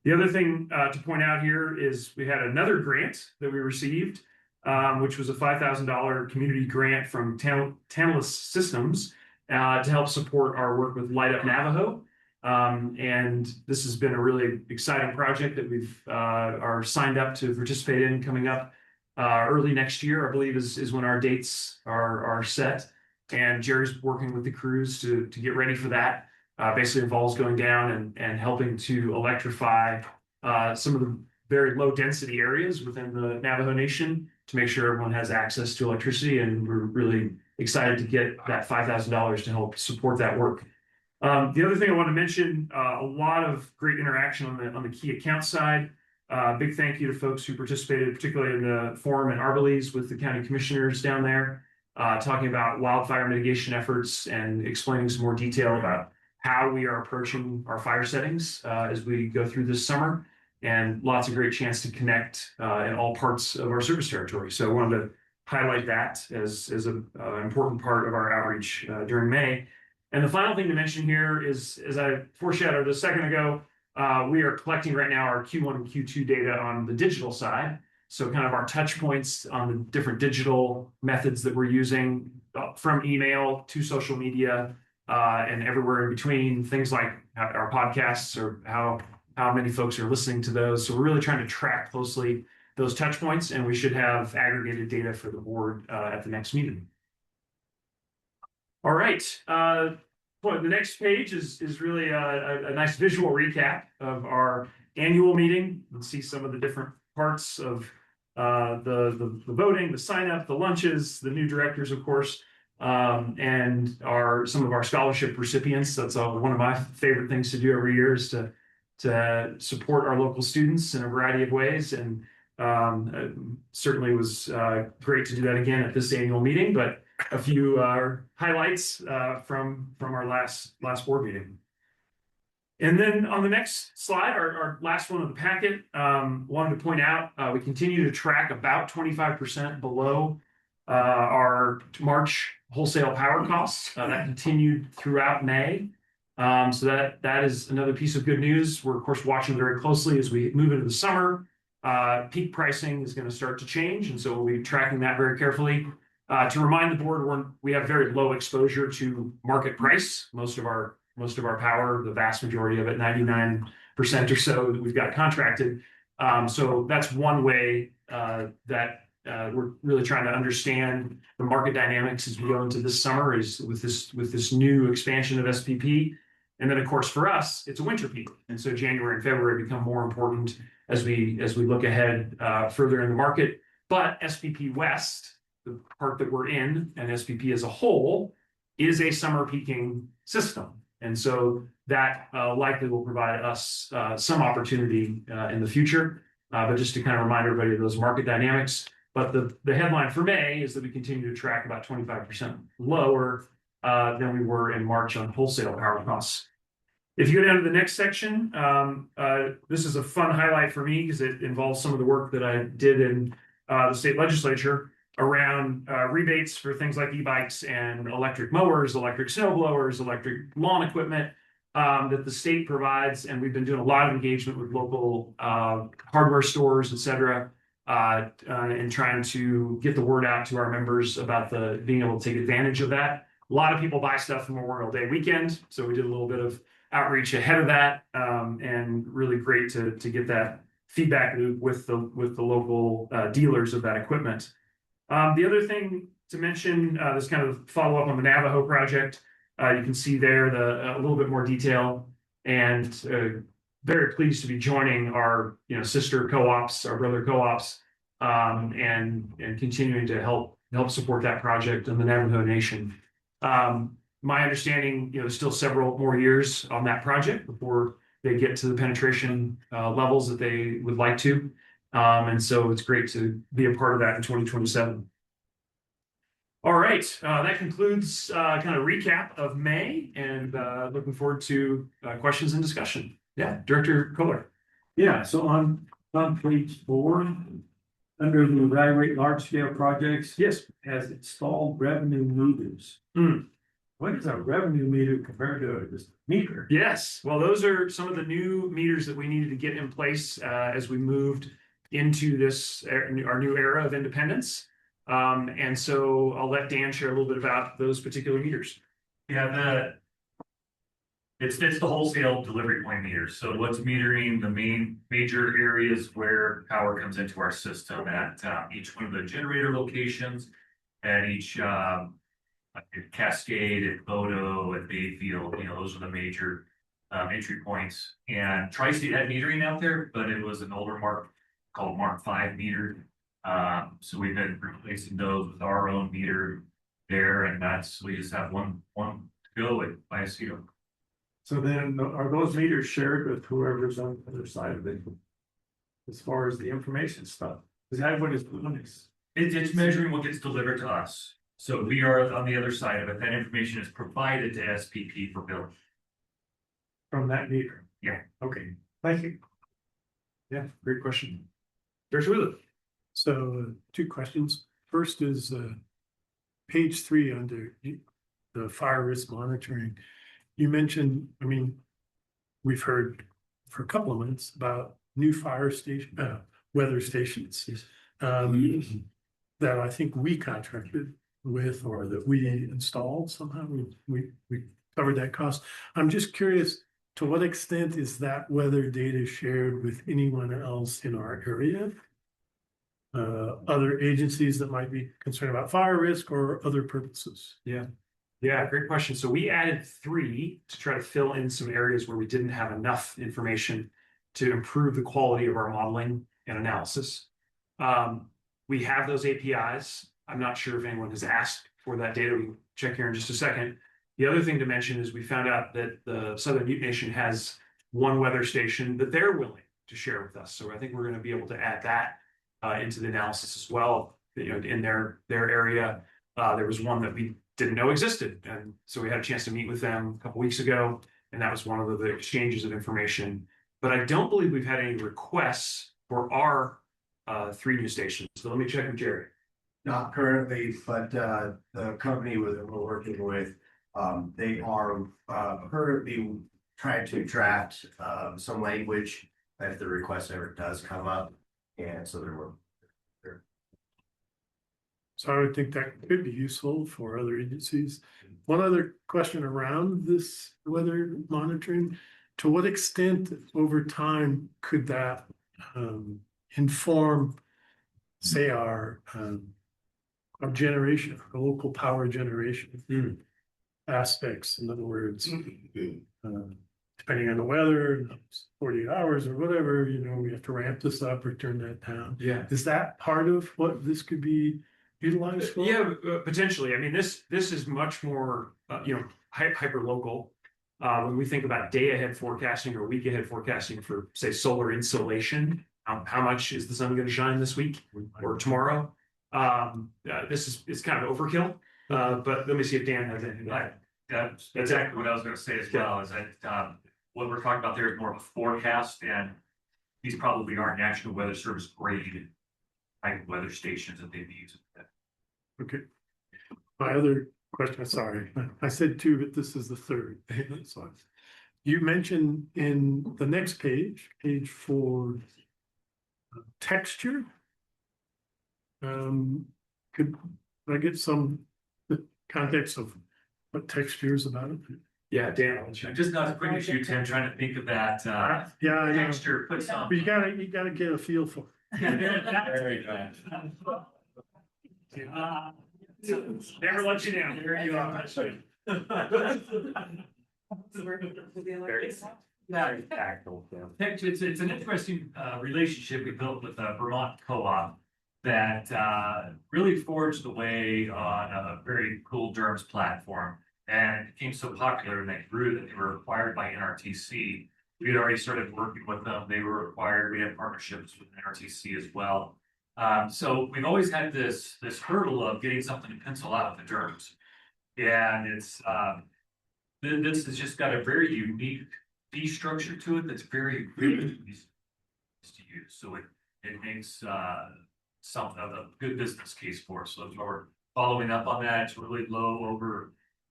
The other thing to point out here is we had another grant that we received, which was a $5,000 community grant from Tantalus Systems to help support our work with Light Up Navajo. And this has been a really exciting project that we've are signed up to participate in coming up early next year, I believe is when our dates are set. And Jerry's working with the crews to get ready for that. Basically involves going down and helping to electrify some of the very low density areas within the Navajo Nation to make sure everyone has access to electricity. And we're really excited to get that $5,000 to help support that work. The other thing I want to mention, a lot of great interaction on the key account side. Big thank you to folks who participated, particularly in the forum in Arborlees with the county commissioners down there, talking about wildfire mitigation efforts and explaining some more detail about how we are approaching our fire settings as we go through this summer. And lots of great chance to connect in all parts of our service territory. So I wanted to highlight that as an important part of our outreach during May. And the final thing to mention here is, as I foreshadowed a second ago, we are collecting right now our Q1 and Q2 data on the digital side. So kind of our touch points on the different digital methods that we're using from email to social media and everywhere in between, things like our podcasts or how many folks are listening to those. So we're really trying to track closely those touch points, and we should have aggregated data for the board at the next meeting. All right. The next page is really a nice visual recap of our annual meeting. You'll see some of the different parts of the voting, the sign up, the lunches, the new directors, of course, and some of our scholarship recipients. That's one of my favorite things to do every year is to support our local students in a variety of ways. And certainly was great to do that again at this annual meeting, but a few highlights from our last board meeting. And then on the next slide, our last one of the packet, wanted to point out, we continue to track about 25% below our March wholesale power costs. That continued throughout May. So that is another piece of good news. We're of course watching very closely as we move into the summer. Peak pricing is going to start to change, and so we'll be tracking that very carefully. To remind the board, we have very low exposure to market price. Most of our power, the vast majority of it, 99% or so, we've got contracted. So that's one way that we're really trying to understand the market dynamics as we go into this summer is with this new expansion of SPP. And then of course for us, it's a winter peak. And so January and February become more important as we look ahead further in the market. But SPP West, the part that we're in, and SPP as a whole, is a summer peaking system. And so that likely will provide us some opportunity in the future. But just to kind of remind everybody of those market dynamics. But the headline for May is that we continue to track about 25% lower than we were in March on wholesale power costs. If you go down to the next section, this is a fun highlight for me because it involves some of the work that I did in the state legislature around rebates for things like e-bikes and electric mowers, electric snow blowers, electric lawn equipment that the state provides. And we've been doing a lot of engagement with local hardware stores, et cetera, and trying to get the word out to our members about being able to take advantage of that. A lot of people buy stuff for Memorial Day weekend, so we did a little bit of outreach ahead of that, and really great to get that feedback loop with the local dealers of that equipment. The other thing to mention, this kind of follow up on the Navajo project. You can see there a little bit more detail, and very pleased to be joining our sister co-ops, our brother co-ops, and continuing to help support that project in the Navajo Nation. My understanding, there's still several more years on that project before they get to the penetration levels that they would like to. And so it's great to be a part of that in 2027. All right, that concludes kind of recap of May, and looking forward to questions and discussion. Yeah, Director Kohler. Yeah, so on page 4, under the evaluate large scale projects. Yes. Has installed revenue meters. What is a revenue meter compared to a meter? Yes, well, those are some of the new meters that we needed to get in place as we moved into our new era of independence. And so I'll let Dan share a little bit about those particular meters. Yeah, it's the wholesale delivery point meters. So what's metering the major areas where power comes into our system at each one of the generator locations, at each at Cascade, at Bodo, at Bayfield. Those are the major entry points. And Tri-State had metering out there, but it was an older Mark called Mark 5 meter. So we've been replacing those with our own meter there, and we just have one to go at Biocito. So then are those meters shared with whoever's on the other side of it? As far as the information stuff, is that what it's measuring what gets delivered to us. So we are on the other side of it. That information is provided to SPP for billing. From that meter? Yeah. Okay, thank you. Yeah, great question. There's Wheeler. So 2 questions. First is page 3 under the fire risk monitoring. You mentioned, we've heard for a couple of months about new weather stations that I think we contracted with, or that we installed somehow. We covered that cost. I'm just curious, to what extent is that weather data shared with anyone else in our area? Other agencies that might be concerned about fire risk or other purposes? Yeah, great question. So we added 3 to try to fill in some areas where we didn't have enough information to improve the quality of our modeling and analysis. We have those APIs. I'm not sure if anyone has asked for that data. We can check here in just a second. The other thing to mention is we found out that the Southern Ute Nation has one weather station that they're willing to share with us. So I think we're going to be able to add that into the analysis as well. In their area, there was one that we didn't know existed, and so we had a chance to meet with them a couple weeks ago, and that was one of the exchanges of information. But I don't believe we've had any requests for our 3 new stations. So let me check with Jerry. Not currently, but the company that we're working with, they are currently trying to draft some language if the request ever does come up, and so they're working. So I would think that could be useful for other agencies. One other question around this weather monitoring: to what extent over time could that inform, say, our generation, our local power generation aspects? In other words, depending on the weather, 48 hours or whatever, we have to ramp this up or turn that down. Yeah. Is that part of what this could be utilized for? Yeah, potentially. This is much more, hyper local. When we think about day ahead forecasting or week ahead forecasting for, say, solar insolation, how much is the sun going to shine this week or tomorrow? It's kind of overkill. But let me see if Dan has anything to add. That's exactly what I was going to say as well. Is that what we're talking about there is more of a forecast, and these probably aren't National Weather Service graded type of weather stations that they'd be using. Okay. My other question, sorry, I said two, but this is the third. That's fine. You mentioned in the next page, page 4, texture. Could I get some context of what texture is about it? Yeah, Dan. Just not to bring you to Tim, trying to think of that Yeah, I know. texture, put some. But you gotta get a feel for it. Very good. Never let you down. There you are. Very tactile. It's an interesting relationship we built with Vermont Co-op that really forged the way on a very cool DERMS platform, and it became so popular and they grew that they were acquired by NRTC. We had already started working with them. They were acquired. We had partnerships with NRTC as well. So we've always had this hurdle of getting something to pencil out with the DERMS, and it's this has just got a very unique fee structure to it that's very easy to use. So it makes something of a good business case for us. So we're following up on that. It's really low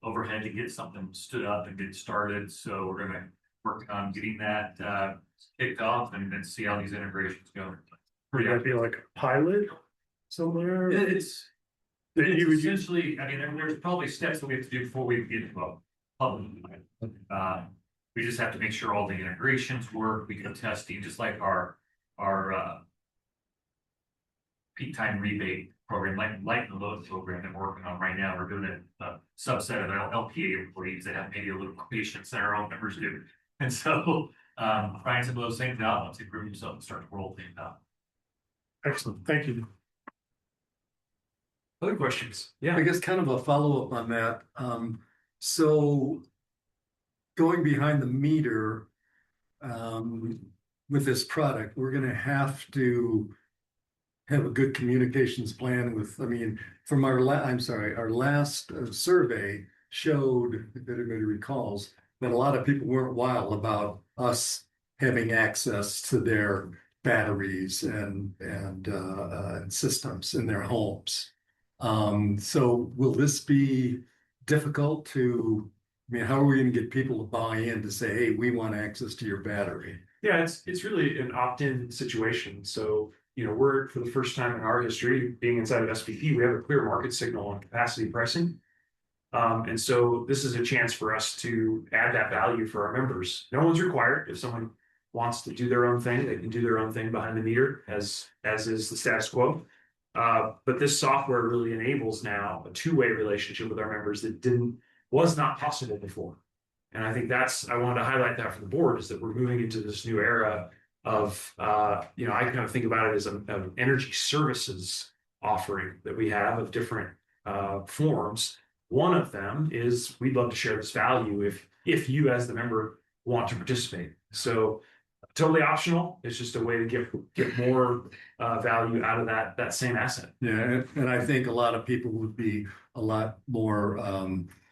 overhead to get something stood up and get started. So we're going to work on getting that kicked off and then see how these integrations go. Would that be like a pilot somewhere? It's essentially, I mean, there's probably steps that we have to do before we get to a public. We just have to make sure all the integrations work. We can testing, just like our peak time rebate program, like the load program that we're working on right now. We're doing a subset of LPEA employees that have maybe a little patience than our own members do. And so trying some of those things out once they prove themselves and start to roll things out. Excellent. Thank you. Other questions? Yeah. I guess kind of a follow-up on that. So going behind the meter with this product, we're going to have to have a good communications plan with, I mean, from our last survey showed, if anybody recalls, that a lot of people weren't wild about us having access to their batteries and systems in their homes. So will this be difficult to, I mean, how are we going to get people to buy in to say, hey, we want access to your battery? Yeah, it's really an opt-in situation. So, you know, we're, for the first time in our history, being inside of SPP, we have a clear market signal on capacity pricing. And so this is a chance for us to add that value for our members. No one's required. If someone wants to do their own thing, they can do their own thing behind the meter, as is the status quo. But this software really enables now a two-way relationship with our members that was not possible before. And I think I wanted to highlight that for the board, is that we're moving into this new era of, you know, I kind of think about it as an energy services offering that we have of different forms. One of them is we'd love to share this value if you as the member want to participate. So totally optional. It's just a way to get more value out of that same asset. Yeah, and I think a lot of people would be a lot more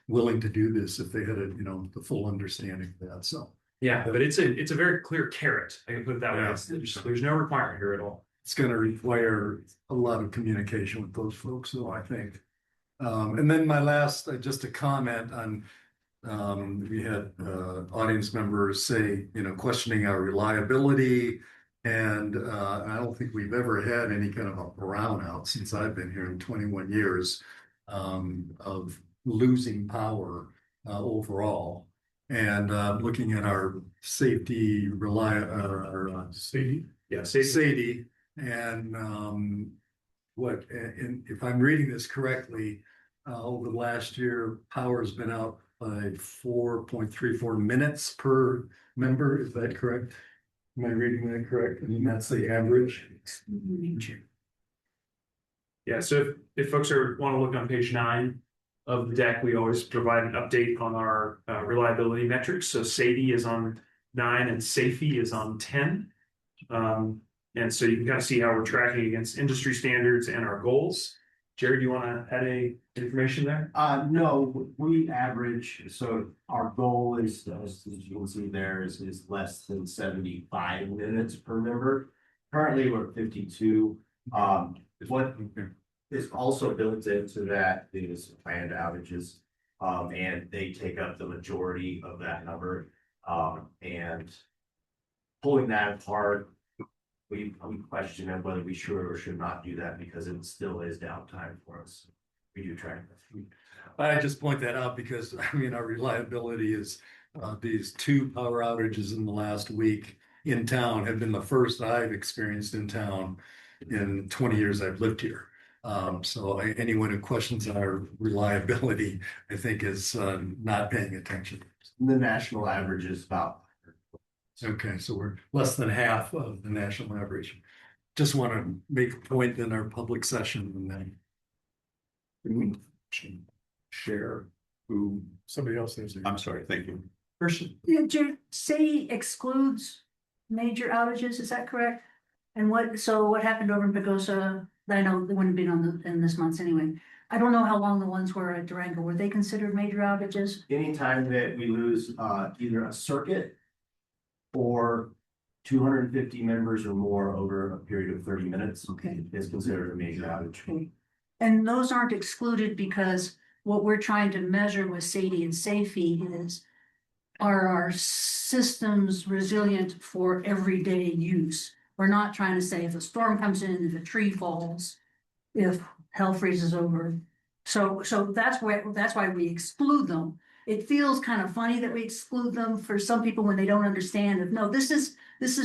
willing to do this if they had the full understanding of that. So yeah, but it's a very clear carrot. I can put it that way. There's no requirement here at all. It's going to require a lot of communication with those folks, though, I think. And then my last, just a comment on, we had audience members say, questioning our reliability. And I don't think we've ever had any kind of a brownout since I've been here in 21 years of losing power overall. And looking at our safety, SAIDI. Yeah, SAIDI. And if I'm reading this correctly, over the last year, power has been out by 4.34 minutes per member. Is that correct? Am I reading that correct? I mean, that's the average. Yeah, so if folks want to look on page 9 of the deck, we always provide an update on our reliability metrics. So SAIDI is on 9 and SAFE is on 10. And so you can kind of see how we're tracking against industry standards and our goals. Jerry, do you want to add any information there? No, we average, so our goal is, as you can see there, is less than 75 minutes per member. Currently, we're at 52. What is also built into that is planned outages. And they take up the majority of that number. And pulling that apart, we question whether we should or should not do that because it still is downtime for us. We do track that. I just point that out because, I mean, our reliability is, these 2 power outages in the last week in town have been the first I've experienced in town in 20 years I've lived here. So anyone who questions our reliability, I think is not paying attention. The national average is about. Okay, so we're less than half of the national average. Just want to make a point in our public session and then Can we share who? Somebody else knows. I'm sorry, thank you. Yeah, say excludes major outages, is that correct? And what happened over in Pagosa? I know they wouldn't be in this month's anyway. I don't know how long the ones were at Durango. Were they considered major outages? Anytime that we lose either a circuit or 250 members or more over a period of 30 minutes, is considered a major outage. Okay. And those aren't excluded because what we're trying to measure with SAIDI and SAFE is, are our systems resilient for everyday use? We're not trying to say if a storm comes in, if a tree falls, if hell freezes over. So that's why we exclude them. It feels kind of funny that we exclude them for some people when they don't understand that, no, this is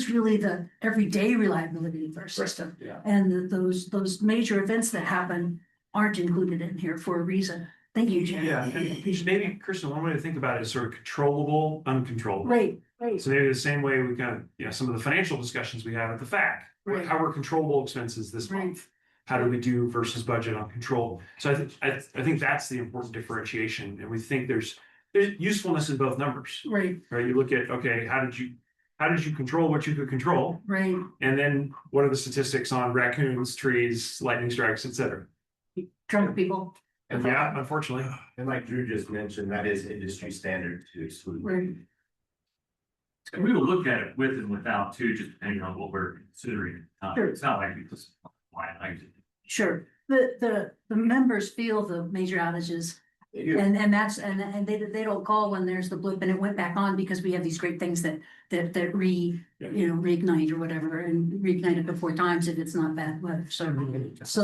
really the everyday reliability of our system. Yeah. And those major events that happen aren't included in here for a reason. Thank you, Jen. Yeah, and maybe, Kristen, one way to think about it is sort of controllable, uncontrollable. Right. So maybe the same way we kind of, some of the financial discussions we have at the FAC, Right. how are controllable expenses this month? How do we do versus budget on control? So I think that's the important differentiation, and we think there's usefulness in both numbers. Right. Right. You look at, okay, how did you control what you could control? Right. And then what are the statistics on raccoons, trees, lightning strikes, etc. Drunk people. And yeah, unfortunately. And like Drew just mentioned, that is industry standard to exclude. Right. And we will look at it with and without too, just depending on what we're considering. Sure. It's not like we just, why I did. Sure. The members feel the major outages. And they don't call when there's the blip and it went back on because we have these great things that reignite or whatever and reignite it before times if it's not bad weather. So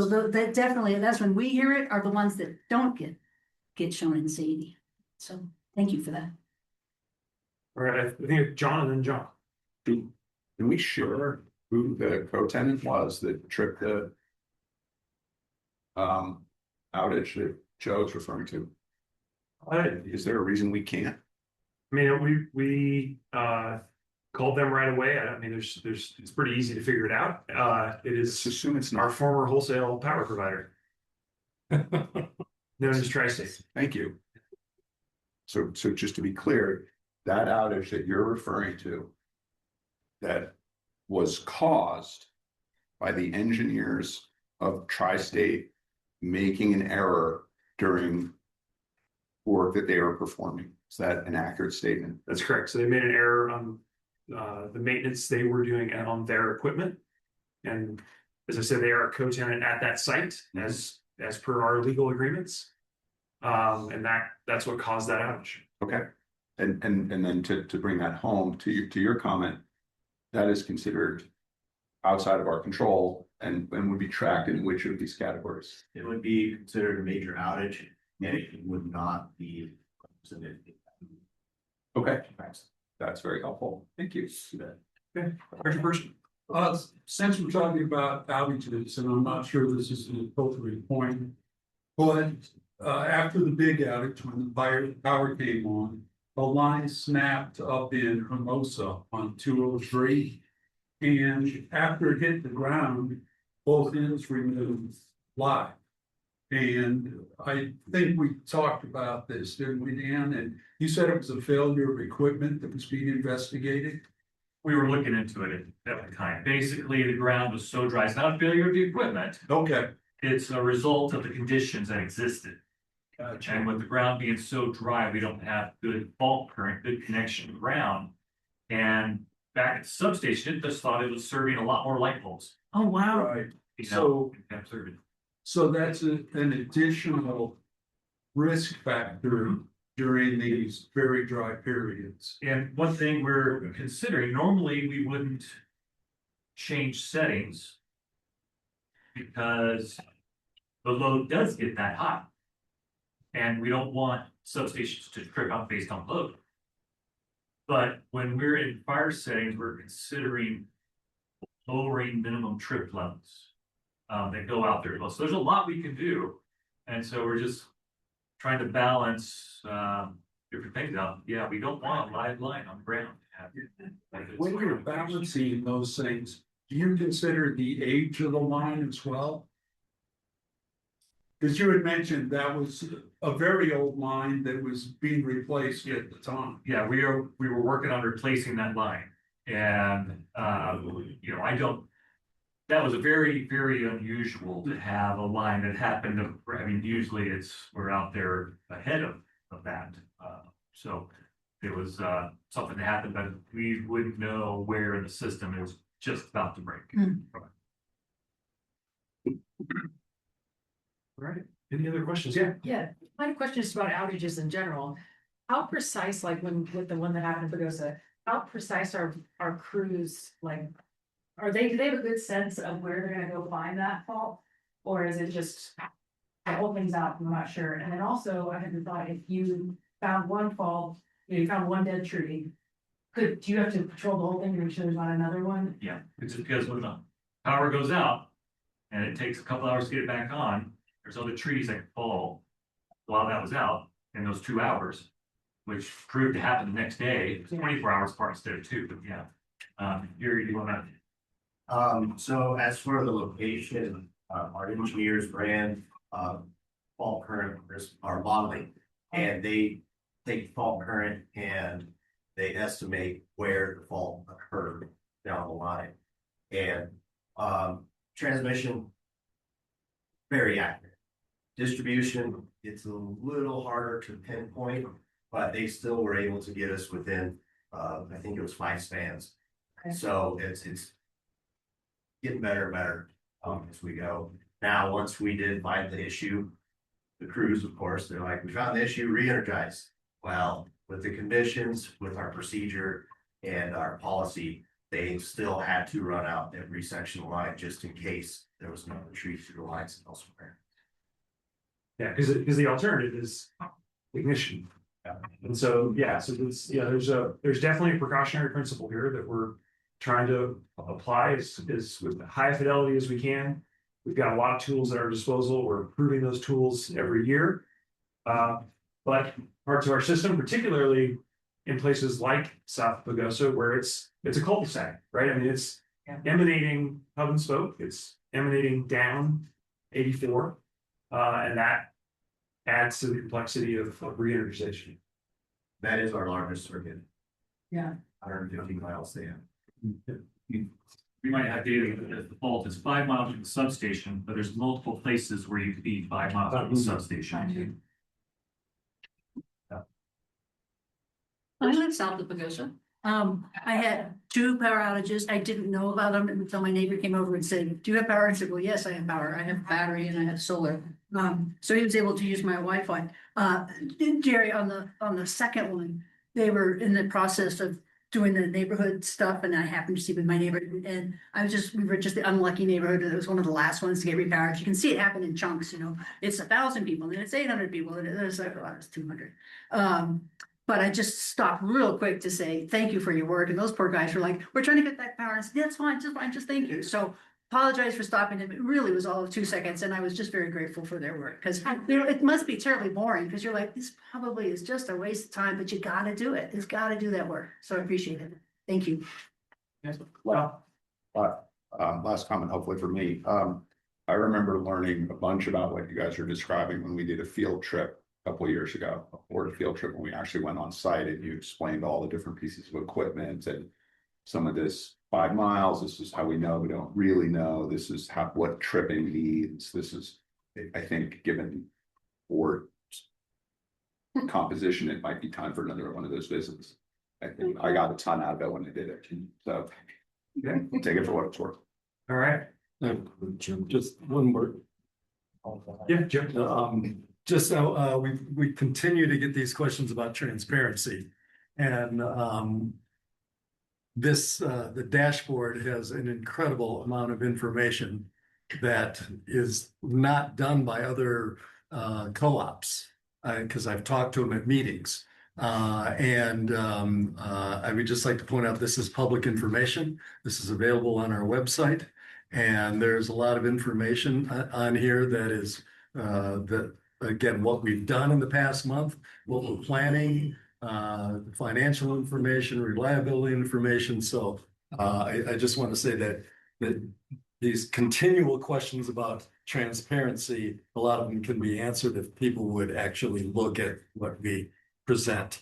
that definitely, that's when we hear it, are the ones that don't get shown in SAIDI. So thank you for that. All right, I think John and then John. Can we share who the co-tenant was that tripped the outage that Joe's referring to? Is there a reason we can't? I mean, we called them right away. I mean, it's pretty easy to figure it out. It is, Let's assume it's our not. former wholesale power provider, known as Tri-State. Thank you. So just to be clear, that outage that you're referring to that was caused by the engineers of Tri-State making an error during work that they were performing. Is that an accurate statement? That's correct. So they made an error on the maintenance they were doing on their equipment. And as I said, they are a co-tenant at that site as per our legal agreements. And that's what caused that outage. Okay. And then to bring that home to your comment, that is considered outside of our control and would be tracked in which of these categories? It would be considered a major outage and it would not be represented. Okay, that's very helpful. Thank you. Okay, first person. Since we're talking about outages, and I'm not sure this is an appropriate point, but after the big outage, when the power came on, the line snapped up in Hermosa on 203. And after it hit the ground, both ends removed live. And I think we talked about this, didn't we, Dan? And you said it was a failure of equipment that was being investigated? We were looking into it at the time. Basically, the ground was so dry. It's not a failure of the equipment. Okay. It's a result of the conditions that existed. And with the ground being so dry, we don't have good fault current, good connection to the ground. And back at the substation, it just thought it was serving a lot more light bulbs. Oh, wow. Right. You So, know, kept serving. so that's an additional risk factor during these very dry periods. And one thing we're considering, normally we wouldn't change settings because the load does get that high. And we don't want substations to trip out based on load. But when we're in fire settings, we're considering lowering minimum trip levels that go out there. So there's a lot we can do. And so we're just trying to balance different things out. Yeah, we don't want a live line on the ground. When you're balancing those things, do you consider the age of the line as well? Because you had mentioned that was a very old line that was being replaced at the time. Yeah, we were working on replacing that line. And you know, that was a very, very unusual to have a line that happened. I mean, usually we're out there ahead of that. So it was something that happened, but we wouldn't know where in the system it was just about to break. All right, any other questions? Yeah. Yeah, my question is about outages in general. How precise, like with the one that happened in Pagosa, how precise are crews, like, do they have a good sense of where they're gonna go find that fault? Or is it just the whole thing's out, I'm not sure. And then also, I had the thought, if you found one fault, you found one dead tree, do you have to patrol the whole thing to make sure there's not another one? Yeah, it's because when the power goes out and it takes a couple hours to get it back on, there's other trees that fall while that was out in those 2 hours, which proved to happen the next day, 24 hours apart instead of 2, but yeah. You want to? So as for the location, our engineers ran fault current risk, our modeling, and they take fault current and they estimate where the fault occurred down the line. And transmission, very accurate. Distribution, it's a little harder to pinpoint, but they still were able to get us within, I think it was 5 spans. Okay. So it's getting better and better as we go. Now, once we did find the issue, the crews, of course, they're like, we found the issue, re-energize. Well, with the conditions, with our procedure and our policy, they still had to run out every section of line just in case there was another tree through the lines elsewhere. Yeah, because the alternative is ignition. And so, yeah, so there's definitely a precautionary principle here that we're trying to apply is with high fidelity as we can. We've got a lot of tools at our disposal. We're improving those tools every year. But parts of our system, particularly in places like South Pagosa, where it's a cul-de-sac, right? I mean, it's emanating hub and spoke. It's emanating down 84. And that adds to the complexity of re-energization. That is our largest circuit. Yeah. 150 miles there. We might have data that the fault is 5 miles from the substation, but there's multiple places where you could be 5 miles from the substation. I live south of Pagosa. I had 2 power outages. I didn't know about them until my neighbor came over and said, "Do you have power?" I said, "Well, yes, I have power. I have a battery and I have solar." So he was able to use my Wi-Fi. Jerry, on the second one, they were in the process of doing the neighborhood stuff, and I happened to see with my neighbor, and we were just the unlucky neighborhood, and it was one of the last ones to get repowered. You can see it happen in chunks, it's 1,000 people, and then it's 800 people, and it's like, oh, it's 200. But I just stopped real quick to say, thank you for your work. And those poor guys were like, we're trying to get that power. And I said, that's fine, just thank you. So apologize for stopping them. It really was all of 2 seconds. And I was just very grateful for their work, because it must be terribly boring, because you're like, this probably is just a waste of time, but you got to do it. It's got to do that work. So I appreciate it. Thank you. Well, last comment, hopefully for me. I remember learning a bunch about what you guys are describing when we did a field trip a couple of years ago, a board field trip, when we actually went on site and you explained all the different pieces of equipment and some of this 5 miles. This is how we know we don't really know. This is what tripping means. This is, I think, given board composition, it might be time for another one of those visits. I think I got a ton out of it when I did it. So okay, take it for what it's worth. All right. Jim, just one word. Yeah, Jim. Just we continue to get these questions about transparency, and the dashboard has an incredible amount of information that is not done by other co-ops, because I've talked to them at meetings. I would just like to point out, this is public information. This is available on our website, and there's a lot of information on here that is again, what we've done in the past month, what we're planning, financial information, reliability information. So I just want to say that these continual questions about transparency, a lot of them can be answered if people would actually look at what we present.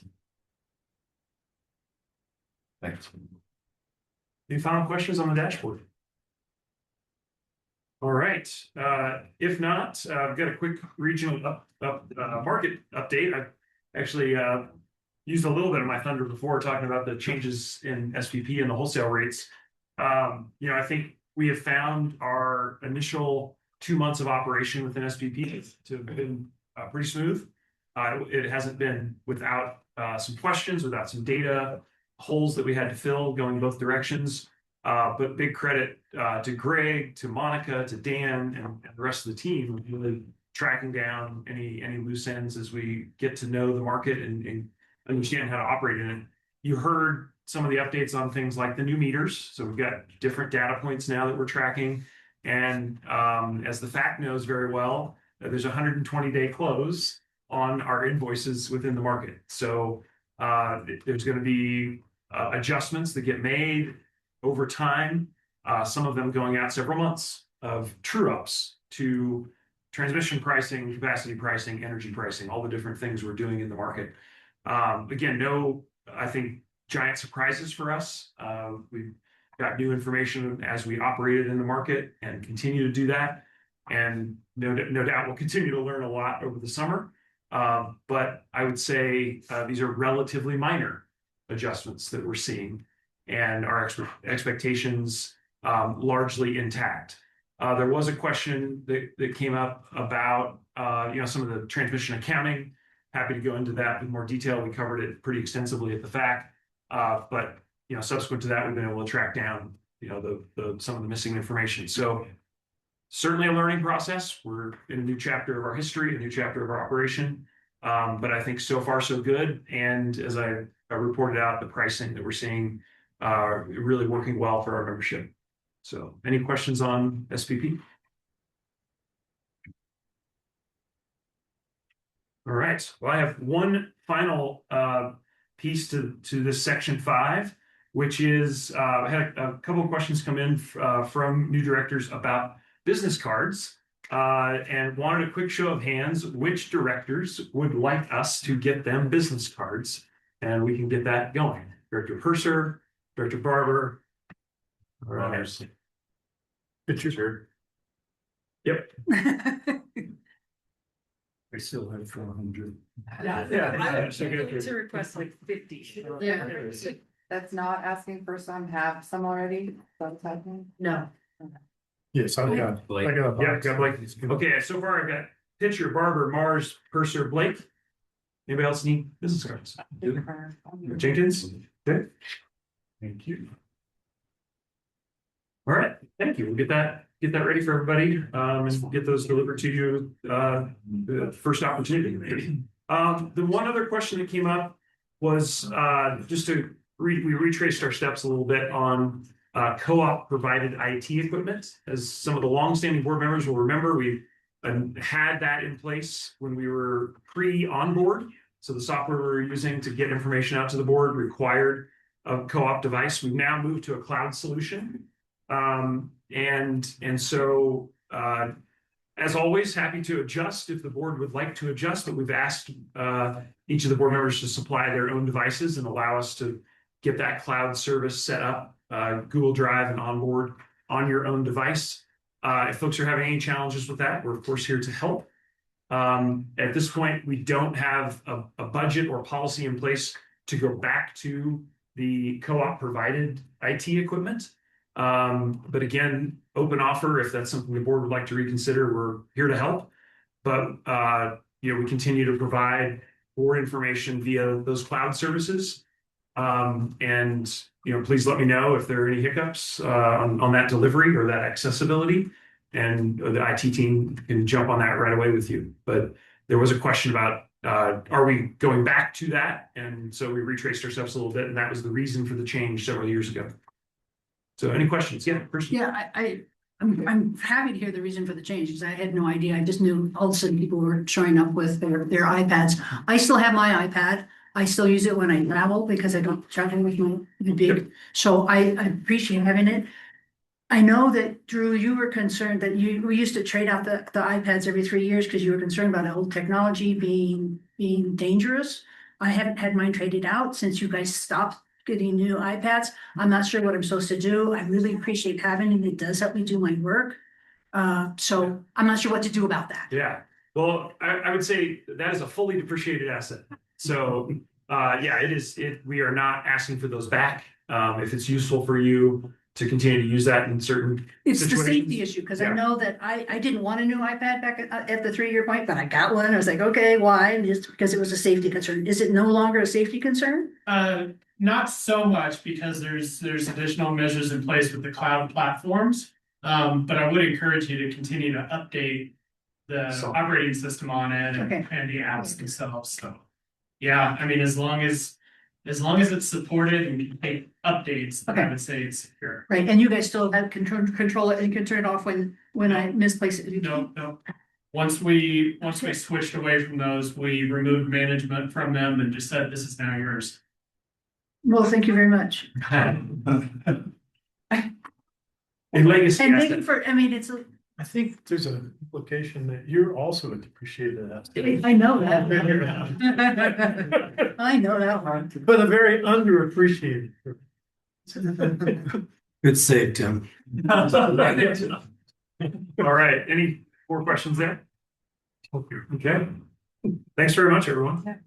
Thanks. Any final questions on the dashboard? All right. If not, I've got a quick regional market update. I actually used a little bit of my thunder before talking about the changes in SPP and the wholesale rates. I think we have found our initial 2 months of operation within SPP to have been pretty smooth. It hasn't been without some questions, without some data holes that we had to fill going both directions. But big credit to Greg, to Monica, to Dan, and the rest of the team, really tracking down any loose ends as we get to know the market and understand how to operate in it. You heard some of the updates on things like the new meters. So we've got different data points now that we're tracking. And as the FAC knows very well, there's a 120-day close on our invoices within the market. So there's going to be adjustments that get made over time, some of them going out several months of true ups to transmission pricing, capacity pricing, energy pricing, all the different things we're doing in the market. Again, no, I think, giant surprises for us. We've got new information as we operated in the market and continue to do that. And no doubt we'll continue to learn a lot over the summer. But I would say these are relatively minor adjustments that we're seeing, and our expectations largely intact. There was a question that came up about some of the transmission accounting. Happy to go into that in more detail. We covered it pretty extensively at the FAC, but subsequent to that, we've been able to track down some of the missing information. So certainly a learning process. We're in a new chapter of our history, a new chapter of our operation. But I think so far so good. And as I reported out, the pricing that we're seeing really working well for our membership. So any questions on SPP? All right. Well, I have one final piece to this section 5, which is I had a couple of questions come in from new directors about business cards, and wanted a quick show of hands. Which directors would like us to get them business cards? And we can get that going. Director Purser, Director Barber. Picture. Yep. I still have 400. I need to request like 50. Yeah. That's not asking for some, have some already. That's happening. No. Yes, I've got. I got a box. Got Blake. Okay, so far I've got Pitcher, Barber, Mars, Purser, Blake. Anybody else need business cards? Jenkins? Okay. Thank you. All right, thank you. We'll get that ready for everybody, and we'll get those delivered to you the first opportunity. The one other question that came up was just to we retraced our steps a little bit on co-op provided IT equipment. As some of the longstanding board members will remember, we had that in place when we were pre-onboard. So the software we were using to get information out to the board required a co-op device. We've now moved to a cloud solution. So as always, happy to adjust if the board would like to adjust, but we've asked each of the board members to supply their own devices and allow us to get that cloud service set up Google Drive and onboard on your own device. If folks are having any challenges with that, we're of course here to help. At this point, we don't have a budget or policy in place to go back to the co-op provided IT equipment. But again, open offer, if that's something the board would like to reconsider, we're here to help. But we continue to provide more information via those cloud services. Please let me know if there are any hiccups on that delivery or that accessibility, and the IT team can jump on that right away with you. But there was a question about are we going back to that? And so we retraced ourselves a little bit, and that was the reason for the change several years ago. So any questions? Yeah, Christian. Yeah, I'm happy to hear the reason for the change, because I had no idea. I just knew all of a sudden people were showing up with their iPads. I still have my iPad. I still use it when I travel because I don't travel with my big. So I appreciate having it. I know that, Drew, you were concerned that we used to trade out the iPads every 3 years because you were concerned about old technology being dangerous. I haven't had mine traded out since you guys stopped getting new iPads. I'm not sure what I'm supposed to do. I really appreciate having it. It does help me do my work. So I'm not sure what to do about that. Yeah. Well, I would say that is a fully depreciated asset. So it is. We are not asking for those back. If it's useful for you to continue to use that in certain It's situations. the safety issue, because I know that I didn't want a new iPad back at the 3 year point, but I got one. I was like, okay, why? And just because it was a safety concern. Is it no longer a safety concern? Not so much, because there's additional measures in place with the cloud platforms. But I would encourage you to continue to update the operating system on it and the apps themselves. So yeah, I mean, as long as it's supported and can take updates, then I would say it's secure. Right, and you guys still have control it and can turn it off when I misplace it. No. Once we switched away from those, we removed management from them and just said, this is now yours. Well, thank you very much. Legacy And thank you for, I think there's an implication that you're also a depreciated asset. I know that. I know that one. But a very underappreciated. Good save, Tim. All right. Any more questions there? Okay. Thanks very much, everyone.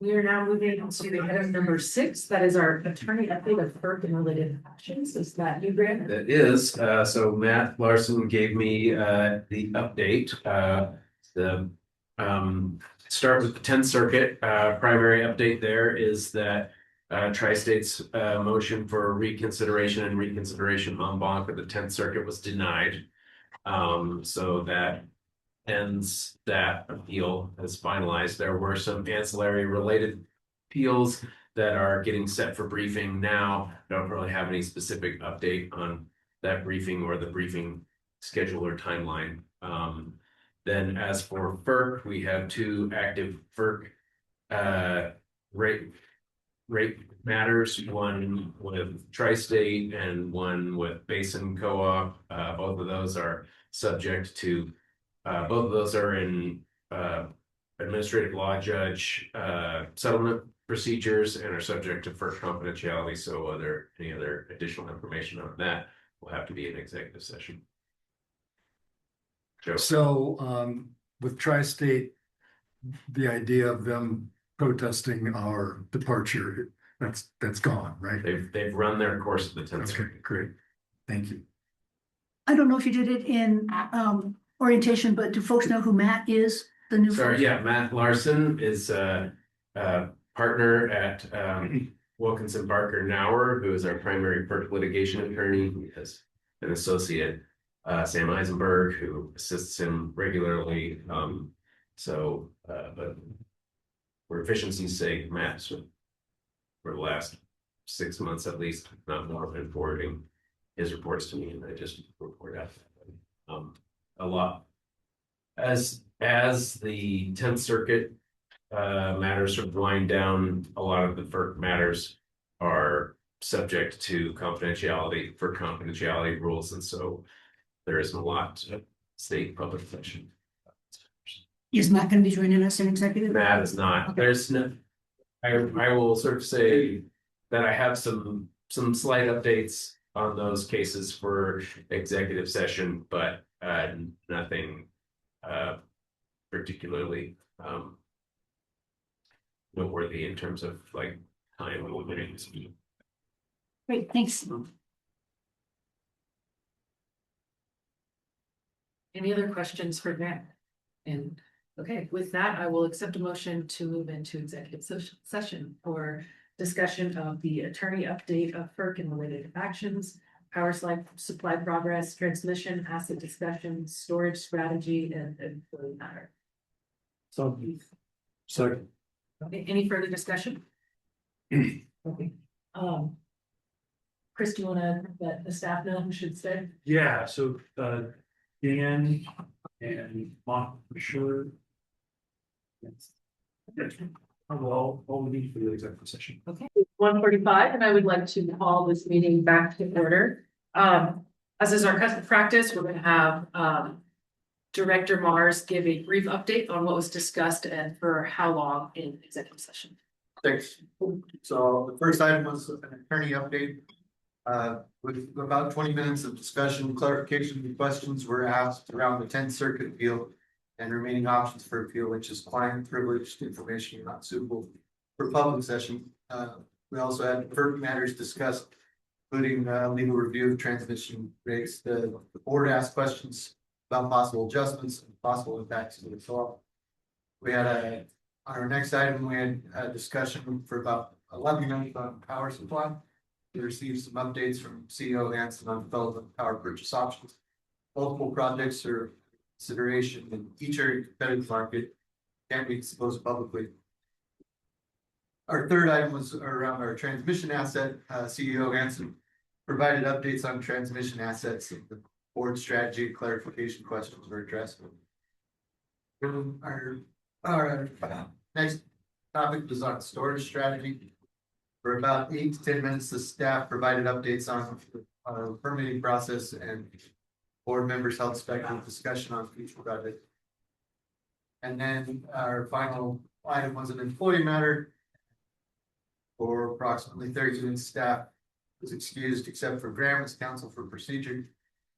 We are now moving on to the item number 6. That is our attorney update of FERC and related actions. Is that you, Grant? That is, so Matt Larson gave me the update. Start with the 10th Circuit. Primary update there is that Tri-State's motion for reconsideration and reconsideration en banc of the 10th Circuit was denied. So that ends that appeal as finalized. There were some ancillary related appeals that are getting set for briefing now. Don't really have any specific update on that briefing or the briefing schedule or timeline. Then as for FERC, we have 2 active FERC rate matters, one with Tri-State and one with Basin Co-op. Both of those are subject to both of those are in administrative law judge settlement procedures and are subject to FERC confidentiality. So any other additional information on that will have to be an executive session. Joe. So with Tri-State, the idea of them protesting our departure, that's gone, right? They've run their course of the 10th. Okay, great. Thank you. I don't know if you did it in orientation, but do folks know who Matt is? The new. Sorry, yeah, Matt Larson is a partner at Wilkinson Barker Nauer, who is our primary FERC litigation attorney. He has an associate, Sam Eisenberg, who assists him regularly. But for efficiency's sake, Matt's for the last 6 months at least, not more, been forwarding his reports to me, and I just report out a lot. As the 10th Circuit matters sort of wind down, a lot of the FERC matters are subject to confidentiality for confidentiality rules, and so there isn't a lot to state public session. Is Matt going to be joining us in executive? Matt is not. Okay. There's no. I will sort of say that I have some some slight updates on those cases for executive session, but nothing particularly noteworthy in terms of like time limits. Great, thanks. Any other questions for Grant? And, okay, with that, I will accept a motion to move into executive session for discussion of the attorney update of FERC and related actions, power supply progress, transmission, asset discussion, storage strategy, and employee matter. So, second. Okay, any further discussion? Okay, Chris, do you wanna let the staff know who should stay? Yeah, so Dan and Mark for sure. Yes. Well, all we need for the executive session. Okay, 1:45, and I would like to call this meeting back to order. As is our custom practice, we're gonna have Director Mars give a brief update on what was discussed and for how long in executive session. Thanks. So the first item was an attorney update. With about 20 minutes of discussion, clarification, and questions were asked around the 10th Circuit appeal and remaining options for appeal, which is client privileged information not suitable for public session. We also had FERC matters discussed, including legal review of transmission rates. The board asked questions about possible adjustments and possible impacts of the law. We had on our next item, we had a discussion for about 11 minutes on power supply. We received some updates from CEO Hanson on development power purchase options. Multiple projects are consideration in each area competitive market can't be disclosed publicly. Our third item was around our transmission asset. CEO Hanson provided updates on transmission assets and the board strategy clarification questions were addressed. Our next topic was on storage strategy. For about 8 to 10 minutes, the staff provided updates on our permitting process and board members held speculative discussion on future projects. And then our final item was an employee matter. For approximately 30 minutes, staff was excused except for Graham's counsel for procedure to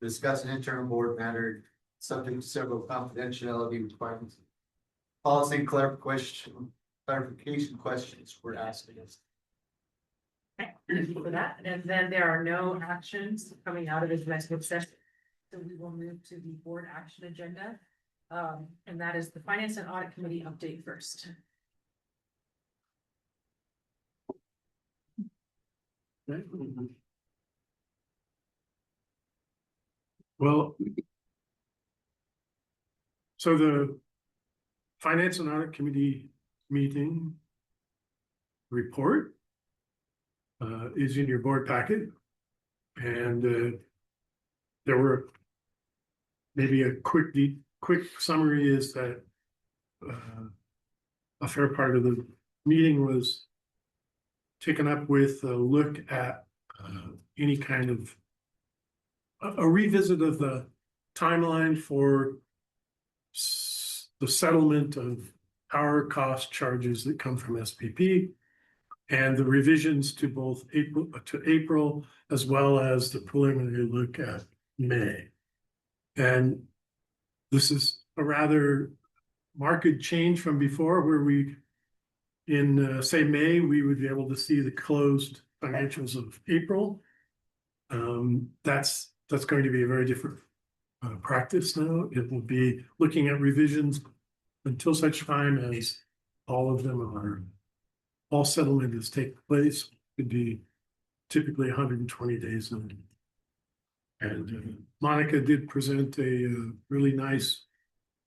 discuss an internal board matter subject to several confidentiality requirements. Policy clarification questions were asked against. Thank you for that. And then there are no actions coming out of executive session. So we will move to the board action agenda. And that is the Finance and Audit Committee update first. Well, so the Finance and Audit Committee meeting report is in your board packet. And there were maybe a quick summary is that a fair part of the meeting was taken up with a look at any kind of a revisit of the timeline for the settlement of power cost charges that come from SPP and the revisions to both April as well as the preliminary look at May. And this is a rather marked change from before where we in say May, we would be able to see the closed financials of April. That's going to be a very different practice now. It will be looking at revisions until such time as all settlement has taken place. It could be typically 120 days. And Monica did present a really nice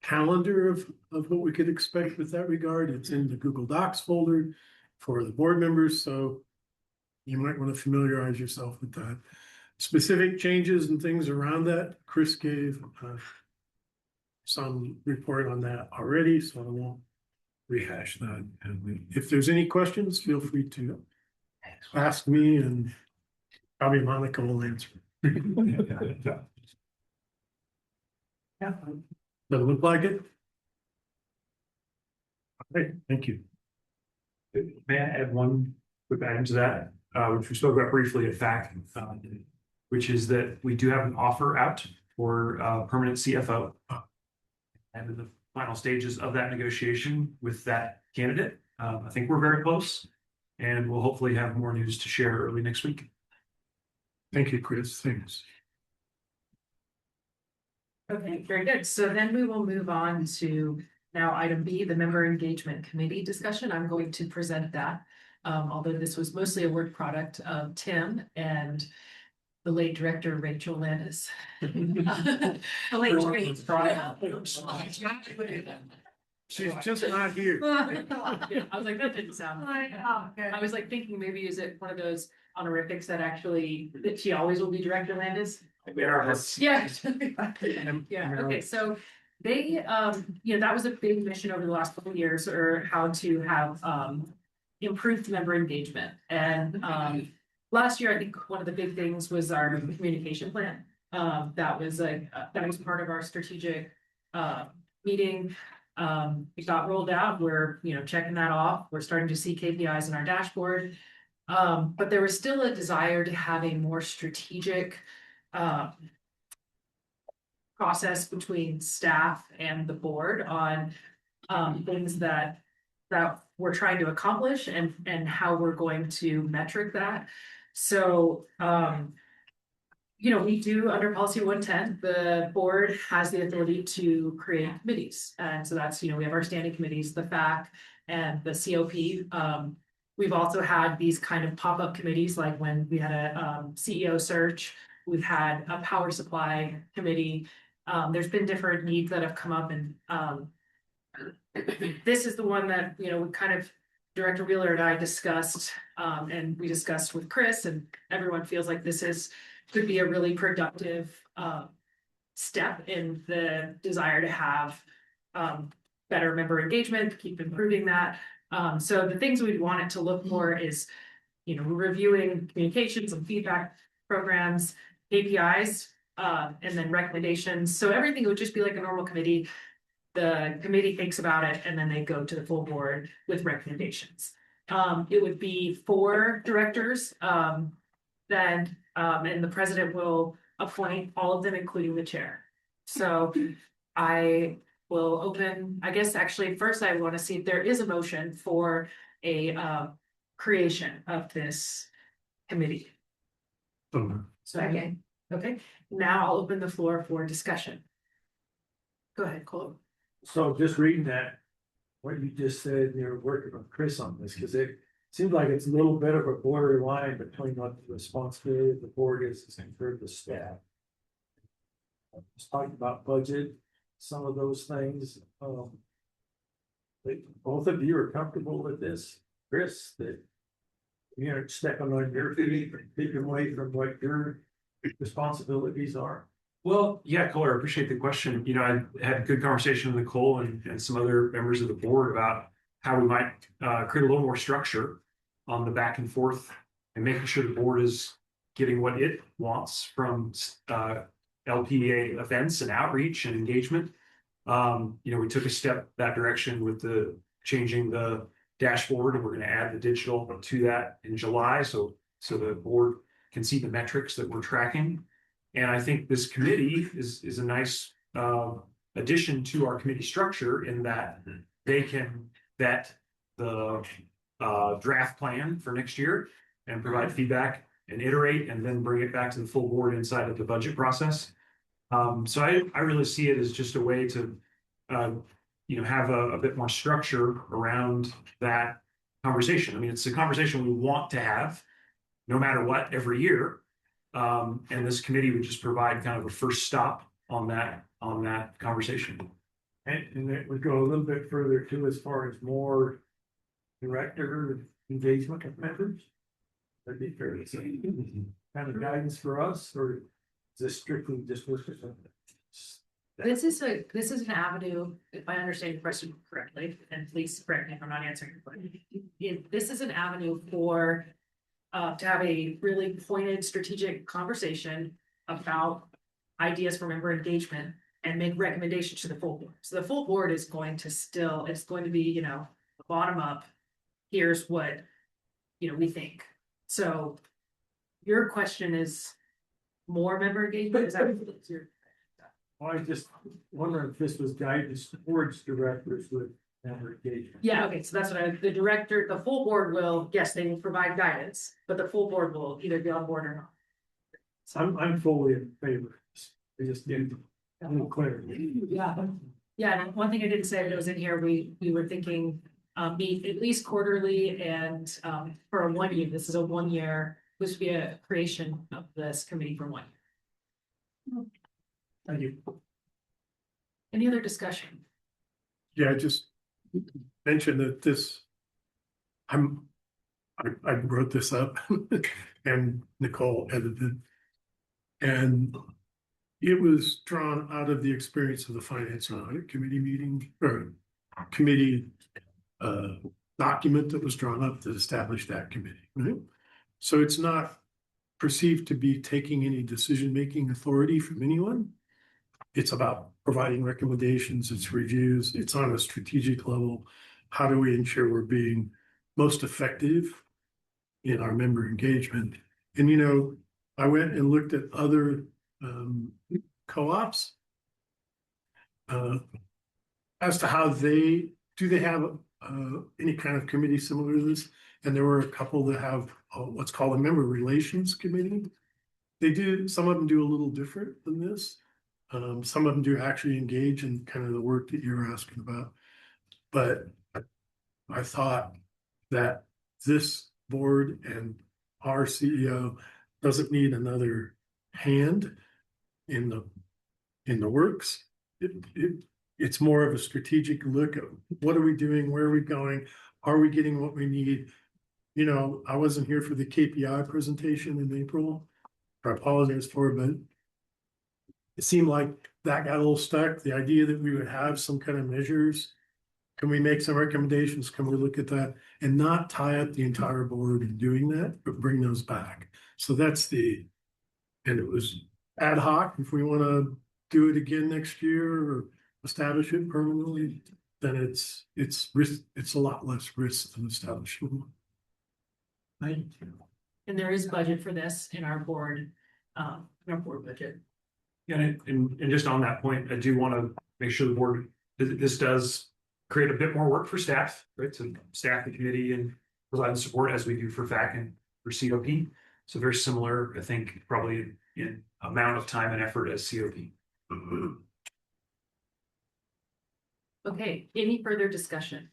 calendar of what we could expect with that regard. It's in the Google Docs folder for the board members, so you might want to familiarize yourself with that. Specific changes and things around that, Chris gave some report on that already, so I won't rehash that. And if there's any questions, feel free to ask me, and probably Monica will answer. Yeah. Does it look like it? Okay, thank you. May I add one quick item to that? which we spoke about briefly at FAC, which is that we do have an offer out for permanent CFO. And in the final stages of that negotiation with that candidate. I think we're very close, and we'll hopefully have more news to share early next week. Thank you, Chris. Thanks. Okay, very good. So then we will move on to now item B, the member engagement committee discussion. I'm going to present that. Although this was mostly a work product of Tim and the late director Rachel Landis. The late She's just not here. Yeah, I was like, that didn't sound right. I was like thinking maybe is it one of those honorifics that actually that she always will be Director Landis? Yeah. Yeah, okay, so they that was a big mission over the last couple of years, or how to have improved member engagement. And last year, I think one of the big things was our communication plan. That was part of our strategic meeting. It got rolled out. We're checking that off. We're starting to see KPIs in our dashboard. But there was still a desire to have a more strategic process between staff and the board on things that we're trying to accomplish and how we're going to metric that. So we do under policy 110, the board has the authority to create committees. And so that's, we have our standing committees, the FAC and the COP. We've also had these kind of pop-up committees, like when we had a CEO search, we've had a power supply committee. There's been different needs that have come up, and this is the one that, we kind of, Director Wheeler and I discussed, and we discussed with Chris, and everyone feels like this could be a really productive step in the desire to have better member engagement, keep improving that. So the things we'd want it to look for is, reviewing communications and feedback programs, KPIs, and then recommendations. So everything would just be like a normal committee. The committee thinks about it, and then they go to the full board with recommendations. It would be 4 directors, and the president will appoint all of them, including the chair. So I will open, I guess, actually, first I want to see if there is a motion for a creation of this committee. So again, okay, now I'll open the floor for discussion. Go ahead, Cole. So just reading that, what you just said, you're working with Chris on this, because it seems like it's a little bit of a blurry line between what the responsibility of the board is for the staff. Just talking about budget, some of those things. Both of you are comfortable with this, Chris, that you're stepping on your feet, taking away from what your responsibilities are. Well, yeah, Cole, I appreciate the question. I had a good conversation with Nicole and some other members of the board about how we might create a little more structure on the back and forth and making sure the board is getting what it wants from LPEA events and outreach and engagement. We took a step that direction with the changing the dashboard, and we're going to add the digital to that in July, so the board can see the metrics that we're tracking. And I think this committee is a nice addition to our committee structure, in that they can vet the draft plan for next year and provide feedback and iterate, and then bring it back to the full board inside of the budget process. So I really see it as just a way to have a bit more structure around that conversation. I mean, it's a conversation we want to have no matter what every year. And this committee would just provide kind of a first stop on that conversation. And it would go a little bit further too, as far as more director engagement with members. That'd be fair to say. Kind of guidance for us, or is this strictly just with This is an avenue, if I understand your question correctly, and please correct me if I'm not answering your question. This is an avenue for to have a really pointed strategic conversation about ideas for member engagement and make recommendations to the full board. So the full board is going to be, bottom up. Here's what, we think. So your question is more member engagement, is that what your? I just wondering if this was guidance towards directors with member engagement. Yeah, okay, so that's what the director, the full board will, yes, they will provide guidance, but the full board will either be on board or not. I'm fully in favor of this. I just need a little clarity. Yeah. Yeah, and one thing I didn't say that was in here, we were thinking, meet at least quarterly and, for a 1 year, this is a 1 year, this would be a creation of this committee for 1 year. Thank you. Any other discussion? Yeah, just mention that this, I wrote this up and Nicole edited. And it was drawn out of the experience of the Finance and Audit Committee meeting or committee document that was drawn up to establish that committee, right? So it's not perceived to be taking any decision-making authority from anyone. It's about providing recommendations, it's reviews, it's on a strategic level. How do we ensure we're being most effective in our member engagement? And, you know, I went and looked at other co-ops as to how they have any kind of committee similar to this. And there were a couple that have what's called a member relations committee. They do, some of them do a little different than this. Some of them do actually engage in kind of the work that you're asking about. But I thought that this board and our CEO doesn't need another hand in the works. It's more of a strategic look at what are we doing, where are we going, are we getting what we need? You know, I wasn't here for the KPI presentation in April. I apologize for it, but it seemed like that got a little stuck. The idea that we would have some kind of measures. Can we make some recommendations? Can we look at that and not tie up the entire board in doing that, but bring those back? So that's and it was ad hoc. If we want to do it again next year or establish it permanently, then it's risk. It's a lot less risk than establishing one. Thank you. And there is budget for this in our board budget. Yeah, and just on that point, I do want to make sure the board, this does create a bit more work for staff, right? So staff the committee and provide the support as we do for FAC and for COP. So very similar, I think, probably in amount of time and effort as COP. Okay, any further discussion?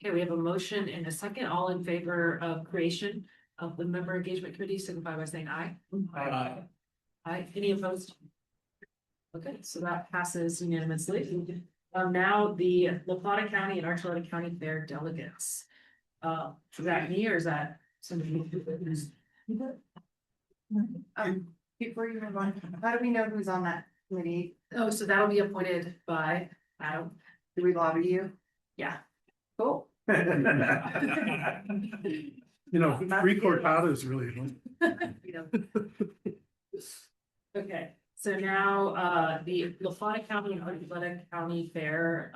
Okay, we have a motion and a second. All in favor of creation of the member engagement committee, signify by saying aye. Aye. Aye. Any opposed? Okay, so that passes unanimously. Now the Plata County and Archuleta County Fair delegates. Is that me or is that somebody? Before you move on, how do we know who's on that committee? Oh, so that'll be appointed by Adam. Do we lobby you? Yeah. Cool. You know, free cortado is really Okay, so now the Plata County and Archuleta County Fair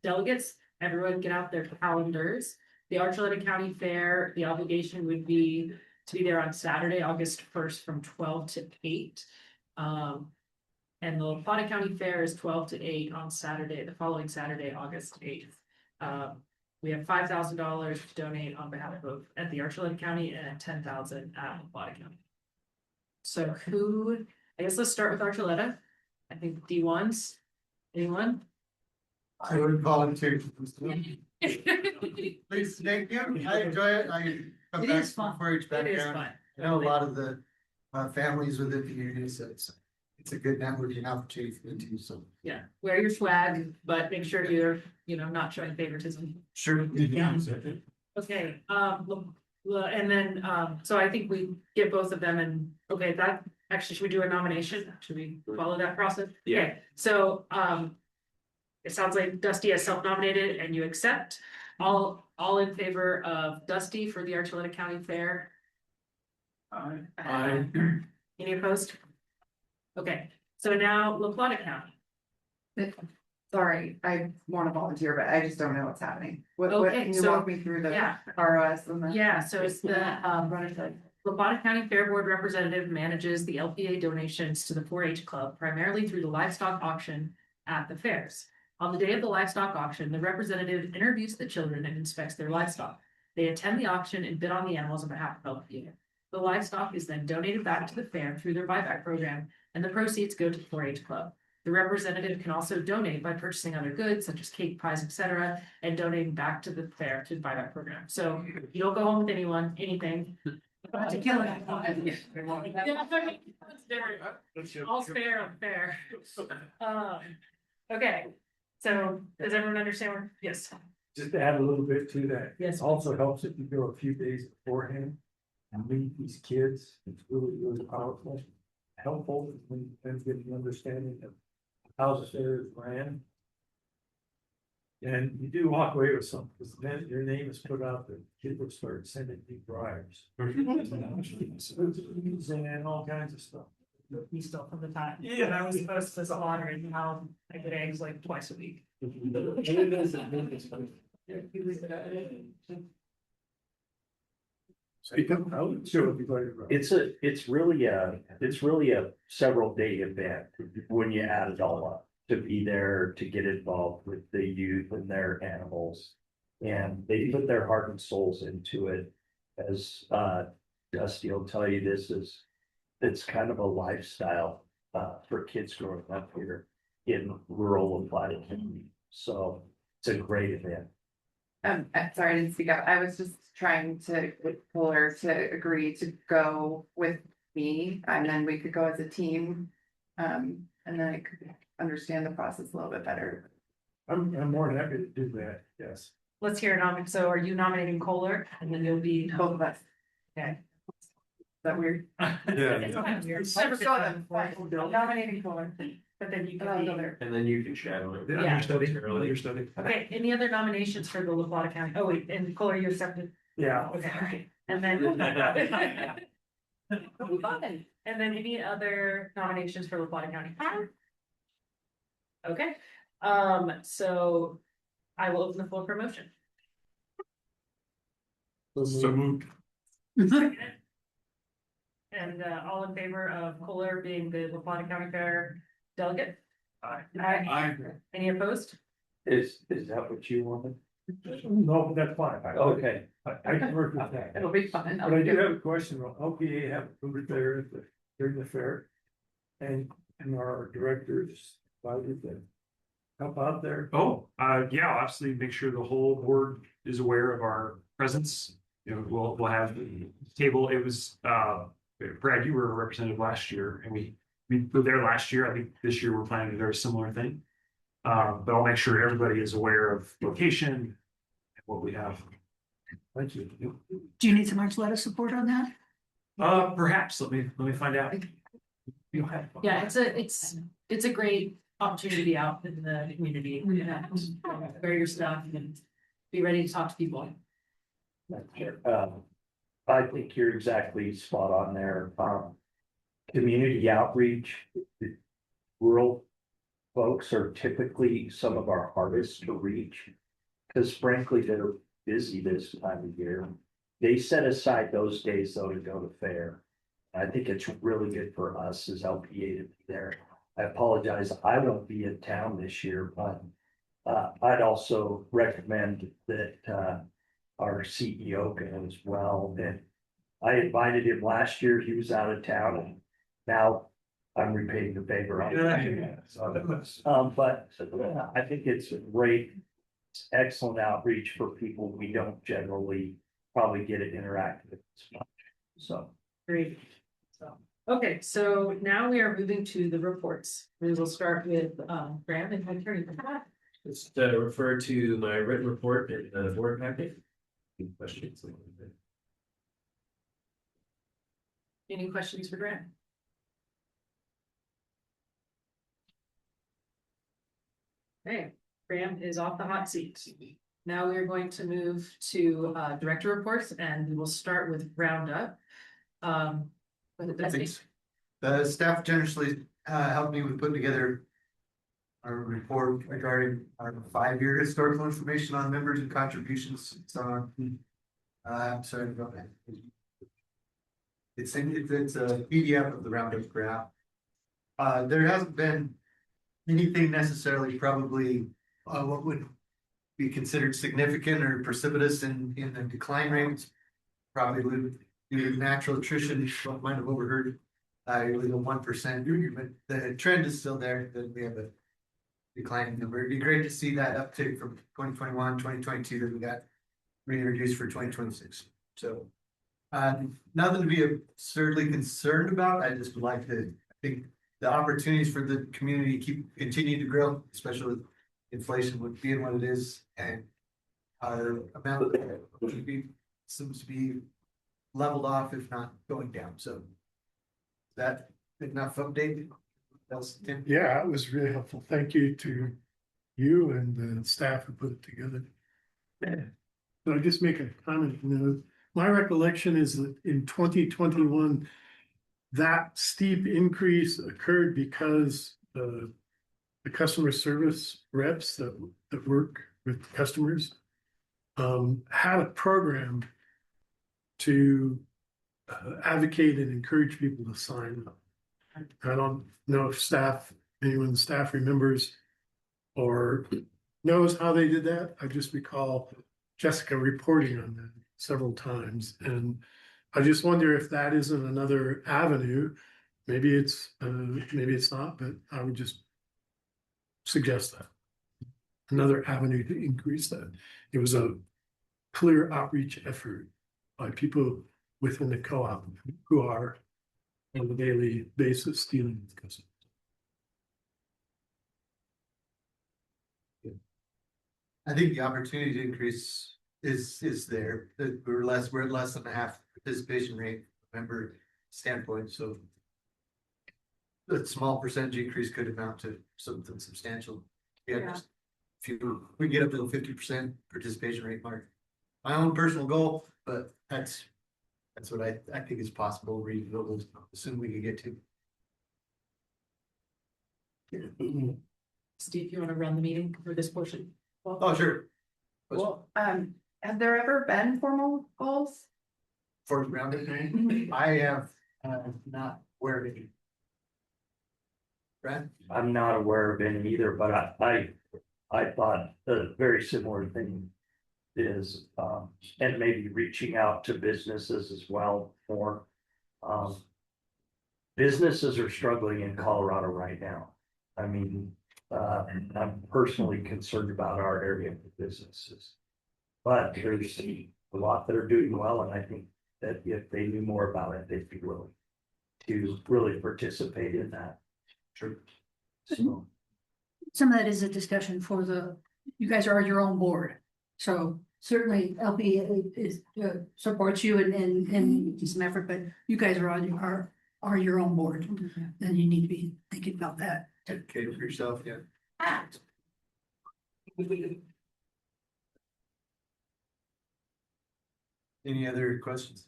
delegates, everyone get out their calendars. The Archuleta County Fair, the obligation would be to be there on Saturday, August 1st from 12 to 8. And the Plata County Fair is 12 to 8 on Saturday, the following Saturday, August 8th. We have $5,000 to donate on behalf of at the Archuleta County and $10,000 at Plata County. So I guess let's start with Archuleta. I think D1s. Anyone? I would volunteer. Please, thank you. I enjoy it. I come back from 4-H background. I know a lot of the families within the community, so it's a good networking opportunity for me too. So yeah, wear your swag, but make sure you're not showing favoritism. Sure. Yeah. Okay. And then so I think we get both of them, and okay, that actually should we do a nomination? Should we follow that process? Yeah. Okay. So it sounds like Dusty has self-nominated and you accept. All in favor of Dusty for the Archuleta County Fair? Aye. Any opposed? Okay, so now La Plata County. Sorry, I want to volunteer, but I just don't know what's happening. What, Okay, can you so- walk me through the yeah. ROS and the? Yeah, so it's the, Plata County Fair Board representative manages the LPA donations to the 4-H club primarily through the livestock auction at the fairs. On the day of the livestock auction, the representative interviews the children and inspects their livestock. They attend the auction and bid on the animals on behalf of LPA. The livestock is then donated back to the fair through their buyback program, and the proceeds go to the 4-H club. The representative can also donate by purchasing other goods such as cake, pies, etc., and donating back to the fair through the buyback program. So you don't go home with anything. To kill it. All's fair on fair. Okay, so does everyone understand where? Yes. Just to add a little bit to that. Yes. Also helps if you go a few days beforehand and meet these kids. It's really, really powerful. Helpful when you then get the understanding of how the fair is ran. And you do walk away with something, because then your name is put out there, people start sending you bribes. And all kinds of stuff. We still from the time. Yeah. And I was supposed to slaughter and how I get eggs like twice a week. It's really a several day event when you add it all up. To be there, to get involved with the youth and their animals. And they put their heart and souls into it. As Dusty will tell you, it's kind of a lifestyle for kids growing up here in rural Plata County. So it's a great event. I'm sorry, I didn't speak up. I was just trying to get Fuller to agree to go with me, and then we could go as a team. And then I could understand the process a little bit better. I'm more than happy to do that, yes. Let's hear it. So are you nominating Kohler and then you'll be both of us? Okay. Is that weird? Yeah. It's kind of weird. I've never saw that before. I'm nominating Kohler, but then you can go be. there. And then you can shadow it. Yeah. Understudy. Okay, any other nominations for the La Plata County? Oh, wait, and Kohler, you accepted? Yeah. Okay, all right. And then. And then any other nominations for La Plata County? Okay, so I will open the floor for motion. So moved. And all in favor of Kohler being the La Plata County Fair delegate? Aye. Aye. Any opposed? Is that what you wanted? No, but that's fine. Okay. I can work with that. It'll be fun. But I do have a question. LPA have approved there during the fair. And our directors decided to help out there. Oh, yeah, I'll absolutely make sure the whole board is aware of our presence. You know, we'll have the table. It was, Brad, you were a representative last year and we were there last year. I think this year we're planning a very similar thing. But I'll make sure everybody is aware of location and what we have. Thank you. Do you need some ARCHULETA support on that? Perhaps, let me find out. Yeah, it's a great opportunity to be out in the community and wear your stuff and be ready to talk to people. I think you're exactly spot on there. Community outreach, rural folks are typically some of our hardest to reach. Because frankly, they're busy this time of year. They set aside those days though to go to fair. I think it's really good for us as LPA to be there. I apologize, I won't be in town this year, but I'd also recommend that our CEO go as well. And I invited him last year, he was out of town, and now I'm repaying the favor. But I think it's great, excellent outreach for people we don't generally probably get to interact with as much. So. Great. Okay, so now we are moving to the reports. We will start with Graham and Attorney. Just refer to my written report in the board packet. Any questions? Any questions for Graham? Okay, Graham is off the hot seat. Now we are going to move to director reports and we will start with roundup. The staff generously helped me with putting together our report regarding our 5-year historical information on members and contributions. It's on, I'm sorry about that. It's a PDF of the roundup graph. There hasn't been anything necessarily probably what would be considered significant or precipitous in the decline rates. Probably would due to natural attrition, you might have overheard. It was a 1%, but the trend is still there, that we have a declining number. It'd be great to see that uptick from 2021, 2022 that we got reintroduced for 2026. So nothing to be absurdly concerned about. I just would like to, I think the opportunities for the community continue to grow, especially with inflation being what it is, and our amount seems to be leveled off, if not going down. So is that enough update? Tim? Yeah, it was really helpful. Thank you to you and the staff who put it together. So I just make a comment, my recollection is that in 2021, that steep increase occurred because the customer service reps that work with customers had a program to advocate and encourage people to sign up. I don't know if anyone on the staff remembers or knows how they did that. I just recall Jessica reporting on that several times. And I just wonder if that isn't another avenue. Maybe it's not, but I would just suggest that. Another avenue to increase that. It was a clear outreach effort by people within the co-op who are on a daily basis dealing with customers. I think the opportunity to increase is there. That we're at less than a half participation rate member standpoint. So a small percentage increase could amount to something substantial. Yeah. If we get up to the 50% participation rate mark. My own personal goal, but that's what I think is possible, reasonable, assume we could get to. Steve, you want to run the meeting for this portion? Oh, sure. Well, have there ever been formal goals? For rounded meeting? I have not aware of any. Brad? I'm not aware of any either, but I thought a very similar thing is, and maybe reaching out to businesses as well for, businesses are struggling in Colorado right now. I mean, I'm personally concerned about our area of businesses, but there's a lot that are doing well, and I think that if they knew more about it, they'd be willing to really participate in that. Sure. So some of that is a discussion for you guys are your own board. So certainly LPEA supports you and do some effort, but you guys are your own board. And you need to be thinking about that. Advocate for yourself, yeah. Any other questions?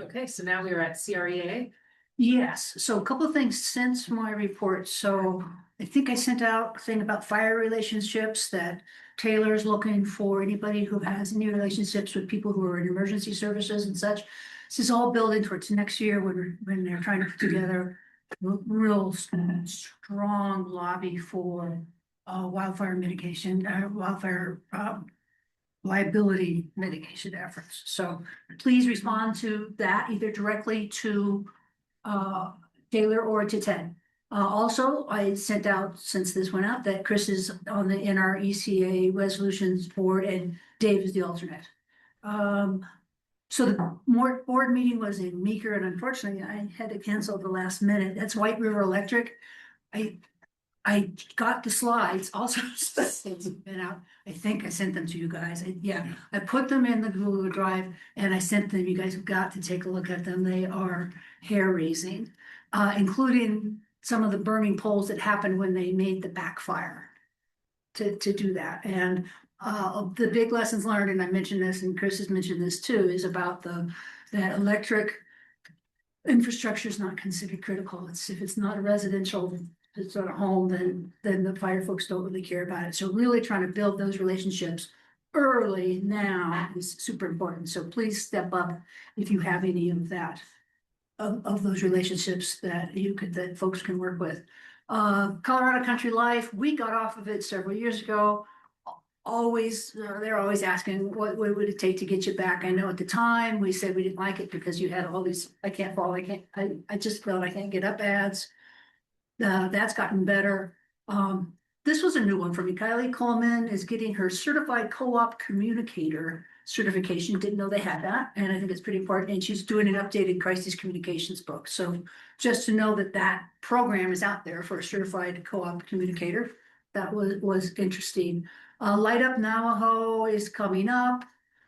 Okay, so now we're at CREA. Yes, so a couple of things since my report. So I think I sent out a thing about fire relationships, that Taylor's looking for anybody who has any relationships with people who are in emergency services and such. This is all building towards next year when they're trying to put together real strong lobby for wildfire mitigation, wildfire liability mitigation efforts. So please respond to that either directly to Taylor or to Ted. Also, I sent out, since this went out, that Chris is on the NRECA resolutions board and Dave is the alternate. So the board meeting was in Meeker, and unfortunately I had to cancel at the last minute. That's White River Electric. I got the slides also been out. I think I sent them to you guys. I put them in the Google Drive and I sent them. You guys have got to take a look at them. They are hair raising, including some of the burning poles that happened when they made the backfire to do that. And the big lessons learned, and I mentioned this and Chris has mentioned this too, is about that electric infrastructure is not considered critical. It's if it's not a residential, it's not a home, then the fire folks don't really care about it. So really trying to build those relationships early now is super important. So please step up if you have any of that, of those relationships that that folks can work with. Colorado Country Life, we got off of it several years ago. They're always asking, what would it take to get you back? I know at the time we said we didn't like it because you had all these, I just felt I can't get up ads. That's gotten better. This was a new one for me. Kylie Coleman is getting her certified co-op communicator certification. Didn't know they had that. And I think it's pretty important. And she's doing an updated crisis communications book. So just to know that that program is out there for a certified co-op communicator, that was interesting. Light Up Navajo is coming up.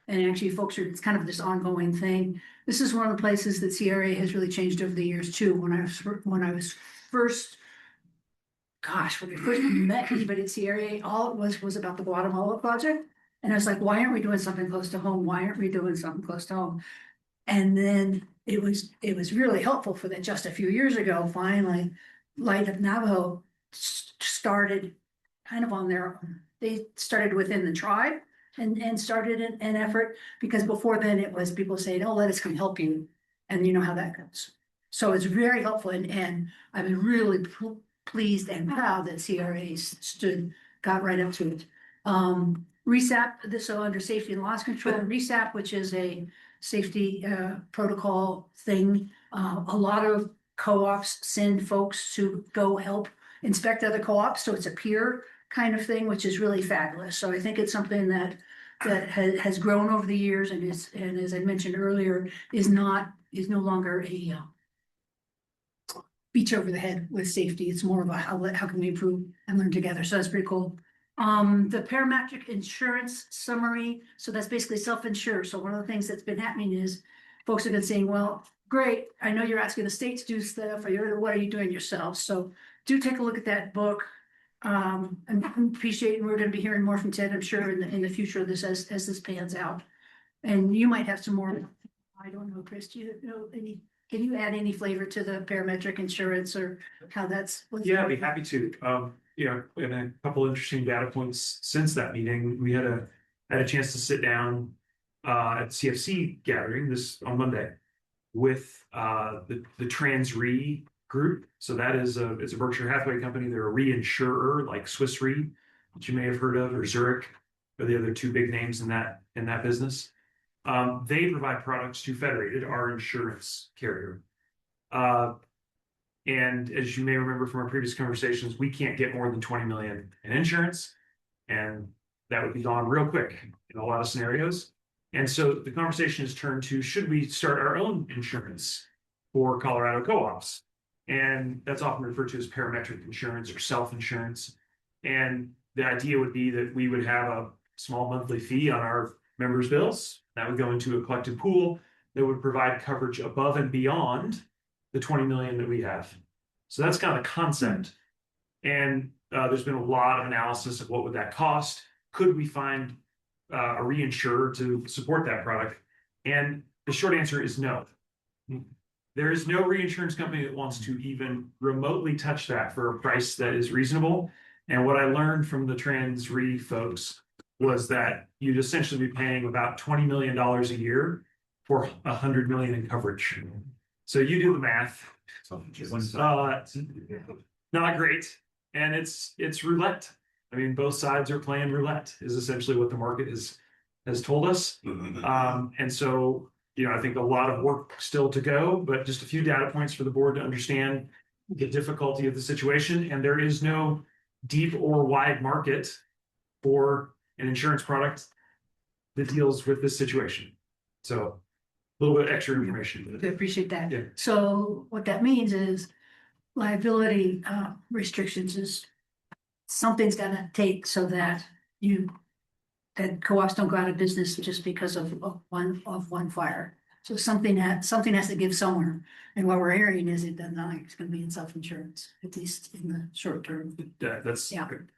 And actually it's kind of this ongoing thing. This is one of the places that CRA has really changed over the years too. When I was first when we first met anybody at CRA, all it was about the Guatemala project. And I was like, why aren't we doing something close to home? Why aren't we doing something close to home? And then it was really helpful for that just a few years ago, finally, Light Up Navajo started kind of on their own. They started within the tribe and started an effort, because before then it was people saying, oh, let us come help you. And you know how that goes. So it's very helpful. And I'm really pleased and proud that CRA got right up to it. RESAP, so under safety and loss control, RESAP, which is a safety protocol thing. A lot of co-ops send folks to go help inspect other co-ops. So it's a peer kind of thing, which is really fabulous. So I think it's something that has grown over the years and as I mentioned earlier, is no longer a beach over the head with safety. It's more of a how can we improve and learn together. So that's pretty cool. The parametric insurance summary. So that's basically self-insure. So one of the things that's been happening is folks have been saying, well, great, I know you're asking the state to do stuff, or what are you doing yourself? So do take a look at that book. And appreciate, we're going to be hearing more from Ted, I'm sure, in the future of this as this pans out. And you might have some more. I don't know, Chris, do you know any? Can you add any flavor to the parametric insurance or how that's? Yeah, I'd be happy to. And a couple interesting data points since that meeting, we had a chance to sit down at CFC gathering this on Monday with the TransRe group. So that is it's a Berkshire Hathaway company. They're a reinsurer like Swiss Re, which you may have heard of, or Zurich, are the other two big names in that business. They provide products to Federated, our insurance carrier. And as you may remember from our previous conversations, we can't get more than 20 million in insurance, and that would be gone real quick in a lot of scenarios. And so the conversation has turned to, should we start our own insurance for Colorado co-ops? And that's often referred to as parametric insurance or self-insurance. And the idea would be that we would have a small monthly fee on our members' bills. That would go into a collective pool that would provide coverage above and beyond the 20 million that we have. So that's kind of the concept. And there's been a lot of analysis of what would that cost. Could we find a reinsurer to support that product? And the short answer is no. There is no reinsurance company that wants to even remotely touch that for a price that is reasonable. And what I learned from the TransRe folks was that you'd essentially be paying about $20 million a year for $100 million in coverage. So you do the math. Not great. And it's roulette. I mean, both sides are playing roulette is essentially what the market has told us. And so, I think a lot of work still to go, but just a few data points for the board to understand the difficulty of the situation. And there is no deep or wide market for an insurance product that deals with this situation. So a little bit extra information. I appreciate that. Yeah. So what that means is liability restrictions is something's gonna take so that co-ops don't go out of business just because of one fire. So something has to give somewhere. And what we're hearing is it does not like it's gonna be in self-insurance, at least in the short term. That's good.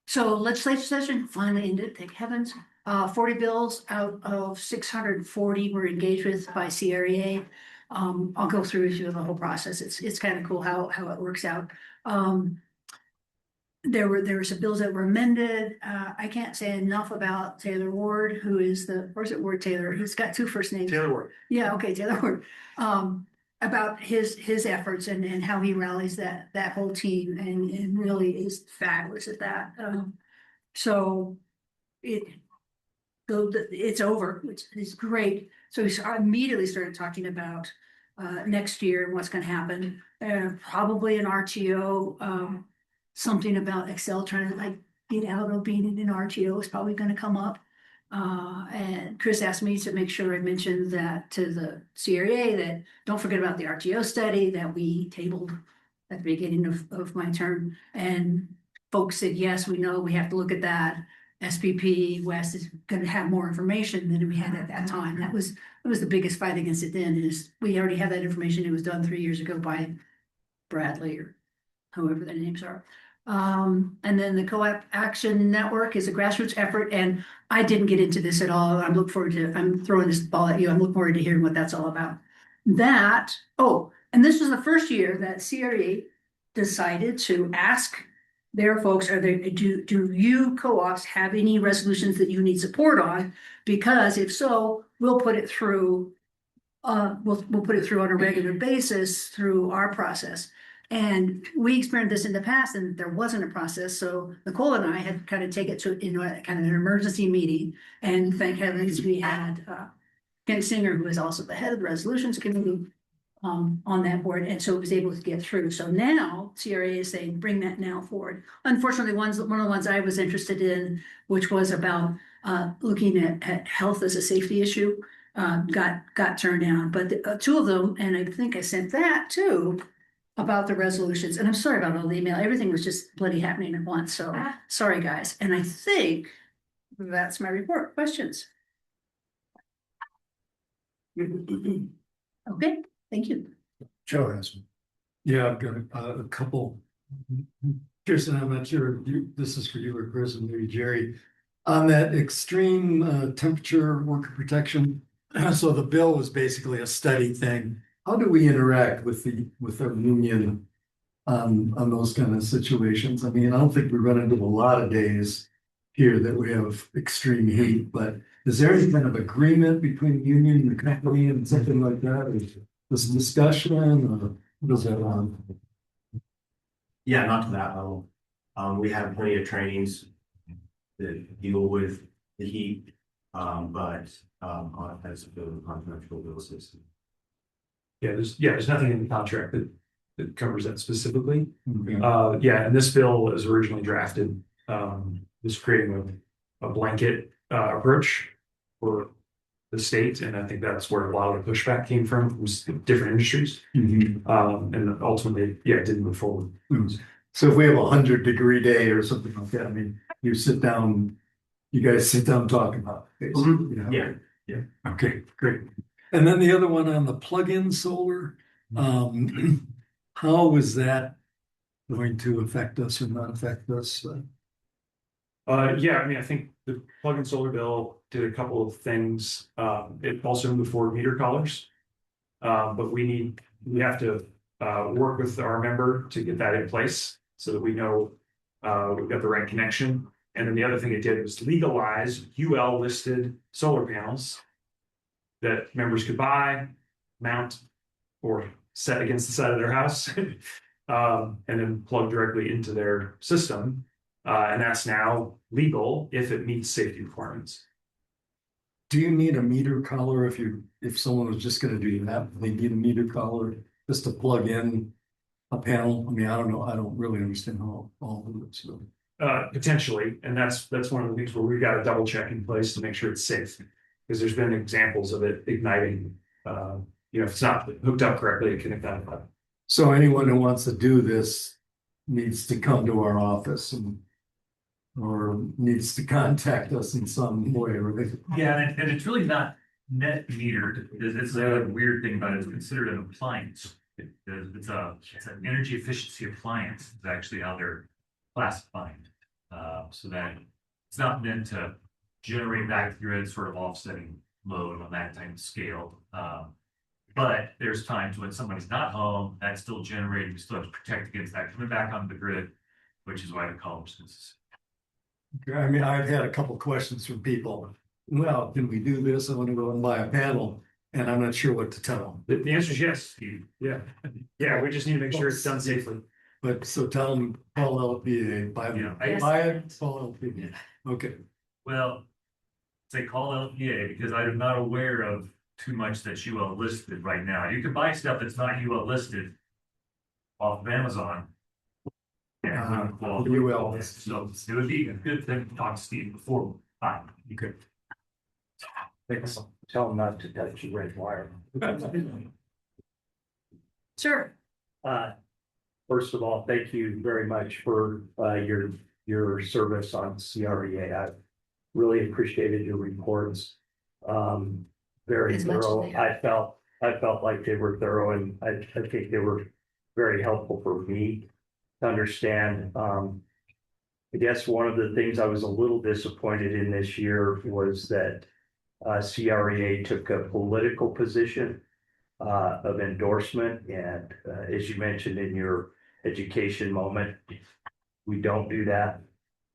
So legislative session finally ended, thank heavens. 40 bills out of 640 were engaged with by CREA. I'll go through the whole process. It's kind of cool how it works out. There were some bills that were amended. I can't say enough about Taylor Ward, who is where's it Ward Taylor? He's got two first names. Taylor Ward. Yeah, okay, Taylor Ward. About his efforts and how he rallies that whole team and really is fabulous at that. So it's over, which is great. So we immediately started talking about next year and what's going to happen. Probably an RTO, something about Excel trying to like get out of being in an RTO is probably going to come up. And Chris asked me to make sure I mentioned that to the CRA, that don't forget about the RTO study that we tabled at the beginning of my term. And folks said, yes, we know we have to look at that. SPP West is going to have more information than we had at that time. That was the biggest fight against it then, is we already have that information. It was done 3 years ago by Bradley or whoever their names are. And then the Co-op Action Network is a grassroots effort, and I didn't get into this at all. I'm throwing this ball at you. I'm looking forward to hearing what that's all about. And this was the first year that CRE decided to ask their folks, do you co-ops have any resolutions that you need support on? Because if so, we'll put it through, we'll put it through on a regular basis through our process. And we experienced this in the past, and there wasn't a process. So Nicole and I had kind of taken it to kind of an emergency meeting, and thank heavens we had Ken Singer, who is also the head of the resolutions committee, on that board, and so it was able to get through. So now CRA is saying bring that now forward. Unfortunately, one of the ones I was interested in, which was about looking at health as a safety issue, got turned down. But two of them, and I think I sent that too, about the resolutions. And I'm sorry about all the email. Everything was just bloody happening at once. So sorry, guys. And I think that's my report. Questions? Okay. Thank you. Joe has one. Yeah, I've got a couple. Kirsten, I'm not sure if this is for you or Chris and maybe Jerry. On that extreme temperature worker protection, so the bill was basically a study thing. How do we interact with our union on those kind of situations? I mean, I don't think we run into a lot of days here that we have extreme heat, but is there any kind of agreement between the union and the company and something like that? This discussion, or what is that on? Yeah, not to that level. We have plenty of trainings that deal with the heat, but as a confidential bill system. There's nothing in the contract that covers that specifically. And this bill is originally drafted, was creating a blanket approach for the state, and I think that's where a lot of the pushback came from different industries. And ultimately, it didn't move forward. So if we have 100-degree day or something like that, I mean, you guys sit down and talk about it. Yeah. Okay, great. And then the other one on the plug-in solar, how is that going to affect us or not affect us? I mean, I think the plug-in solar bill did a couple of things. It also moved forward meter collars, but we have to work with our member to get that in place so that we know we've got the right connection. And then the other thing it did was legalize UL listed solar panels that members could buy, mount, or set against the side of their house, and then plug directly into their system. And that's now legal if it meets safety requirements. Do you need a meter collar if someone was just going to do that? They need a meter collar just to plug in a panel? I mean, I don't know. I don't really understand how all of it. So. Potentially, and that's one of the things where we've got a double check in place to make sure it's safe, because there's been examples of it igniting. If it's not hooked up correctly, it can ignite. So anyone who wants to do this needs to come to our office or needs to contact us in some way. Right? Yeah, and it's really not net metered. It's a weird thing about it. It's considered an appliance. It's an energy efficiency appliance. Is actually how they're classifying. So that it's not meant to generate back to the grid sort of offsetting load on that type of scale. But there's times when somebody's not home, that's still generating, we still have to protect against that coming back onto the grid, which is why the columns is. I mean, I've had a couple questions from people. Well, can we do this? I want to go and buy a panel, and I'm not sure what to tell them. The answer is yes, Steve. Yeah. Yeah, we just need to make sure it's done safely. But so tell them, call LPEA, buy it, call LPEA. Okay. Well, say call LPEA because I'm not aware of too much that's UL listed right now. You can buy stuff that's not UL listed off of Amazon. Yeah, UL. So it would be a good thing to talk to Steve before. You could. Tell them not to touch the red wire. Sure. First of all, thank you very much for your service on CREA. I really appreciated your reports. Very As much as thorough. they are. I felt like they were thorough, and I think they were very helpful for me to understand. I guess one of the things I was a little disappointed in this year was that CREA took a political position of endorsement, and as you mentioned in your education moment, we don't do that.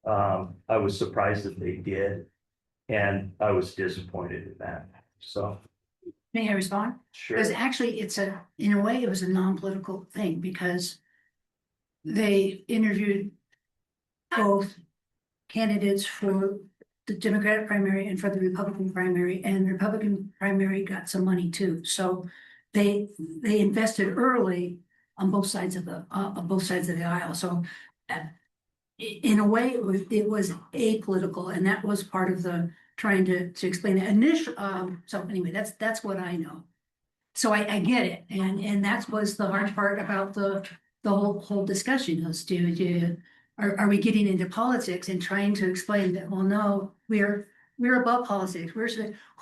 I was surprised that they did, and I was disappointed in that. So, May I respond? sure. Because actually, in a way, it was a non-political thing because they interviewed both candidates for the Democratic primary and for the Republican primary, and the Republican primary got some money too. So they invested early on both sides of the aisle. So in a way, it was apolitical, and that was part of the trying to explain it initial. So anyway, that's what I know. So I get it, and that was the hard part about the whole discussion was are we getting into politics and trying to explain that, well, no, we're above politics.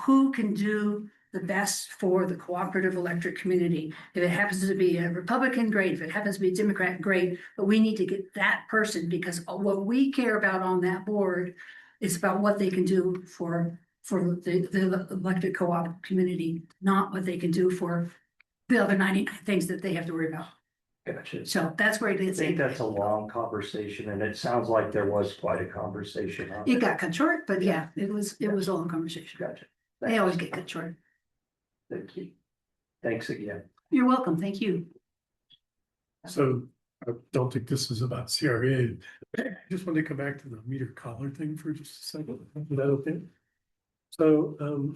Who can do the best for the cooperative electric community? If it happens to be a Republican, great. If it happens to be a Democrat, great. But we need to get that person, because what we care about on that board is about what they can do for the electric co-op community, not what they can do for the other 99 things that they have to worry about. Gotcha. So that's where it I is. think that's a long conversation, and it sounds like there was quite a conversation on It it. got cut short, but yeah, it was a long conversation. Gotcha. They always get cut short. Thank you. Thanks again. You're welcome. Thank you. So I don't think this is about CRA. I just want to come back to the meter collar thing for just a second. Is that okay? So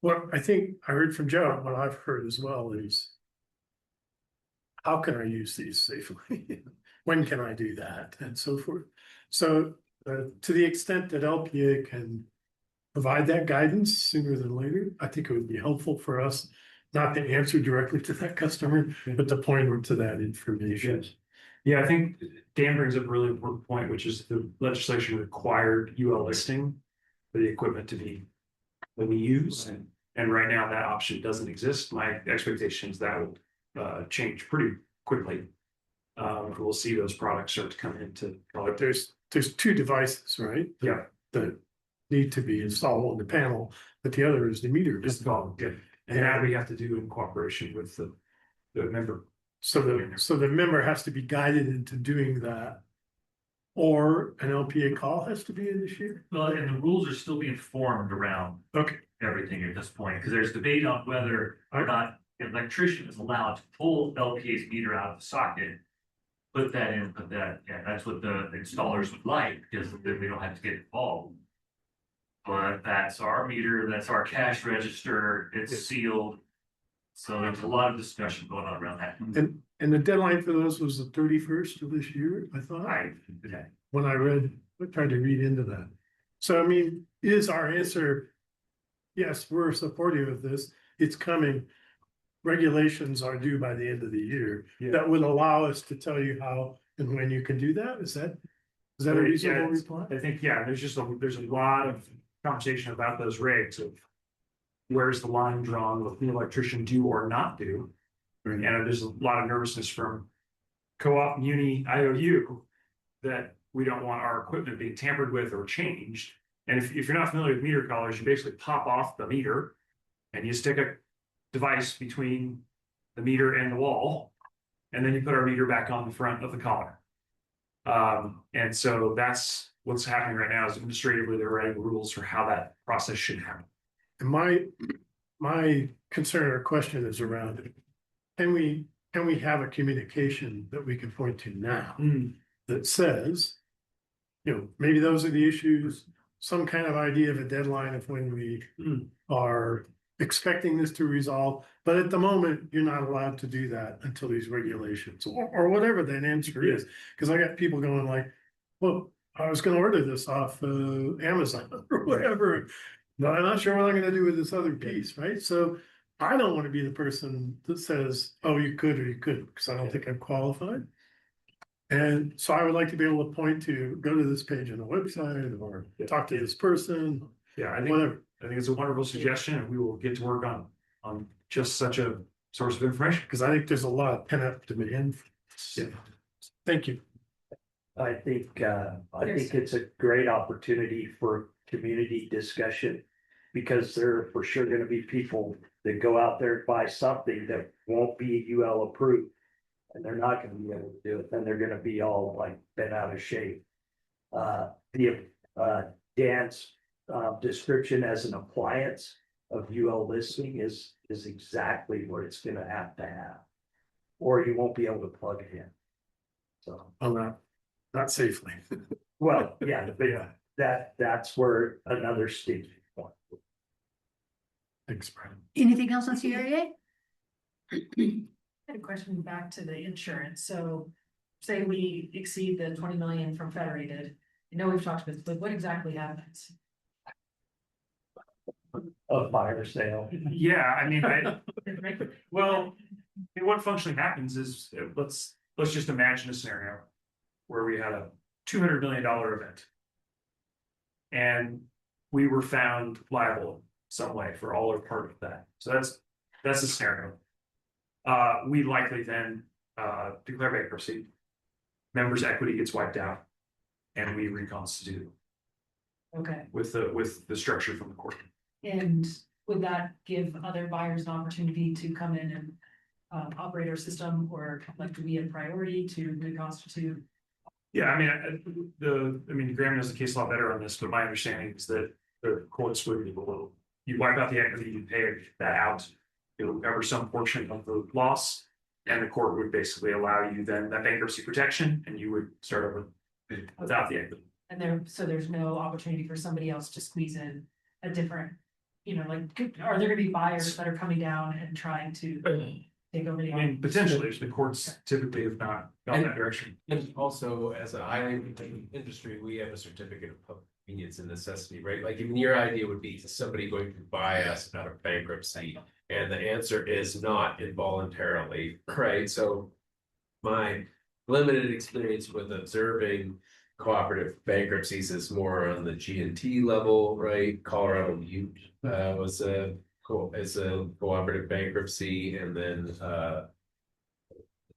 what I think I heard from Joe, and what I've heard as well is, how can I use these safely? When can I do that? And so forth. So to the extent that LPEA can provide that guidance sooner than later, I think it would be helpful for us not to answer directly to that customer, but to point them to that information. Yes. Yeah, I think Dan brings up a really important point, which is the legislation required UL listing for the equipment to be used. And right now that option doesn't exist. My expectation is that will change pretty quickly. We'll see those products start to come into. There's two devices, right? Yeah. That need to be installed on the panel, but the other is the meter. Yeah. And that we have to do in cooperation with the member. So the member has to be guided into doing that, or an LPEA call has to be initiated. Well, and the rules are still being formed around everything at this point, because there's debate on whether or not an electrician is allowed to pull LPA's meter out of the socket, put that in, yeah, that's what the installers would like, because then we don't have to get involved. But that's our meter, that's our cash register, it's sealed. So there's a lot of discussion going on around that. And the deadline for those was the 31st of this year, I thought. When I tried to read into that. So I mean, is our answer, yes, we're supportive of this, it's coming. Regulations are due by the end of the year. That would allow us to tell you how and when you can do that. Is that a reasonable reply? I think, yeah, there's a lot of conversation about those regs of where's the line drawn, what the electrician do or not do. And there's a lot of nervousness from co-op, muni, IOU that we don't want our equipment being tampered with or changed. And if you're not familiar with meter collars, you basically pop off the meter and you stick a device between the meter and the wall, and then you put our meter back on the front of the collar. And so that's what's happening right now is administratively they're writing rules for how that process should happen. And my concern or question is around it. Can we have a communication that we can point to now that says, maybe those are the issues, some kind of idea of a deadline of when we are expecting this to resolve, but at the moment, you're not allowed to do that until these regulations or whatever that answer is. Because I got people going like, well, I was going to order this off Amazon or whatever, but I'm not sure what I'm going to do with this other piece, right? So I don't want to be the person that says, oh, you could or you couldn't, because I don't think I'm qualified. And so I would like to be able to point to, go to this page on the website or talk to this person. Yeah, I think whatever. I think it's a wonderful suggestion, and we will get to work on just such a source of information. Because I think there's a lot of pent-up demand. Yeah. Thank you. I think it's a great opportunity for community discussion, because there are for sure going to be people that go out there and buy something that won't be UL approved, and they're not going to be able to do it. Then they're going to be all like bent out of shape. Dan's description as an appliance of UL listing is exactly what it's going to have, or you won't be able to plug it in. So, not safely. Well, yeah, but that's where another sticking point. Thanks, Brian. Anything else on CREA? I had a question back to the insurance. So say we exceed the 20 million from Federated. I know we've talked about this, but what exactly happens? A fire sale. Yeah, I mean, what functionally happens is let's just imagine a scenario where we had a $200 million event, and we were found liable some way for all or part of that. So that's the scenario. We likely then declare bankruptcy. Members' equity gets wiped out, and we reconstitute. Okay. With the structure from the court. And would that give other buyers an opportunity to come in and operate our system, or like to be a priority to reconstitute? Yeah, I mean, Graham knows the case a lot better on this, but my understanding is that the courts would be below. You wipe out the equity, you pay that out, it'll cover some portion of the loss, and the court would basically allow you then that bankruptcy protection, and you would start over without the equity. And there's no opportunity for somebody else to squeeze in a different, are there gonna be buyers that are coming down and trying to take over the? I mean, potentially, the courts typically have not gone that direction. And also, as a highly industry, we have a certificate of public convenience and necessity, right? Like, even your idea would be, is somebody going to buy us out of bankruptcy? And the answer is not involuntarily, right? So my limited experience with observing cooperative bankruptcies is more on the G&T level, right? Colorado was a cooperative bankruptcy, and then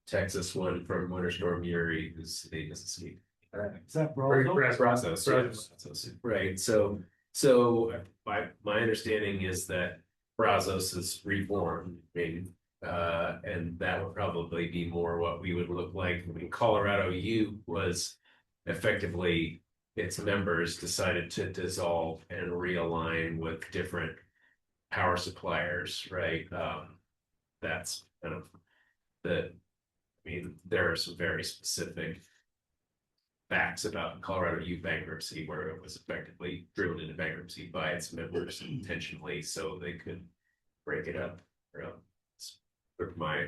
Texas one from Winter Storm Uri, whose name is escaped. Is that Brazos? Brazos, right? So my understanding is that Brazos is reformed, and that would probably be more what we would look like. I mean, Colorado U was effectively, its members decided to dissolve and realign with different power suppliers, right? That's kind of there are some very specific facts about Colorado U bankruptcy where it was effectively driven into bankruptcy by its members intentionally so they could break it up. It's sort of my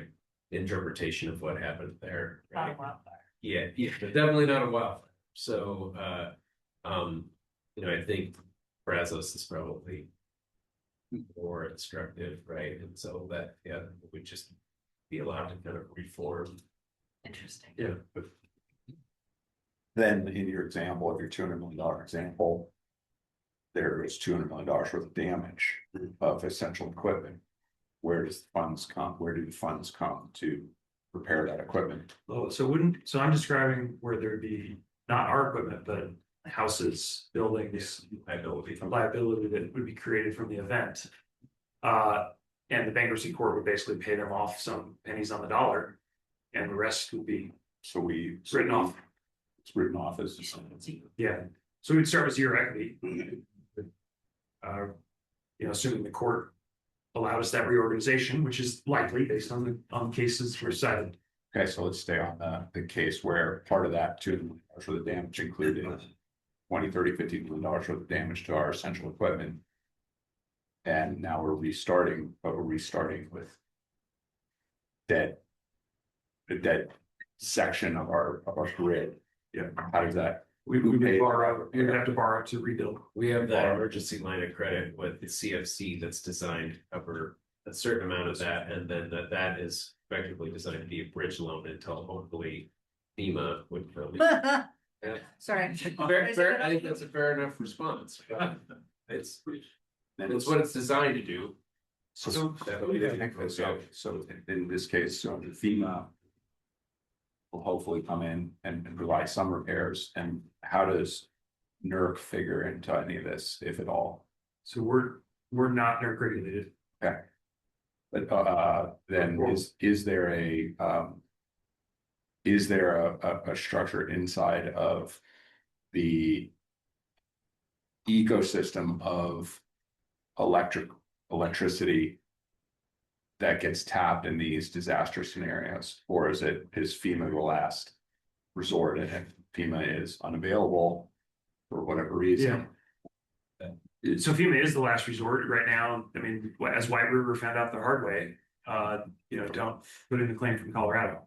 interpretation of what happened there. Right? Not a wildfire. Yeah, definitely not a wildfire. So, I think Brazos is probably more instructive, right? And so that, would just be allowed to kind of reform. Interesting. Yeah. Then in your example, of your $200 million example, there is $200 million worth of damage of essential equipment. Where do the funds come to repair that equipment? So I'm describing where there'd be not our equipment, but houses, buildings, liability that would be created from the event. And the bankruptcy court would basically pay them off some pennies on the dollar, and the rest would be written off. It's written off as. Yeah, so we'd start with zero equity. Assuming the court allowed us that reorganization, which is likely based on the cases we're cited. Okay, so let's stay on the case where part of that $2 million for the damage included $20, $30, $50 million worth of damage to our essential equipment. And now we're restarting, but we're restarting with the dead section of our grid. Yeah. How does that? We would have to borrow to rebuild. We have that emergency line of credit with the CFC that's designed to cover a certain amount of that, and then that is effectively designed to be a bridge loan until hopefully FEMA would come. Yeah. Sorry. Fair, I think that's a fair enough response. It's what it's designed to do. So in this case, FEMA will hopefully come in and provide some repairs. And how does NERC figure into any of this, if at all? So we're not NERC regulated. Okay. But then is there a structure inside of the ecosystem of electricity that gets tapped in these disaster scenarios, or is FEMA the last resort, and if FEMA is unavailable for whatever reason? Yeah. So FEMA is the last resort right now. I mean, as White River found out the hard way, don't put in the claim from Colorado.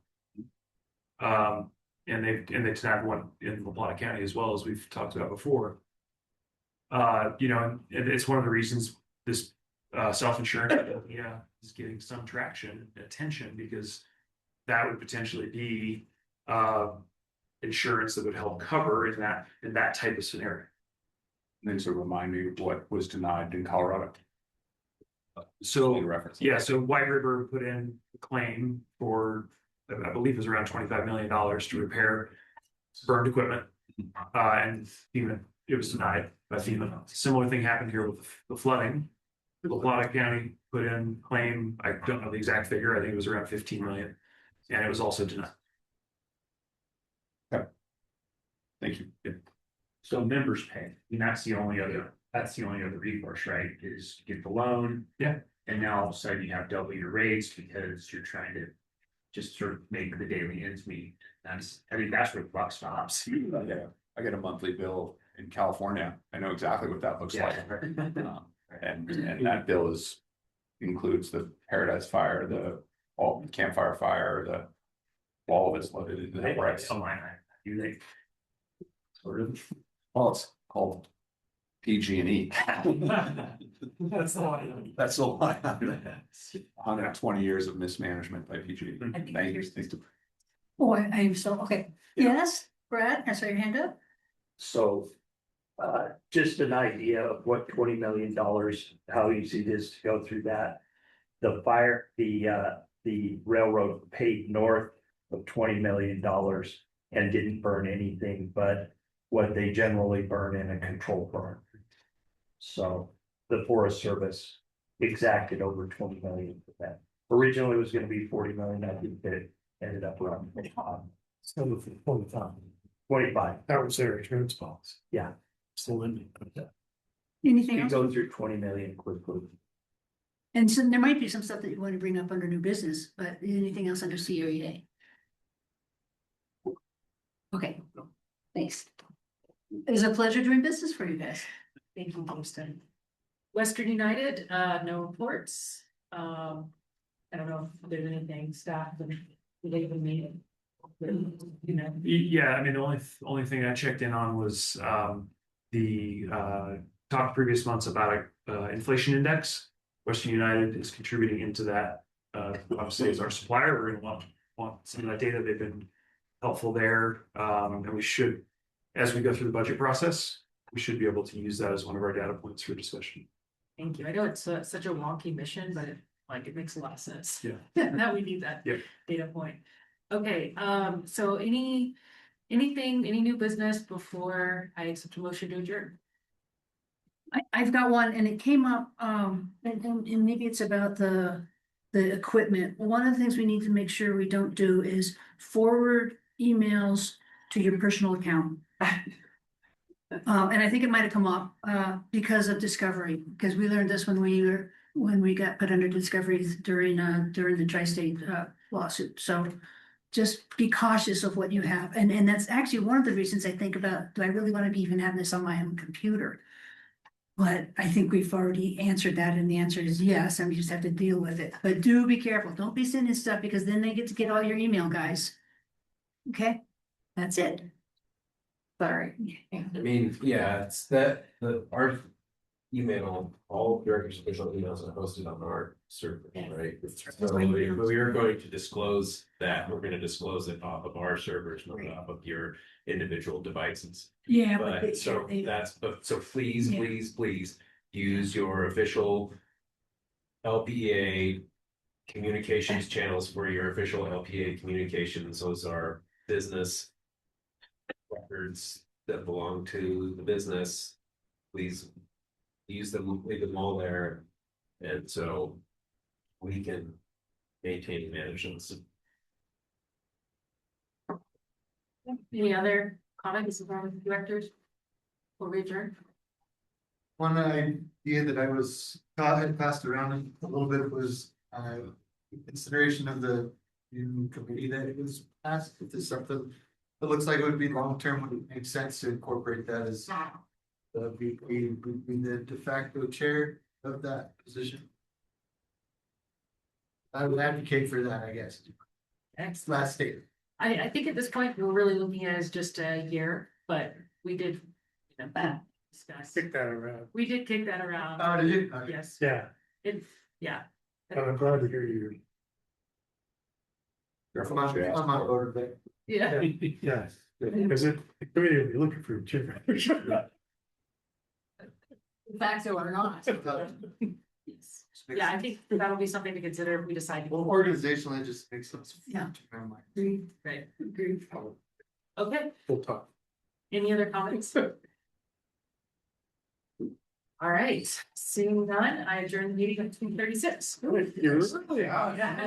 And they denied one in La Plata County as well, as we've talked about before. And it's one of the reasons this self-insurance is getting some traction and attention, because that would potentially be insurance that would help cover in that type of scenario. And then remind me what was denied in Colorado. So White River put in a claim for, I believe it was around $25 million to repair burned equipment. And FEMA, it was denied by FEMA. Similar thing happened here with the flooding. La Plata County put in claim, I don't know the exact figure, I think it was around 15 million, and it was also denied. Okay. Thank you. Yeah. So members pay, and that's the only other recourse, right? Is get the loan. Yeah. And now all of a sudden you have double your rates because you're trying to just sort of make the daily ends meet. That's where the buck stops. Yeah. I get a monthly bill in California. I know exactly what that looks like. And that bill includes the Paradise Fire, the Campfire Fire, all of it's loaded into that price. You think sort of? Well, it's called PG&E. That's the line. That's the line. 120 years of mismanagement by PG&E. Thank you. Oh, I'm so, okay. Yes, Brad, I saw your hand up. So, just an idea of what $20 million, how easy it is to go through that. The railroad paid north of $20 million and didn't burn anything but what they generally burn in a control burn. So the Forest Service exacted over 20 million for that. Originally it was going to be 40 million. I think that it ended up around 25. That was their insurance policy. Yeah. Still in it. Anything You else? go through 20 million quickly. And so there might be some stuff that you want to bring up under new business, but anything else under CREA? Okay, thanks. It's a pleasure doing business for you guys. Thank you, Houston. Western United, no reports. I don't know if there's anything staff and they even meeting. Yeah, I mean, the only thing I checked in on was the talk previous months about inflation index. Western United is contributing into that. Obviously, as our supplier, we're going to want some of that data. They've been helpful there, and we should, as we go through the budget process, we should be able to use that as one of our data points for discussion. Thank you. I know it's such a wonky mission, but it makes a lot of sense. Yeah. Now we need that data point. Okay, so any any new business before I accept a motion to adjourn? I've got one and it came up, and maybe it's about the equipment. One of the things we need to make sure we don't do is forward emails to your personal account. And I think it might have come up, because of Discovery, because we learned this when we got put under Discovery during the tri-state, lawsuit. So just be cautious of what you have. And that's actually one of the reasons I think about, do I really want to be even having this on my own computer? But I think we've already answered that, and the answer is yes, and we just have to deal with it. But do be careful. Don't be sending stuff because then they get to get all your email, guys. Okay, that's it. Sorry. I mean, yeah, it's our email, all directors' official emails are hosted on our server, right? So we are going to disclose that. We're going to disclose it off of our servers, not off of your individual devices. Yeah, But so please, please use your official LPEA communications channels for your official LPEA communications. Those are business records that belong to the business. Please use them, leave them all there. And so we can maintain and manage them. Any other comments from directors? Or adjourn? One idea that I was had passed around a little bit was consideration of the new committee that it was passed. If there's something that looks like it would be long term, would it make sense to incorporate that as be the de facto chair of that position? I would advocate for that, I guess. Excellent. Last statement. I think at this point, we're really looking at it as just a year, but we did, discuss. Kick that around. We did kick that around. Oh, did you? Okay. Yes. Yeah, Yeah. I'm glad to hear you. I'm on board with it. Yeah. Yes, because the committee will be looking for a chair. Facts or not. Yes. Yeah, I think that'll be something to consider if we decide. Well, organizationally, it just makes sense. Yeah. Right. Okay. We'll talk. Any other comments? All right, seeing none, I adjourn the meeting at 2:36. You're really hot. Yeah.